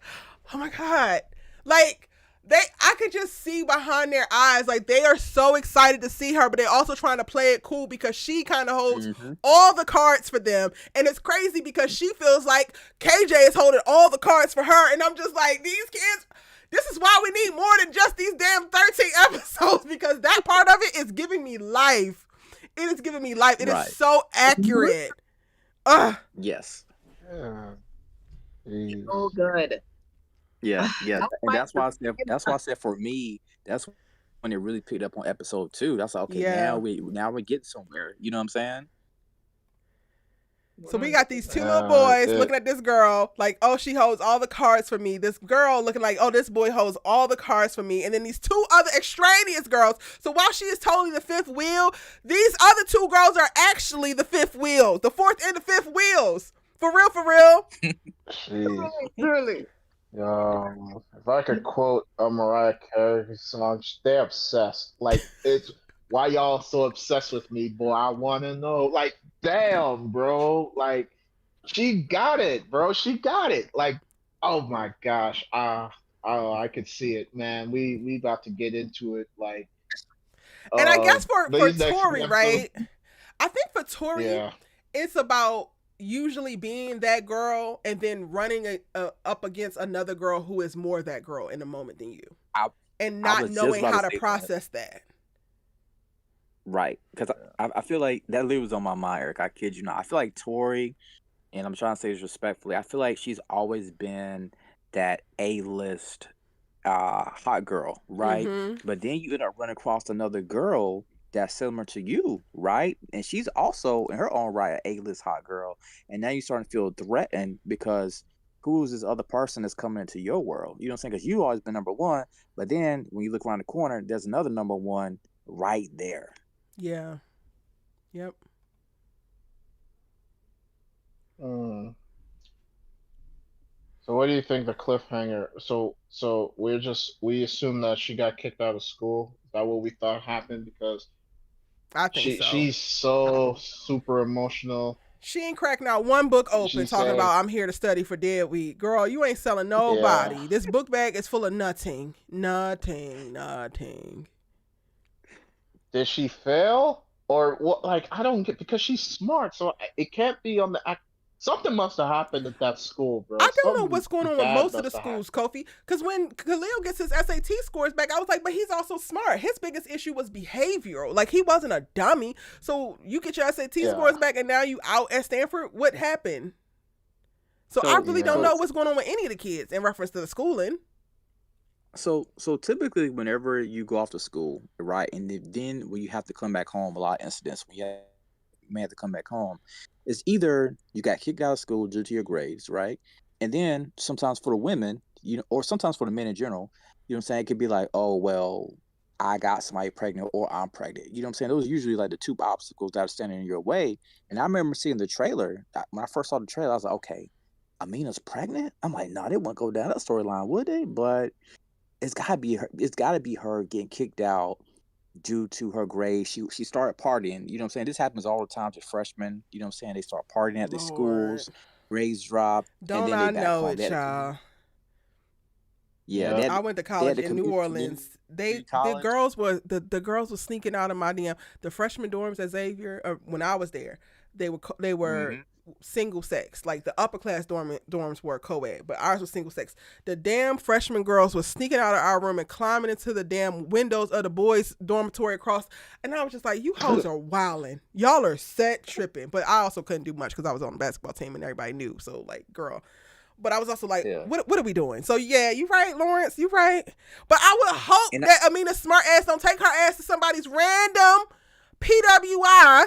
Oh my God. Like, I could just see behind their eyes, like they are so excited to see her, but they're also trying to play it cool because she kind of holds all the cards for them. And it's crazy because she feels like KJ is holding all the cards for her. And I'm just like, these kids, this is why we need more than just these damn 13 episodes, because that part of it is giving me life. It is giving me life. It Right. is so accurate. Yes. yeah. Jeez. Oh, good. Yeah. Yeah. That's And why that's why I said for me, that's when it really picked up on episode 2. That's like, okay, Yeah. now we're getting somewhere. You know what I'm saying? So we got these two little Yeah, boys looking at this girl like, oh, she holds all the cards for me. This girl looking like, oh, this boy holds all the cards for me. And then these two other extraneous girls. So while she is totally the fifth wheel, these other two girls are actually the fifth wheel, the fourth and the fifth wheels. For real, for real. Jeez. Really. If I could quote a Mariah Carey song, stay obsessed. Like, it's why y'all so obsessed with me, boy. I want to know. Like, damn, bro. Like, she got it, bro. She got it. Like, oh my gosh. Oh, I could see it, man. We about to get into it. Like, And I guess for these next Tori, episodes, right? I think for Tori, yeah. it's about usually being that girl and then running up against another girl who is more that girl in a moment than you, and not was just knowing about to how to say that. process that. Right. Because I feel like that literally was on my mind, Eric. I kid you not. I feel like Tori, and I'm trying to say this respectfully, I feel like she's always been that A-list hot girl, right? Mhm. But then you end up running across another girl that's similar to you, right? And she's also in her own right an A-list hot girl. And now you're starting to feel threatened because who's this other person that's coming into your world? You know what I'm saying? Because you always been number one, but then when you look around the corner, there's another number one right there. Yeah. Yep. Mm. So what do you think the cliffhanger? So we assume that she got kicked out of school. Is that what we thought happened? Because I think so. she's so super emotional. She ain't cracking out one book open She's talking saying, about I'm here to study for dead week. Girl, you ain't selling nobody. yeah. This book bag is full of nothing. Nothing. Did she fail or what? Like I don't get because she's smart, so it can't be on the. Something must have happened at that school, bro. I don't know Something what's going on with bad most of the must have schools, happened. Kofi. Because when Khalil gets his SAT scores back, I was like, but he's also smart. His biggest issue was behavioral. Like, he wasn't a dummy. So you get your SAT Yeah. scores back and now you out at Stanford. What happened? So I really don't know what's going on with any of the kids in reference to the schooling. So typically, whenever you go off to school, right, and then when you have to come back home, a lot of incidents when you may have to come back home, it's either you got kicked out of school due to your grades, right, and then sometimes for the women, or sometimes for the men in general, you know what I'm saying, it could be like, oh well, I got somebody pregnant or I'm pregnant. You know what I'm saying? Those are usually like the two obstacles that are standing in your way. And I remember seeing the trailer. When I first saw the trailer, I was like, okay, Amina's pregnant? I'm like, no, they wouldn't go down that storyline, would they? But it's gotta be her. It's gotta be her getting kicked out due to her grades. She started partying. You know what I'm saying? This happens all the time to freshmen. You know what I'm saying? They start partying at their Lord, schools, grades drop, and don't then they I back know home. it, y'all? Yeah, Yeah. I went to they had college to in New commute to Orleans. community college. The girls were sneaking out of my DM. The freshman dorms at Xavier, when I was there, they were Hmm. single sex. Like the upper class dorms were co-ed, but ours was single sex. The damn freshman girls was sneaking out of our room and climbing into the damn windows of the boys' dormitory across. And I was just like, "You hoes are wilding. Y'all are set tripping." But I also couldn't do much because I was on the basketball team and everybody knew. So like, girl. But I was also like, Yeah, what are we doing? So yeah, you right, Lawrence, you right. But I would hope and that Amina's smart ass don't take her ass to somebody's random PWI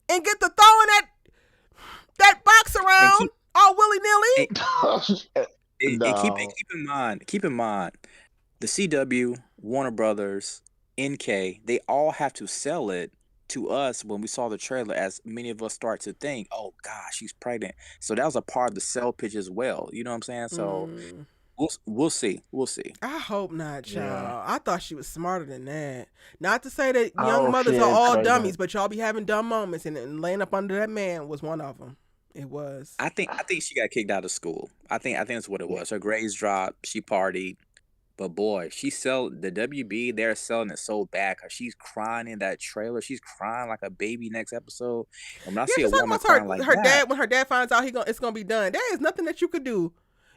and get to throwing that box and around keep all willy nilly. and, and No. keep in mind, the CW, Warner Brothers, NK, they all have to sell it to us when we saw the trailer, as many of us start to think, oh gosh, she's pregnant. So that was a part of the sell pitch as well. You know what I'm saying? So Mm, we'll see. We'll see. I hope not, Yeah. y'all. I thought she was smarter than that. Not to say that I young hope she mothers are ain't all pregnant. dummies, but y'all be having dumb moments, and laying up under that man was one of them. It was. I think she got kicked out of school. I think that's what it was. Her grades dropped. She partied. But boy, she sell the WB. They're selling it so bad because she's crying in that trailer. She's crying like a baby next episode. And when I Yeah, see a just woman talking crying about like her that, dad. When her dad finds out it's gonna be done, there is nothing that you could do.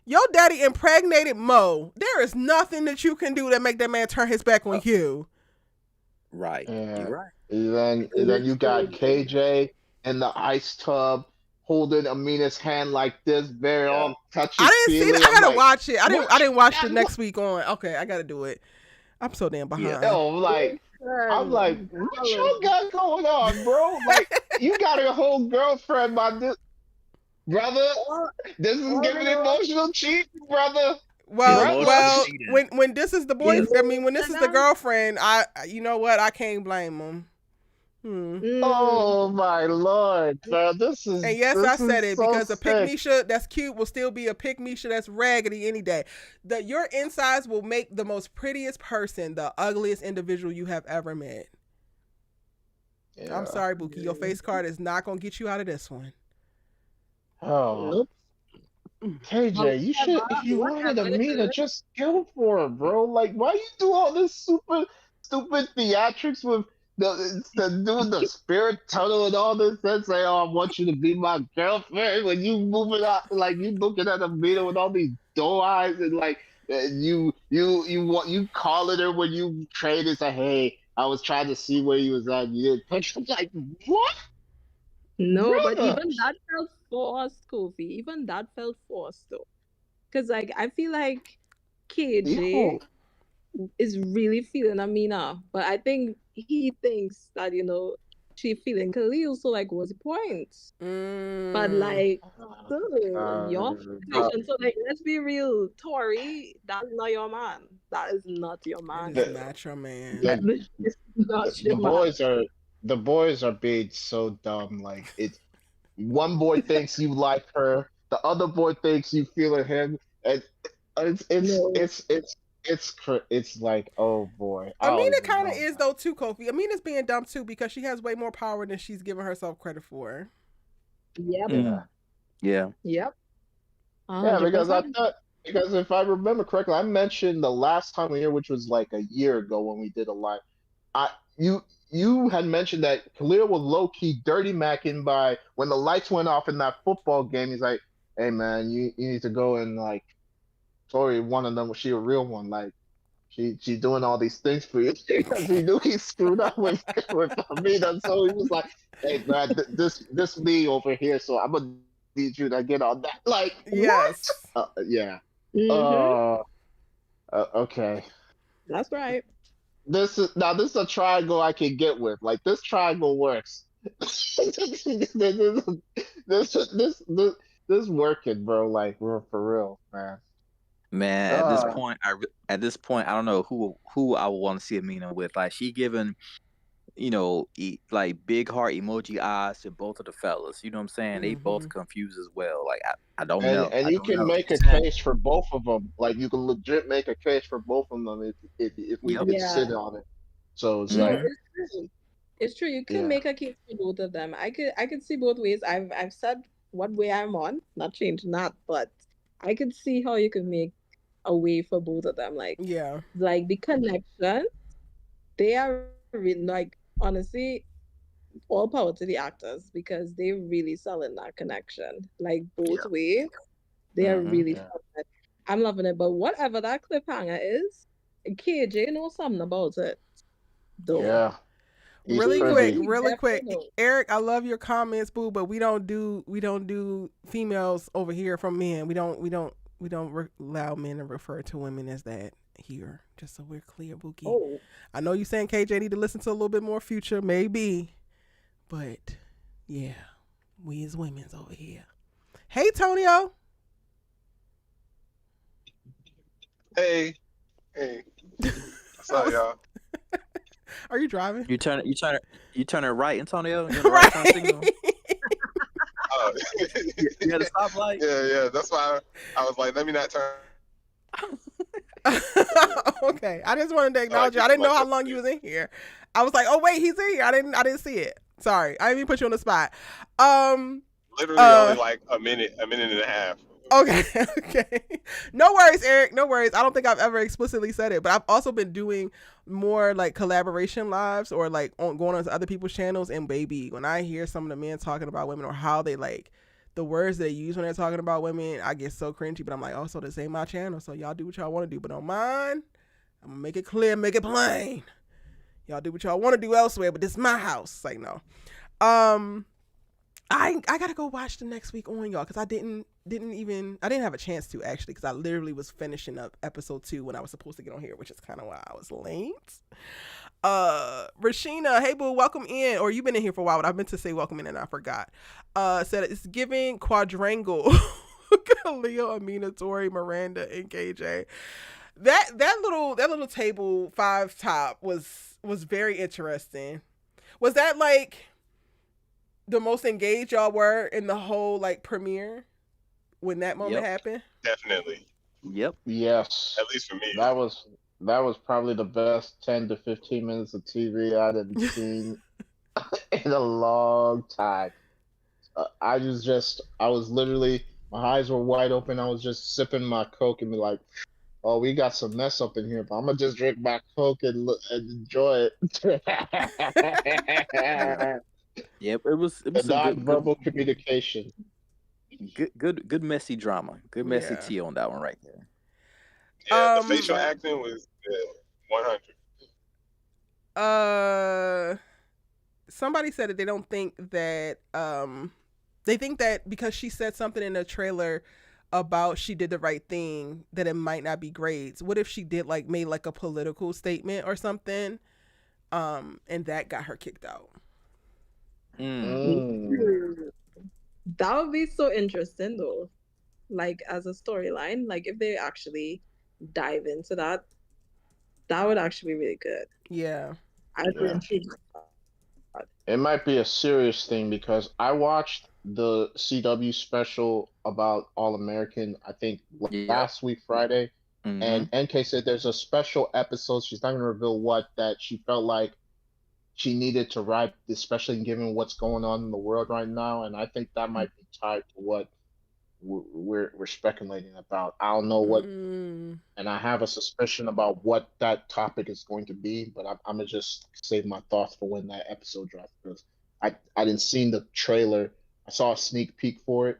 Your daddy impregnated Mo. There is nothing that you can do that make that man turn his back on Uh, you. right? yeah. You're right. And then you got KJ in the ice tub holding Amina's hand like this, very Yeah. all I touchy didn't see it. feely. I I'm gotta like, watch it. what? I didn't watch the next week on. Okay, I gotta do it. I'm so damn Yeah. behind. Yo, I'm like, Listen, what fellas, y'all got going on, bro? Like, you got a whole girlfriend by this brother. all, This is all giving I want, emotional cheating, brother. Emotional Brother. cheating. When this is the boy, you I mean, when this is the know, girlfriend, you know what? I can't blame him. Hmm. mm, Oh my lord, bro. And yes, I This said is it so because a pick sick. Misha that's cute will still be a pick Misha that's raggedy any day. Your insides will make the most prettiest person the ugliest individual you have ever met. I'm Yeah. sorry, Buki. Your face card is not gonna get you out of this one. Oh. nope. KJ, you should, However, if you wanted whatever it Amina, is, just go for it, bro. Like, why you do all this super stupid theatrics with the doing the spirit tunnel and all this and say, oh, I want you to be my girlfriend when you moving out, like you looking at Amina with all these doe eyes and like you calling her when you trade and say, hey, I was trying to see where you was at. You didn't pick. I'm like, what, no, but brother? even that felt forced, Kofi. Even that felt forced, though. Because, like, I feel like KJ Yo, is really feeling Amina, but I think he thinks that, she feeling Khalil, so, like, what's the point? But, Mm, like, uh, still, your the situation. So, like, let's be real, Tori, that's not your man. That is not your that man. is the not your man. Uh, the It's not the your man. boys are being so dumb. Like it's one boy thinks you like her, the other boy thinks you feel him, and it's it's No. it's it's it's like oh boy, I don't Amina even kind of know, is man. though too, Kofi. Amina's being dumb too because she has way more power than she's giving herself credit for. Yep. Yeah, yeah. Yep. yeah, because I 100%. thought because if I remember correctly, I mentioned the last time we were here, which was like a year ago when we did a live. I you had mentioned that Khalil was low key dirty macking by when the lights went off in that football game. He's like, "Hey man, you need to go and like, sorry, one of them was she a real one? Like she doing all these things for you because he knew he screwed up with Amina. So he was like, hey man, this me over here, so I'm gonna need you to get on that. Like what? Yes. Yeah. Mm-hmm. Uh, okay. That's right. This is a triangle I can get with. Like this triangle works. This working, bro. Like for real, man. Man, Uh, at this point, I don't know who I would want to see Amina with. Like she giving, like big heart emoji eyes to both of the fellas. You know what I'm saying? They both Mm-hmm. confused as well. Like I don't and know. and I you don't can know. You know make a what I'm saying? case for both of them. Like you can legit make a case for both of them if we Yep. could Yeah. sit on it. So it's No, like, Mm-hmm. it's true. It's true. You can yeah, make a case for both of them. I could see both ways. I've said what way I'm on, not changing that, but I could see how you could make a way for both of them. Yeah. Like the connection, they are really like honestly all power to the actors because they really selling that connection. Like both Yeah. ways, they are Mm-hmm. really yeah, selling it. I'm loving it. But whatever that cliffhanger is, KJ knows something about it, though. yeah. He's Really quick, privy. He really definitely quick. knows. Eric, I love your comments, boo, but we don't do females over here from men. We don't allow men to refer to women as that here. Just so we're clear, Bookie. Oh, I know you saying KJ need to listen to a little bit more Future, maybe, but yeah, we as women's over here. Hey, Tonio. Hey, hey, what's I up, was. y'all? Are you driving? You turn it right, Antonio. You're on the right turn Right. signal. Oh, You had a stoplight. yeah. That's why I was like, let me not turn. Okay, I just wanted to I like acknowledge you. I people didn't know like how that. long you was in here. I was like, oh wait, he's in here. I didn't see it. Sorry, I didn't even put you on the spot. Um. Literally only Uh. like a minute and a half. Okay. Okay. No worries, Eric. No worries. I don't think I've ever explicitly said it, but I've also been doing more like collaboration lives or like going on to other people's channels. And baby, when I hear some of the men talking about women or how they like the words they use when they're talking about women, I get so cringy. But I'm like, oh, so this ain't my channel, so y'all do what y'all want to do, but on mine, I'm gonna make it clear, make it plain. Y'all do what y'all want to do elsewhere, but this is my house. Like no. Um. I gotta go watch the next week on y'all because I didn't have a chance to actually because I literally was finishing up episode 2 when I was supposed to get on here, which is kind of why I was late. Rashina, hey boo, welcome in. Or you've been in here for a while, but I meant to say welcome in and I forgot. Said it's giving quadrangle. Leo, Amina, Tori, Miranda, and KJ. That little table 5 top was very interesting. Was that like the most engaged y'all were in the whole like premiere when that moment Yep. happened? Definitely, Yep. Yes, at least for me. that was probably the best 10 to 15 minutes of TV I'd have seen in a long time. I was literally, my eyes were wide open. I was just sipping my Coke and be like, oh, we got some mess up in here, but I'm gonna just drink my Coke and enjoy it. Yeah. Yep. It was The some non-verbal communication. good messy drama. Good messy Yeah. tea on that one right there. Yeah, the facial Yeah. acting was 100. Somebody said that they don't think that they think that because she said something in the trailer about she did the right thing that it might not be grades. What if she did like made like a political statement or something and that got her kicked out? Mm. that would be so interesting, though. Like as a storyline, like if they actually dive into that, that would actually be really good. Yeah. I'd be Yeah. intrigued. It might be a serious thing because I watched the CW special about All American, I think Yep. last week, Friday. Mm-hmm. And NK said there's a special episode, she's not going to reveal what, that she felt like she needed to write, especially given what's going on in the world right now. And I think that might be tied to what we're speculating about. I don't know what, Mm. and I have a suspicion about what that topic is going to be, but I'm gonna just save my thoughts for when that episode drops because I didn't see the trailer. I saw a sneak peek for it,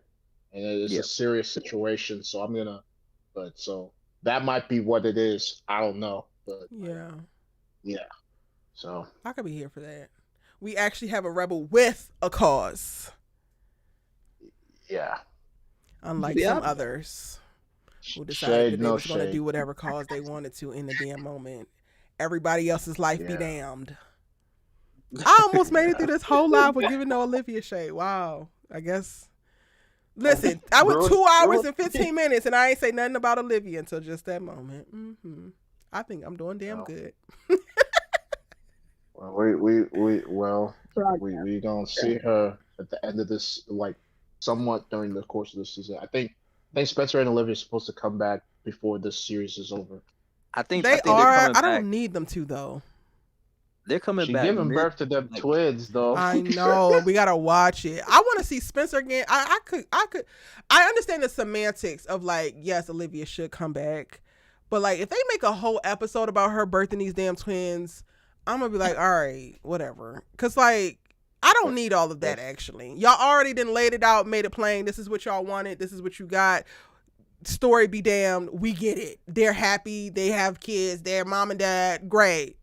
and it's Yep. a serious situation. So I'm gonna, but so that might be what it is. I don't know, but Yeah. yeah. So I could be here for that. We actually have a rebel with a cause, yeah, unlike Yep. some others who decided shade that they no was going to shade. do whatever cause they wanted to in the damn moment. Everybody else's life be Yeah. damned. I almost made it through this whole live with giving no Olivia shade. Wow. I guess. Listen, I went Ruin- 2 hours ruin- and 15 minutes and I ain't say nothing about Olivia until just that moment. I think I'm doing damn Well, good. well, we gonna see her at the end of this, like somewhat during the course of this season. I think Spencer and Olivia are supposed to come back before this series is over. I think They they're are. coming I back. don't need them to though. they're coming She back giving mid. birth to them Like, twins though. I know. We gotta watch it. I want to see Spencer again. I understand the semantics of like, yes, Olivia should come back, but like, if they make a whole episode about her birthing these damn twins, I'm gonna be like, all right, whatever. Cause like, I don't need all of that. Actually, y'all already done laid it out, made it plain. This is what y'all wanted. This is what you got. Story be damned. We get it. They're happy. They have kids. They're mom and dad. Great.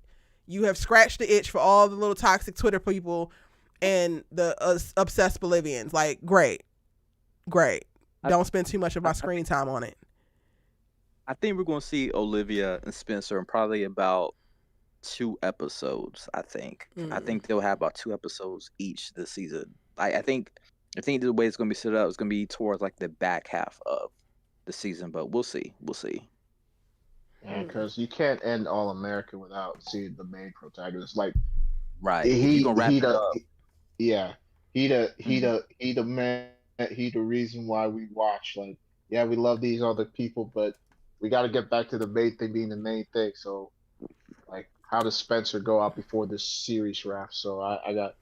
You have scratched the itch for all the little toxic Twitter people and the obsessed Bolivians. Like, great. Don't spend too much of my screen time on it. I think we're gonna see Olivia and Spencer in probably about 2 episodes. I think they'll have about 2 episodes each this season. I think the way it's gonna be set up is gonna be towards like the back half of the season, but we'll see. Yeah, because you can't end All American without seeing the main protagonist. Like Right. If you're gonna wrap it up. yeah, he the man. He the reason why we watch. Like, yeah, we love these other people, but we got to get back to the main thing being the main thing. So, like, how does Spencer go out before this series wraps? So I got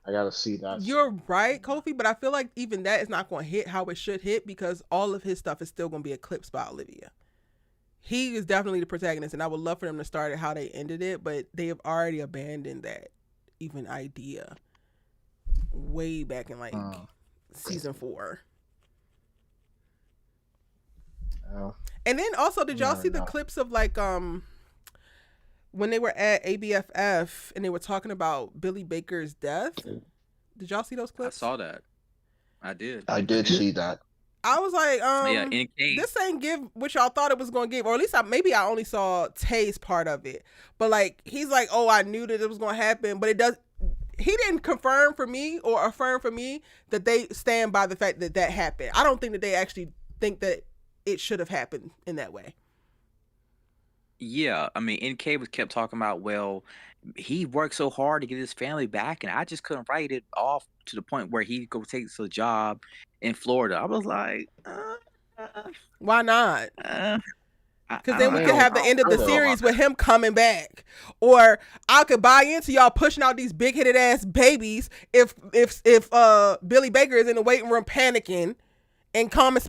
to see that. You're right, Kofi, but I feel like even that is not going to hit how it should hit because all of his stuff is still going to be eclipsed by Olivia. He is definitely the protagonist, and I would love for them to start it how they ended it, but they have already abandoned that even idea way back in like season 4. And then also, did y'all see the clips of like when they were at ABFF and they were talking about Billy Baker's death? Did y'all see those clips? I saw that. I did. I did see that. I was like, yeah, this ain't give what y'all thought it was going to give, or at least maybe I only saw Tay's part of it. But like, he's like, oh, I knew that it was going to happen, but it does. He didn't confirm for me or affirm for me that they stand by the fact that that happened. I don't think that they actually think that it should have happened in that way. Yeah, I mean, NK was kept talking about, well, he worked so hard to get his family back, and I just couldn't write it off to the point where he go takes a job in Florida. I was like, why not? Because then we could have the end of the series with him coming back, or I could buy into y'all pushing out these big headed ass babies if Billy Baker is in the waiting room panicking and calming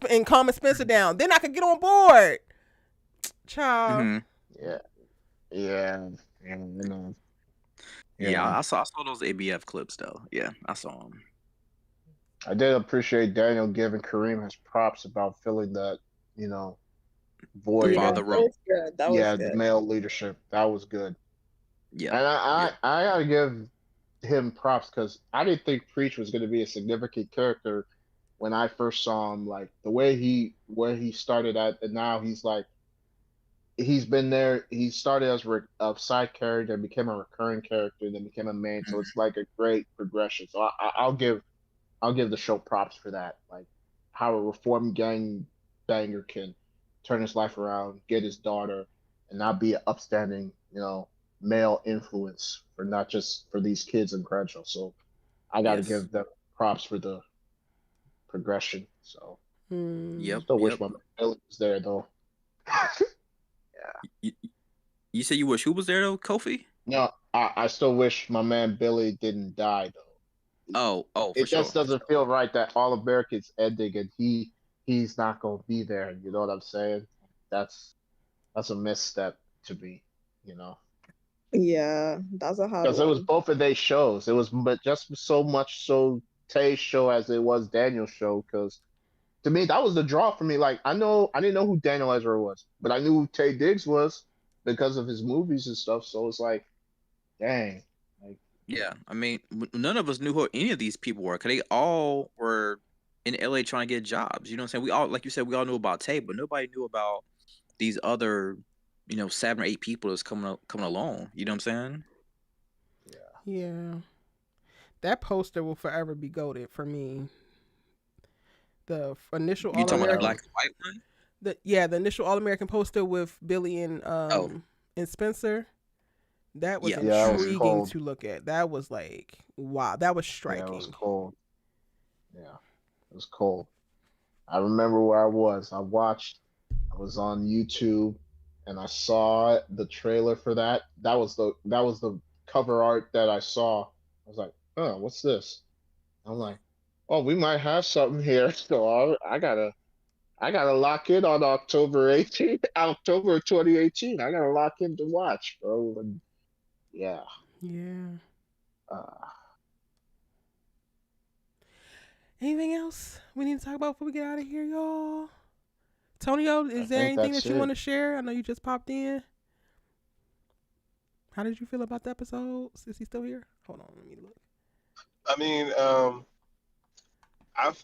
Spencer down. Then I could get on board. Child. Mm-hmm. Yeah. Yeah, I saw those ABF clips though. Yeah, I saw them. I did appreciate Daniel giving Kareem his props about filling that, void. Father that was good. That was the good. male leadership. That was good. Yeah. And I gotta give him props because I didn't think Preach was gonna be a significant character when I first saw him. Like the way where he started at, and now he's been there. He started as a side character, became a recurring character, then became a main. So it's like a great progression. So I'll give the show props for that. Like how a reformed gang banger can turn his life around, get his daughter, and not be an upstanding, male influence for not just for these kids in Crenshaw. So I got to give them props for the progression. So still wish my Billy was there though. Yeah. You say you wish who was there though, Kofi? No, I still wish my man Billy didn't die though. Oh, it just doesn't feel right that All Americans ending and he's not gonna be there. You know what I'm saying? That's a misstep to me. Yeah, that's a hard one. Because it was both of their shows. It was but just so much so Tay's show as it was Daniel's show. Because to me that was the draw for me. Like I didn't know who Daniel Ezra was, but I knew who Tay Diggs was because of his movies and stuff. So it's like, dang. Yeah, I mean, none of us knew who any of these people were because they all were in LA trying to get jobs. You know what I'm saying? We all, like you said, we all knew about Tay, but nobody knew about these other, 7 or 8 people that's coming along. You know what I'm saying? Yeah. That poster will forever be goated for me. The initial You talking about the All-American, black and white one? the initial All-American poster with Billy and Spencer. That was intriguing to look at. That was like, wow, that was striking. Yeah, it was cold. Yeah, it was cold. I remember where I was. I was on YouTube and I saw the trailer for that. That was the cover art that I saw. I was like, oh, what's this? I'm like, oh, we might have something here. So I gotta lock in on October 18th, October 2018. I gotta lock in to watch, bro. And yeah. Yeah. Uh, Anything else we need to talk about before we get out of here, y'all? Tonio, I is there think anything that's that you want it. to share? I know you just popped in. How did you feel about the episode? Is he still here? Hold on, let me look. I mean, I've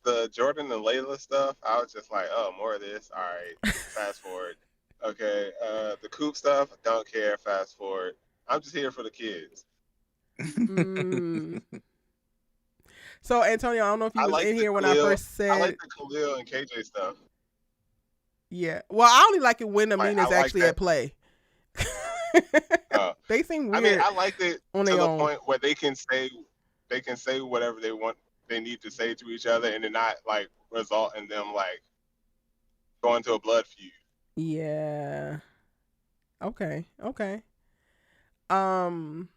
the Jordan and Layla stuff. I was just like, oh, more of this. All right, fast forward. Okay, the Coop stuff. Don't care. Fast forward. I'm just here for the kids. Mm. So, Antonio, I don't know if you I was like in the here when I Khalil. first I like said, the Khalil and KJ stuff. yeah. Well, I only like it when Like Amina's I like actually that. at play. They seem I mean, weird I liked it on to their the own. point where they can say whatever they want, they need to say to each other, and it not like result in them like going to a blood feud. Yeah. Okay. Okay. Um.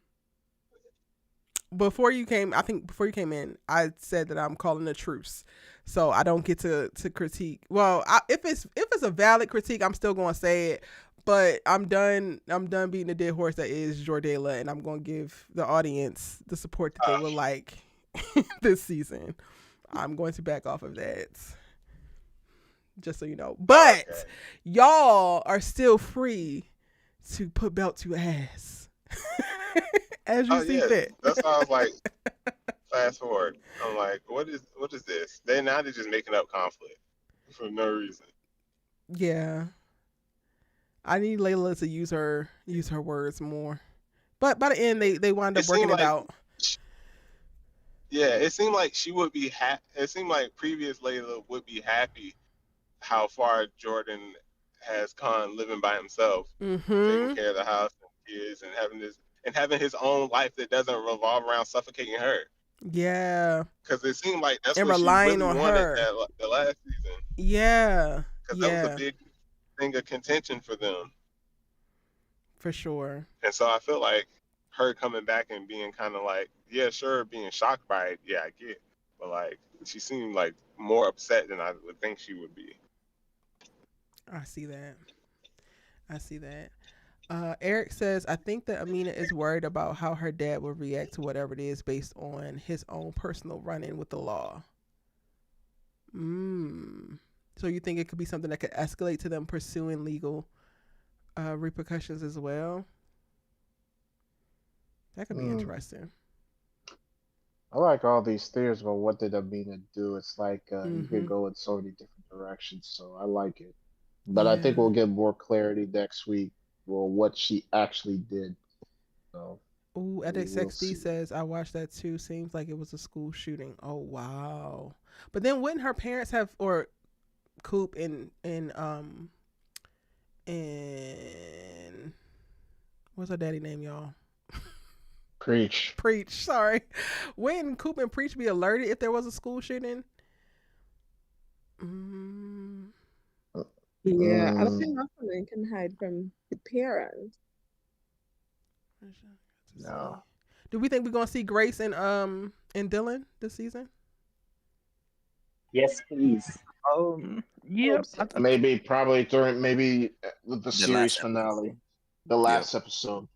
Before you came in, I said that I'm calling a truce, so I don't get to critique. Well, if it's a valid critique, I'm still going to say it. But I'm done beating the dead horse that is Jordela, and I'm going to give the audience the support that they Uh, would like this season. I'm going to back off of that, just so you know. But okay. y'all are still free to put belt to ass as you Oh see yeah, fit. that's why I was like, fast forward. I'm like, what is this? They're just making up conflict for no reason. Yeah, I need Layla to use her words more. But by the end, they wind It up seemed working it like, out. yeah, it seemed like she would be It seemed like previous Layla would be happy how far Jordan has gone living by himself, taking Mm-hmm. care of the house and kids, and having his own life that doesn't revolve around suffocating her. Yeah, Because it seemed like that's and what she relying really on wanted her. the last season. Yeah, Because that was a yeah, big thing of contention for them. for sure. And so I feel like her coming back and being kind of like, yeah, sure, being shocked by it, yeah, I get. But like, she seemed like more upset than I would think she would be. I see that. I see that. Eric says, I think that Amina is worried about how her dad will react to whatever it is based on his own personal run in with the law. So you think it could be something that could escalate to them pursuing legal repercussions as well? That could be mm, interesting. I like all these theories about what did Amina do. It's like you could Mm-hmm. go in so many different directions, so I like it. But I think Yeah. we'll get more clarity next week for what she actually did. So Ooh, we will EdXXD see. says I watched that too. Seems like it was a school shooting. Oh wow. But then wouldn't her parents have or Coop and what's her daddy name, y'all? Preach. Preach. Sorry. Wouldn't Coop and Preach be alerted if there was a school shooting? Mm, Yeah, I don't Mm, think nothing they can hide from the parents. no. do we think we're gonna see Grace and Dylan this season? Yes, please. Yeah, Hope so. Maybe probably during maybe with the the series last episode. finale, the Yeah, last episode.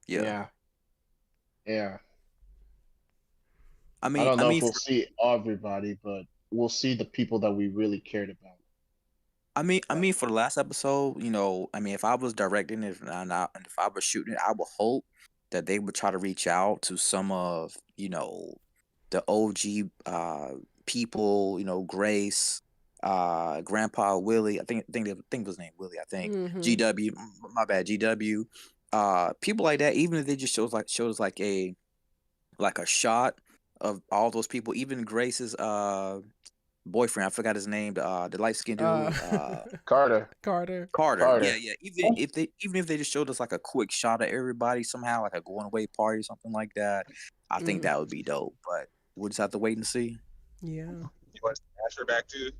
yeah. Yeah, yeah. I I mean, don't I know if mean, we'll for, see everybody, but we'll see the people that we really cared about. I mean, for the last episode, I mean, if I was directing it and if I was shooting it, I would hope that they would try to reach out to some of the OG people, Grace, Grandpa Willie. I think his name Willie. I think Mm-hmm. GW. My bad, GW. People like that. Even if they just shows like a shot of all those people. Even Grace's boyfriend. I forgot his name. The light skinned Uh, dude. Carter, Carter. Carter. Yeah, Carter. yeah. Even if they just showed us like a quick shot of everybody somehow, like a going away party or something like that, I think Mm, that would be dope. But we'll just have to wait and see. yeah. You want to ask her back too?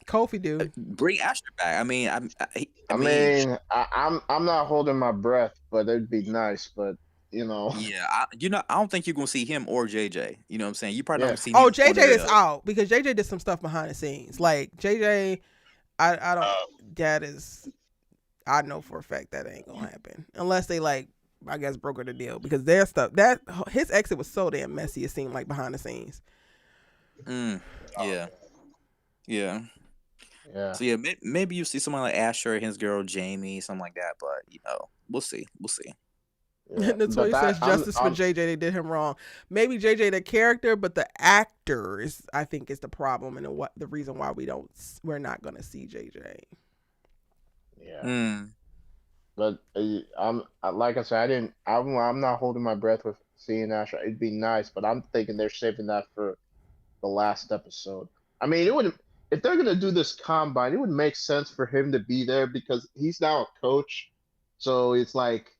Kofi do. Bring Asher back. I mean, I mean, I'm not holding my breath, but it'd be nice. But yeah, I don't think you're gonna see him or JJ. You know what I'm saying? You probably not yeah. gonna see Oh, neither one JJ of is them. out because JJ did some stuff behind the scenes. Like JJ, I don't. Um, That is, I know for a fact that ain't gonna happen unless they like, I guess, broker the deal because their stuff that his exit was so damn messy. It seemed like behind the scenes. Yeah, yeah. Yeah. So yeah, maybe you see someone like Asher and his girl Jamie, something like that. But we'll see. We'll see. Yeah. But Notori says that justice for JJ. They did him wrong. Maybe JJ the character, but the actor is, I think, is the problem and the reason why we're not gonna see JJ. Yeah. But I'm like I said, I'm not holding my breath with seeing Asher. It'd be nice, but I'm thinking they're saving that for the last episode. I mean, it would if they're gonna do this combine, it would make sense for him to be there because he's now a coach. So it's like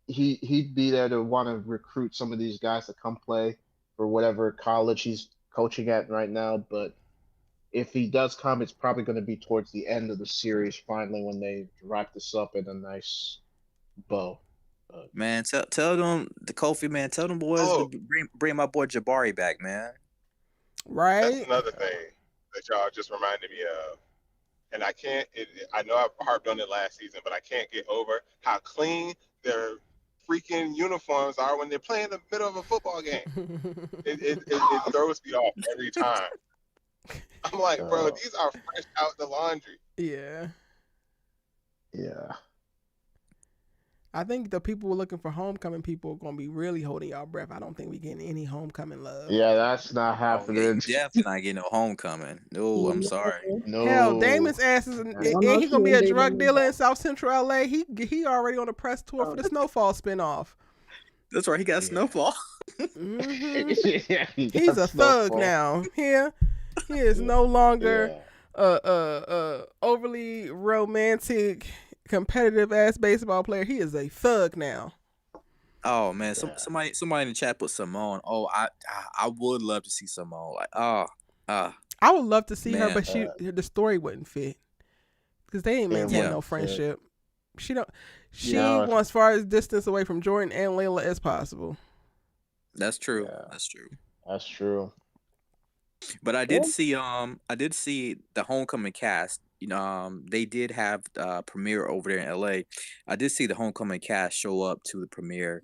he'd be there to want to recruit some of these guys to come play for whatever college he's coaching at right now. But if he does come, it's probably going to be towards the end of the series, finally, when they wrap this up in a nice bow. Man, tell them the Kofi man. Tell them boys to oh, bring my boy Jabari back, man. that's Right? another thing that y'all just reminded me of. And I can't. I know I harped on it last season, but I can't get over how clean their freaking uniforms are when they're playing in the middle of a football game. It throws me off every time. I'm like, bro, these are fresh out the laundry. Yeah. Yeah. I think the people who are looking for homecoming people are gonna be really holding y'all breath. I don't think we getting any homecoming love. Yeah, that's not Oh, yeah, happening. you definitely not getting no homecoming. No, I'm sorry. No. Hell, Damon's ass is, I'm and not he gonna be sure a they drug will dealer in back. South Central LA. He already on the press tour for the Snowfall spinoff. That's right. He got Snowfall. hmm Yeah, He's a thug now. Here, he is no longer a overly romantic, competitive ass baseball player. He is a thug now. Oh man, somebody in the chat put Simone. Oh, I would love to see Simone. Like, I would love to see her, Man. but the story wouldn't fit because they ain't maintain Yeah. no friendship. She don't. She Yeah. wants far as distance away from Jordan and Layla as possible. That's true. Yeah. That's true. That's true. But I did see the homecoming cast. They did have premiere over there in LA. I did see the homecoming cast show up to the premiere.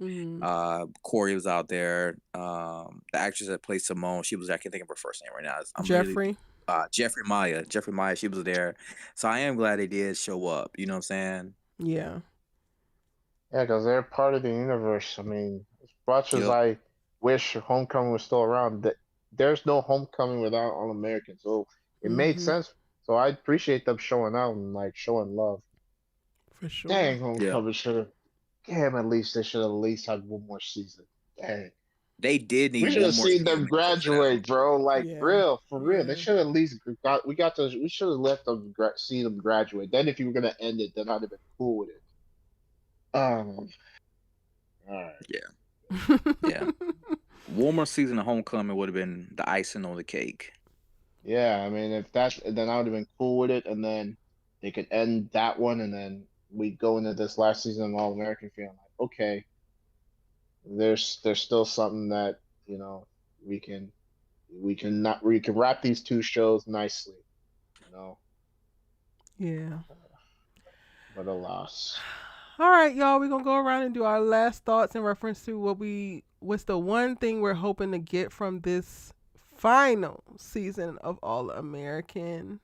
Corey was out there. The actress that plays Simone, she was, I can't think of her first name right now. Jeffrey. Jeffrey Maya, she was there. So I am glad they did show up. You know what I'm saying? Yeah. Yeah, because they're part of the universe. I mean, as much as Yep. I wish Homecoming was still around, there's no Homecoming without All Americans. So it made sense. So I appreciate them showing out and like showing love. For sure. Dang, Homecoming should have. Damn, at least they should have at least had one more season. Dang. They did We need should one have more seen season them to go for them. graduate, bro. Like Yeah. for real. They Yeah. should at least we should have let them see them graduate. Then if you were gonna end it, then I'd have been cool with it. All right. Yeah. One more season of Homecoming would have been the icing on the cake. Yeah, I mean, if that's then I would have been cool with it, and then they could end that one, and then we go into this last season of All American feeling like, okay, there's still something that we can wrap these two shows nicely, Yeah. But alas. All right, y'all. We're gonna go around and do our last thoughts in reference to what's the one thing we're hoping to get from this final season of All American,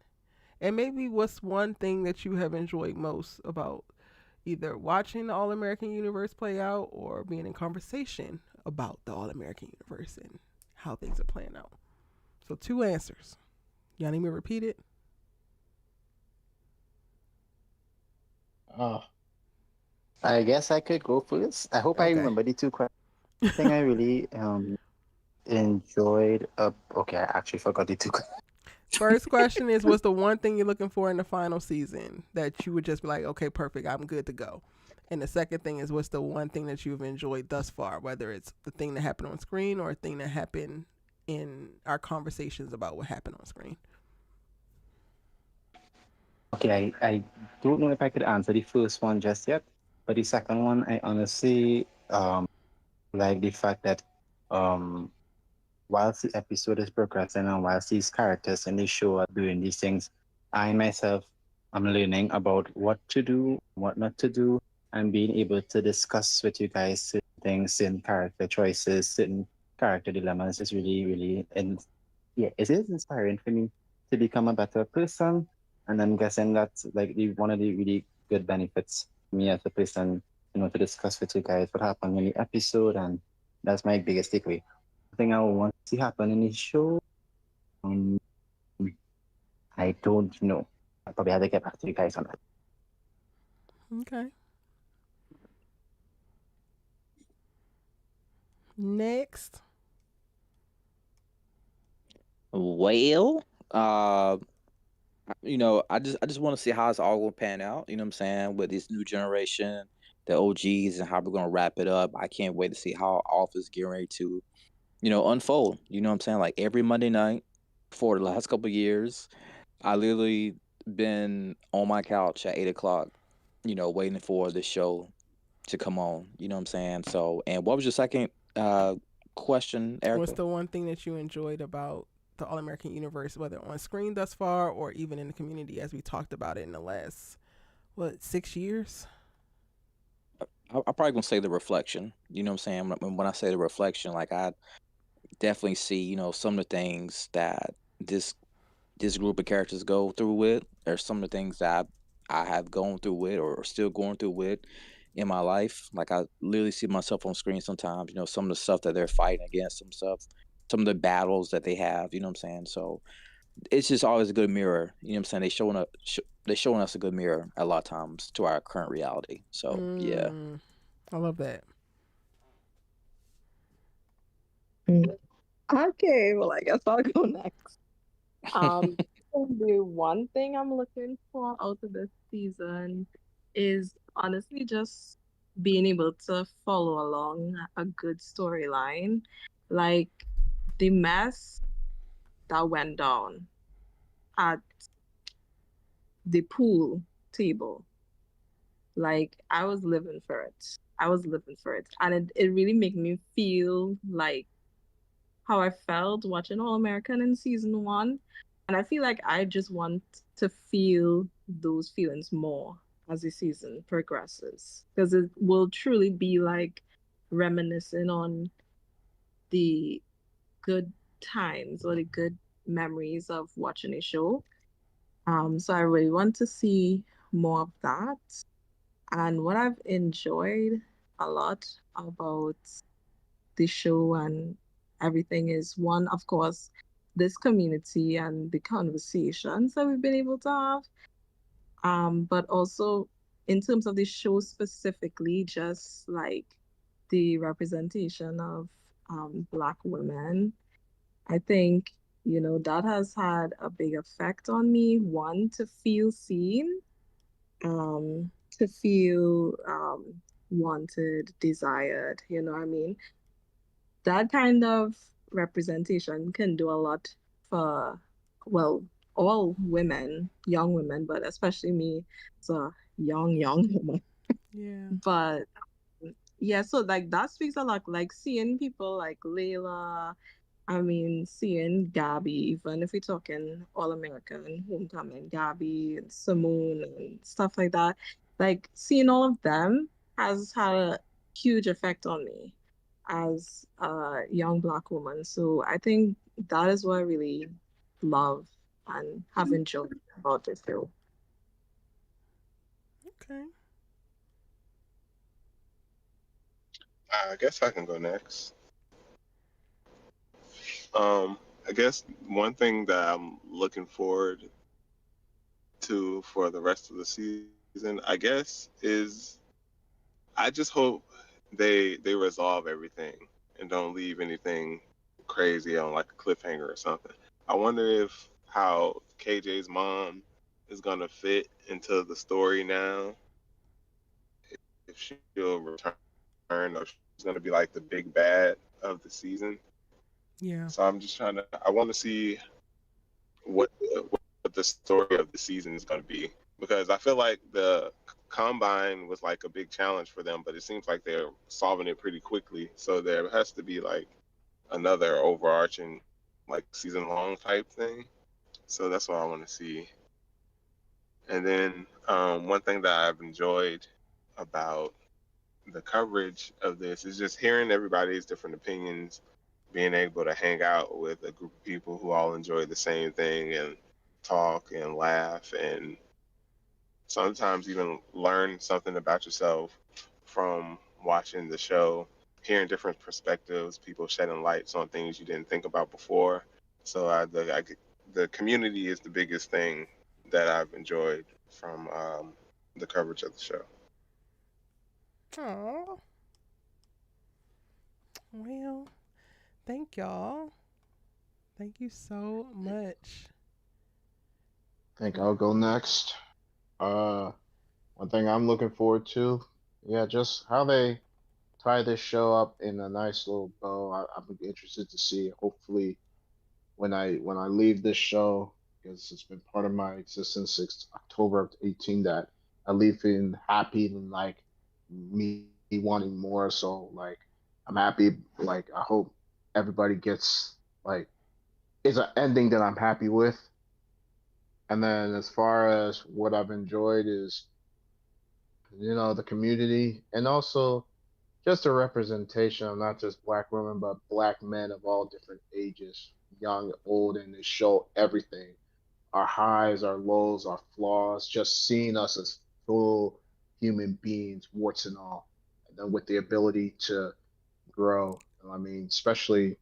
and maybe what's one thing that you have enjoyed most about either watching the All American universe play out or being in conversation about the All American universe and how things are playing out. So 2 answers. Y'all need me to repeat it? I guess I could go first. I hope I Okay. remember the 2 questions. I think I really enjoyed. Okay, I actually forgot the 2 questions. First question is, what's the one thing you're looking for in the final season that you would just be like, okay, perfect, I'm good to go? And the second thing is, what's the one thing that you've enjoyed thus far, whether it's the thing that happened on screen or a thing that happened in our conversations about what happened on screen? Okay, I don't know if I could answer the first one just yet, but the second one, I honestly like the fact that um whilst the episode is progressing and whilst these characters in the show are doing these things, I myself am learning about what to do, what not to do, and being able to discuss with you guys certain things, certain character choices, certain character dilemmas is really, really, and yeah, it is inspiring for me to become a better person. And I'm guessing that's like one of the really good benefits for me as a person, to discuss with you guys what happened in the episode, and that's my biggest takeaway. Thing I want to see happen in the show. Um, I don't know. I probably have to get back to you guys on that. Okay. Next. Well, I just want to see how it's all gonna pan out. You know what I'm saying? With this new generation, the OGs, and how we're gonna wrap it up. I can't wait to see how Office getting ready to, unfold. You know what I'm saying? Like every Monday night for the last couple of years, I literally been on my couch at 8 o'clock, waiting for the show to come on. You know what I'm saying? So, and what was your second question, What's Erica? the one thing that you enjoyed about the All American Universe, whether on screen thus far or even in the community, as we talked about it in the last, 6 years? I'm probably gonna say the reflection. You know what I'm saying? When I say the reflection, like I definitely see, some of the things that this this group of characters go through with, or some of the things that I have gone through with, or still going through with in my life. Like I literally see myself on screen sometimes. Some of the stuff that they're fighting against, some of the battles that they have. You know what I'm saying? So it's just always a good mirror. You know what I'm saying? They showing us a good mirror a lot of times to our current reality. So yeah. Mm, I love that. Mm. Okay, well, I guess I'll go next. The one thing I'm looking for out of this season is honestly just being able to follow along a good storyline. Like the mess that went down at the pool table. Like I was living for it. I was living for it. And it really made me feel like how I felt watching All American in season one. And I feel like I just want to feel those feelings more as the season progresses. Because it will truly be like reminiscing on the good times or the good memories of watching a show. So I really want to see more of that. And what I've enjoyed a lot about the show and everything is one, of course, this community and the conversations that we've been able to have. But also in terms of the show specifically, just like the representation of Black women, I think, that has had a big effect on me. One, to feel seen, to feel wanted, desired, you know what I mean? That kind of representation can do a lot for, well, all women, young women, but especially me, so young woman. Yeah. But yeah, so like that speaks a lot. Like seeing people like Layla, I mean, seeing Gabby, even if we're talking All American, Homecoming, Gabby and Simone and stuff like that, like seeing all of them has had a huge effect on me as a young Black woman. So I think that is what I really love and have enjoyed about this show. Okay. I guess I can go next. Um, I guess one thing that I'm looking forward to for the rest of the season, I guess, is I just hope they resolve everything and don't leave anything crazy on like a cliffhanger or something. I wonder if how KJ's mom is gonna fit into the story now, if she'll return or if she's gonna be like the big bad of the season. Yeah. So I'm just trying to. I want to see what the story of the season is going to be. because I feel like the combine was like a big challenge for them, but it seems like they're solving it pretty quickly. So there has to be like another overarching like season long type thing. So that's what I want to see. And then one thing that I've enjoyed about the coverage of this is just hearing everybody's different opinions, being able to hang out with a group of people who all enjoy the same thing and talk and laugh and sometimes even learn something about yourself from watching the show, hearing different perspectives, people shedding lights on things you didn't think about before. So the community is the biggest thing that I've enjoyed from the coverage of the show. Oh, well, thank y'all. Thank you so much. I think I'll go next. Uh, One thing I'm looking forward to, yeah, just how they tie this show up in a nice little bow. I'm interested to see. Hopefully, when I leave this show, because it's been part of my existence since October of 18, that I leave feeling happy and like me wanting more. So like I'm happy. Like I hope everybody gets like is an ending that I'm happy with. And then as far as what I've enjoyed is the community and also just a representation of not just black women but black men of all different ages, young, old, and they show everything, our highs, our lows, our flaws, just seeing us as full human beings, warts and all, and then with the ability to grow. I mean, especially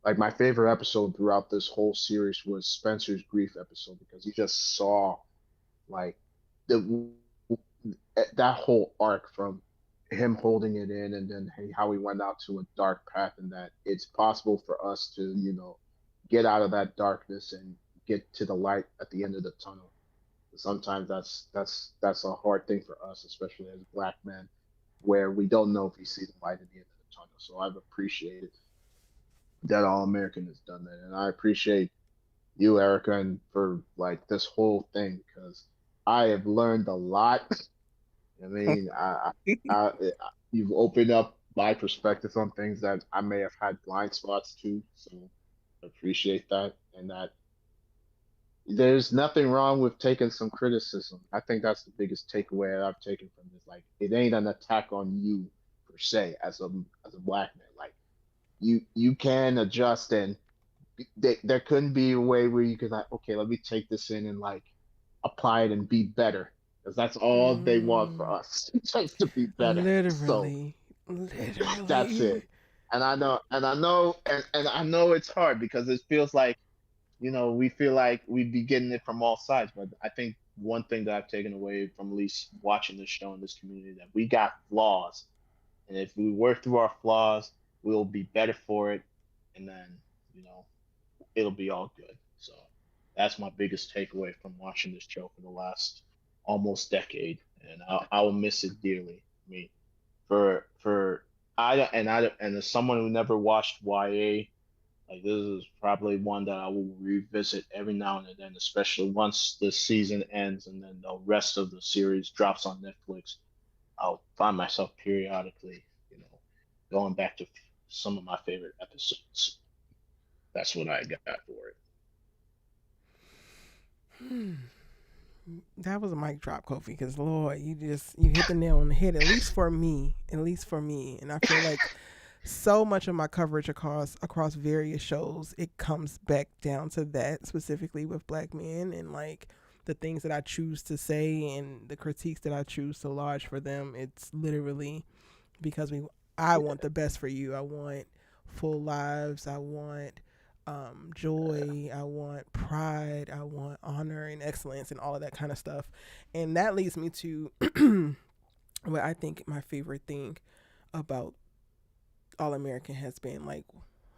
like my favorite episode throughout this whole series was Spencer's grief episode because you just saw like the that whole arc from him holding it in and then how he went out to a dark path and that it's possible for us to get out of that darkness and get to the light at the end of the tunnel. Sometimes that's a hard thing for us, especially as black men, where we don't know if we see the light at the end of the tunnel. So I've appreciated that All American has done that, and I appreciate you, Erica, and for like this whole thing because I have learned a lot. I mean, you've opened up my perspective on things that I may have had blind spots to, so I appreciate that, and that there's nothing wrong with taking some criticism. I think that's the biggest takeaway I've taken from this. Like, it ain't an attack on you per se as a black man. Like, you can adjust and there couldn't be a way where you could like, okay, let me take this in and like apply it and be better, because that's all they want for Mm, us, just to be better. So literally, that's literally. it. And I know it's hard because it feels like we feel like we'd be getting it from all sides. But I think one thing that I've taken away from at least watching this show in this community that we got flaws, and if we work through our flaws, we'll be better for it, and then you know it'll be all good. So that's my biggest takeaway from watching this show for the last almost decade, and I will miss it dearly. I mean, for I and as someone who never watched YA, like this is probably one that I will revisit every now and then, especially once the season ends and then the rest of the series drops on Netflix. I'll find myself periodically, going back to some of my favorite episodes. That's what I got for it. That was a mic drop, Kofi. Because Lord, you hit the nail on the head. At least for me, and I feel like so much of my coverage across various shows, it comes back down to that specifically with black men and like the things that I choose to say and the critiques that I choose to lodge for them. It's literally because I want the best for you. I want full lives. I want joy. I want pride. I want honor and excellence and all of that kind of stuff. And that leads me to what I think my favorite thing about All American has been. Like,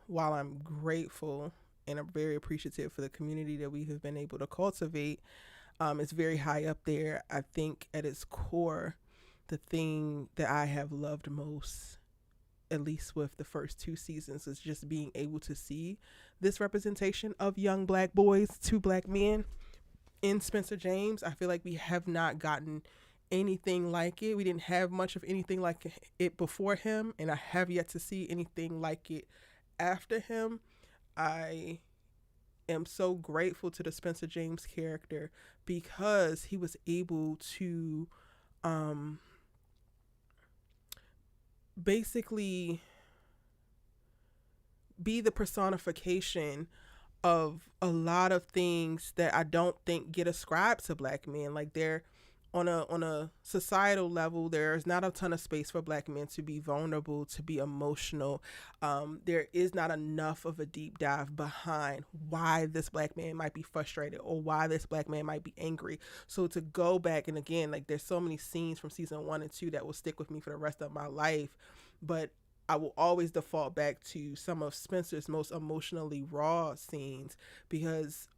while I'm grateful and I'm very appreciative for the community that we have been able to cultivate, it's very high up there. I think at its core, the thing that I have loved most, at least with the first two seasons, is just being able to see this representation of young black boys, two black men, in Spencer James. I feel like we have not gotten anything like it. We didn't have much of anything like it before him, and I have yet to see anything like it after him. I am so grateful to the Spencer James character because he was able to um, basically be the personification of a lot of things that I don't think get ascribed to black men. Like they're on a societal level, there's not a ton of space for black men to be vulnerable, to be emotional. There is not enough of a deep dive behind why this black man might be frustrated or why this black man might be angry. So to go back and again, like there's so many scenes from season 1 and 2 that will stick with me for the rest of my life, but I will always default back to some of Spencer's most emotionally raw scenes because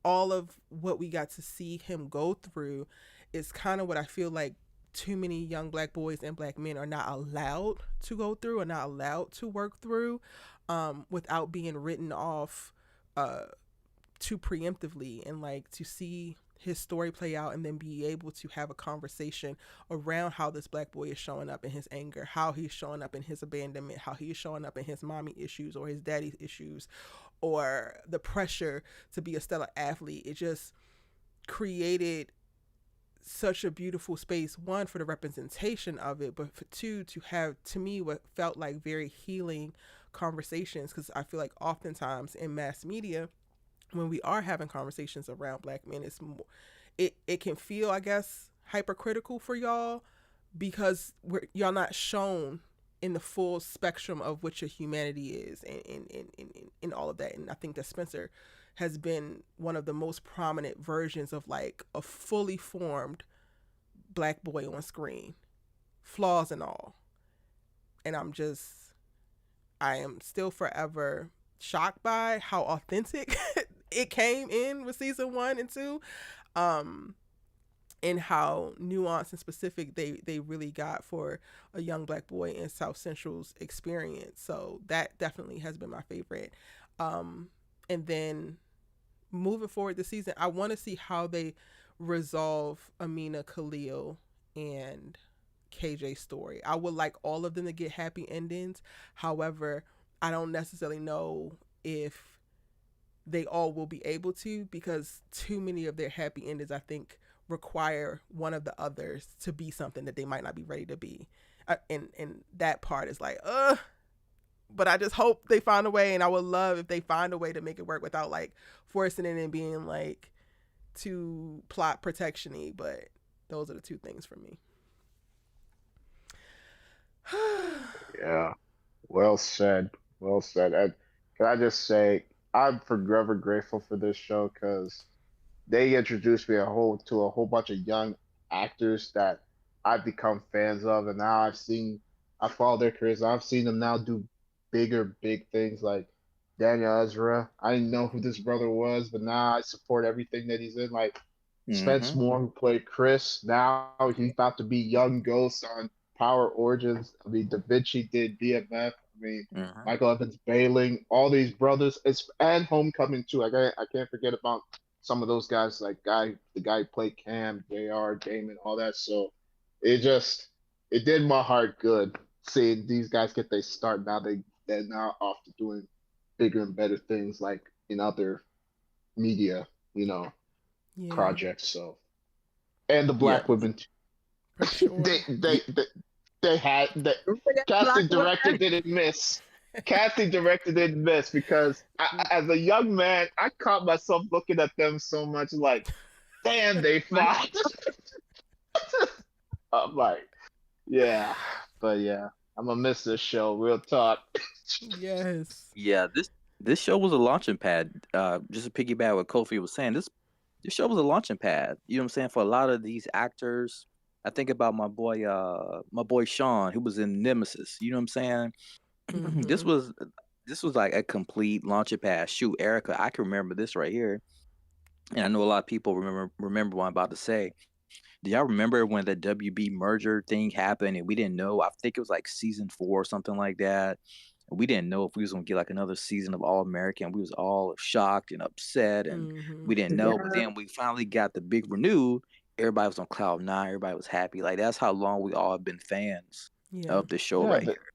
all of what we got to see him go through is kind of what I feel like too many young black boys and black men are not allowed to go through or not allowed to work through without being written off uh, too preemptively, and like to see his story play out and then be able to have a conversation around how this black boy is showing up in his anger, how he's showing up in his abandonment, how he's showing up in his mommy issues or his daddy issues, or the pressure to be a stellar athlete. It just created such a beautiful space, one for the representation of it, but for two to have to me what felt like very healing conversations, because I feel like oftentimes in mass media when we are having conversations around black men, it's more, it can feel, I guess, hypercritical for y'all because y'all not shown in the full spectrum of what your humanity is and all of that. And I think that Spencer has been one of the most prominent versions of like a fully formed black boy on screen, flaws and all. And I am still forever shocked by how authentic it came in with season 1 and 2, um, and how nuanced and specific they really got for a young black boy in South Central's experience. So that definitely has been my favorite. And then moving forward this season, I want to see how they resolve Amina, Khalil, and KJ's story. I would like all of them to get happy endings. However, I don't necessarily know if they all will be able to, because too many of their happy endings, I think, require one of the others to be something that they might not be ready to be. And that part is like, but I just hope they find a way, and I would love if they find a way to make it work without like forcing it and being like too plot protection-y. But those are the two things for me. Yeah, well said. Well said. And can I just say, I'm forever grateful for this show because they introduced me a whole bunch of young actors that I've become fans of, and now I follow their careers. I've seen them now do big things like Daniel Ezra. I didn't know who this brother was, but now I support everything that he's in. Like Spence Mm-hmm. Moore, who played Chris, now he's about to be young Ghost on Power Origins. I mean, Da Vinci did BMF. I mean, Mm-hmm. Michael Evans Bailing, all these brothers. It's and Homecoming too. I can't forget about some of those guys, like the guy who played Cam, JR, Damon, all that. So it just it did my heart good seeing these guys get their start. Now they're now off to doing bigger and better things like in other media, you know, Yeah, projects. So and the Yeah. black women, for they sure. they they, they had the Don't forget black casting director women. didn't miss. Casting director didn't miss because as a young man, I caught myself looking at them so much like, damn, they My fought. I'm like, yeah, but yeah, I'm gonna miss this show. Real talk. Yes. Yeah, this show was a launching pad. Just to piggyback what Kofi was saying, this show was a launching pad. You know what I'm saying? For a lot of these actors, I think about my boy Sean, who was in Nemesis. You know what I'm saying? This Mm-hmm. was this was like a complete launching pad. Shoot, Erica, I can remember this right here, and I know a lot of people remember what I'm about to say. Do y'all remember when the WB merger thing happened and we didn't know? I think it was like season 4 or something like that. We didn't know if we was gonna get like another season of All American. We was all shocked and upset, and Mm-hmm. we didn't know. But Yeah. then we finally got the big renewed. Everybody was on cloud nine. Everybody was happy. Like that's how long we all have been fans Yeah. of the show Yeah, right here.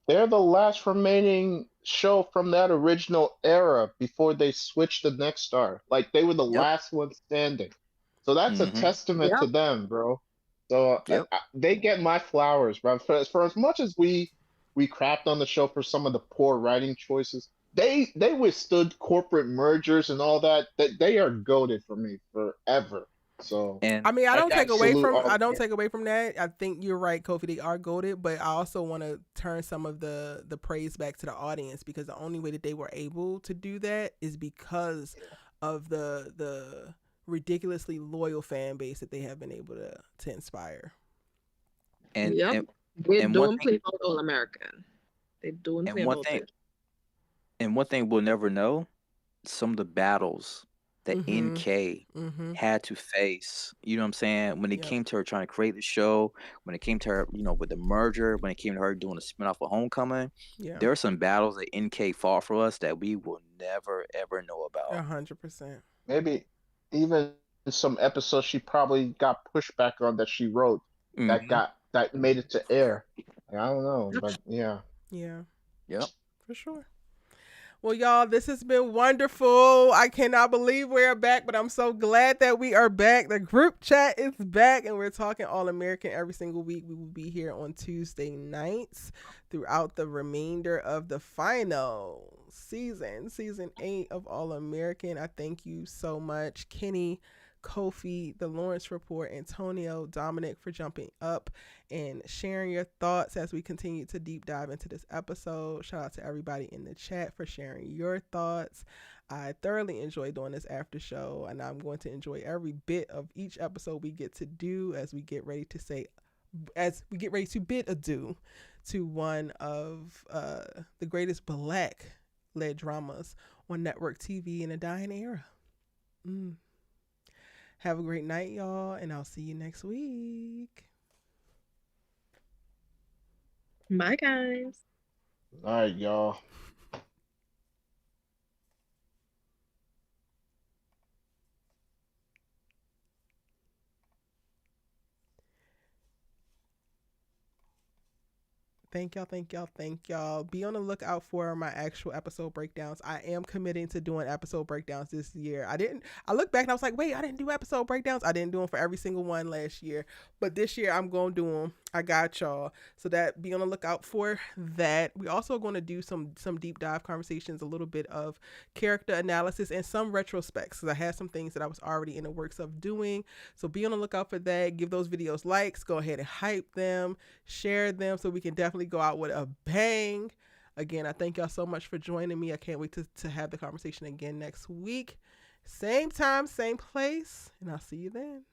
they're the last remaining show from that original era before they switched to Next Star. Like they were the Yep. last one standing. So that's a Mm-hmm. testament to Yep. them, bro. So Yep. they get my flowers, bro. For as much as we crapped on the show for some of the poor writing choices, they withstood corporate mergers and all that. They are goated for me forever. So And I mean, I don't I take away salute from all. that. I think you're right, Kofi. They are goaded, but I also want to turn some of the praise back to the audience, because the only way that they were able to do that is because of the ridiculously loyal fan base that they have been able to inspire. and Yep. and They and one don't thing play about All American. They don't and play one about thing it. and one thing we'll never know, some of the battles that Mm-hmm. NK Mm-hmm. had to face. You know what I'm saying? When it Yep. came to her trying to create the show, when it came to her, with the merger, when it came to her doing a spinoff of Homecoming, Yeah. there are some battles that NK fought for us that we will never ever know about. 100%. Maybe even some episodes she probably got pushback on that she wrote Mm-hmm. that made it to air. I don't know, Yep. but yeah. Yeah, Yep. for sure. Well, y'all, this has been wonderful. I cannot believe we're back, but I'm so glad that we are back. The group chat is back, and we're talking All American every single week. We will be here on Tuesday nights throughout the remainder of the final season 8 of All American. I thank you so much, Kenny, Kofi, the Lawrence Report, Antonio, Dominic, for jumping up and sharing your thoughts as we continue to deep dive into this episode. Shout out to everybody in the chat for sharing your thoughts. I thoroughly enjoy doing this after show, and I'm going to enjoy every bit of each episode we get to do as we get ready to bid adieu to one of the greatest Black led dramas on network TV in a dying era. Have a great night, y'all, and I'll see you next week. Bye, guys. All right, y'all. Thank y'all. Be on the lookout for my actual episode breakdowns. I am committing to doing episode breakdowns this year. I look back and I was like, wait, I didn't do episode breakdowns. I didn't do them for every single one last year. But this year I'm going to do them. I got y'all. So that, be on the lookout for that. We also going to do some deep dive conversations, a little bit of character analysis, and some retrospects, because I had some things that I was already in the works of doing. So be on the lookout for that. Give those videos likes. Go ahead and hype them. Share them so we can definitely go out with a bang. Again, I thank y'all so much for joining me. I can't wait to have the conversation again next week. Same time, same place. And I'll see you then.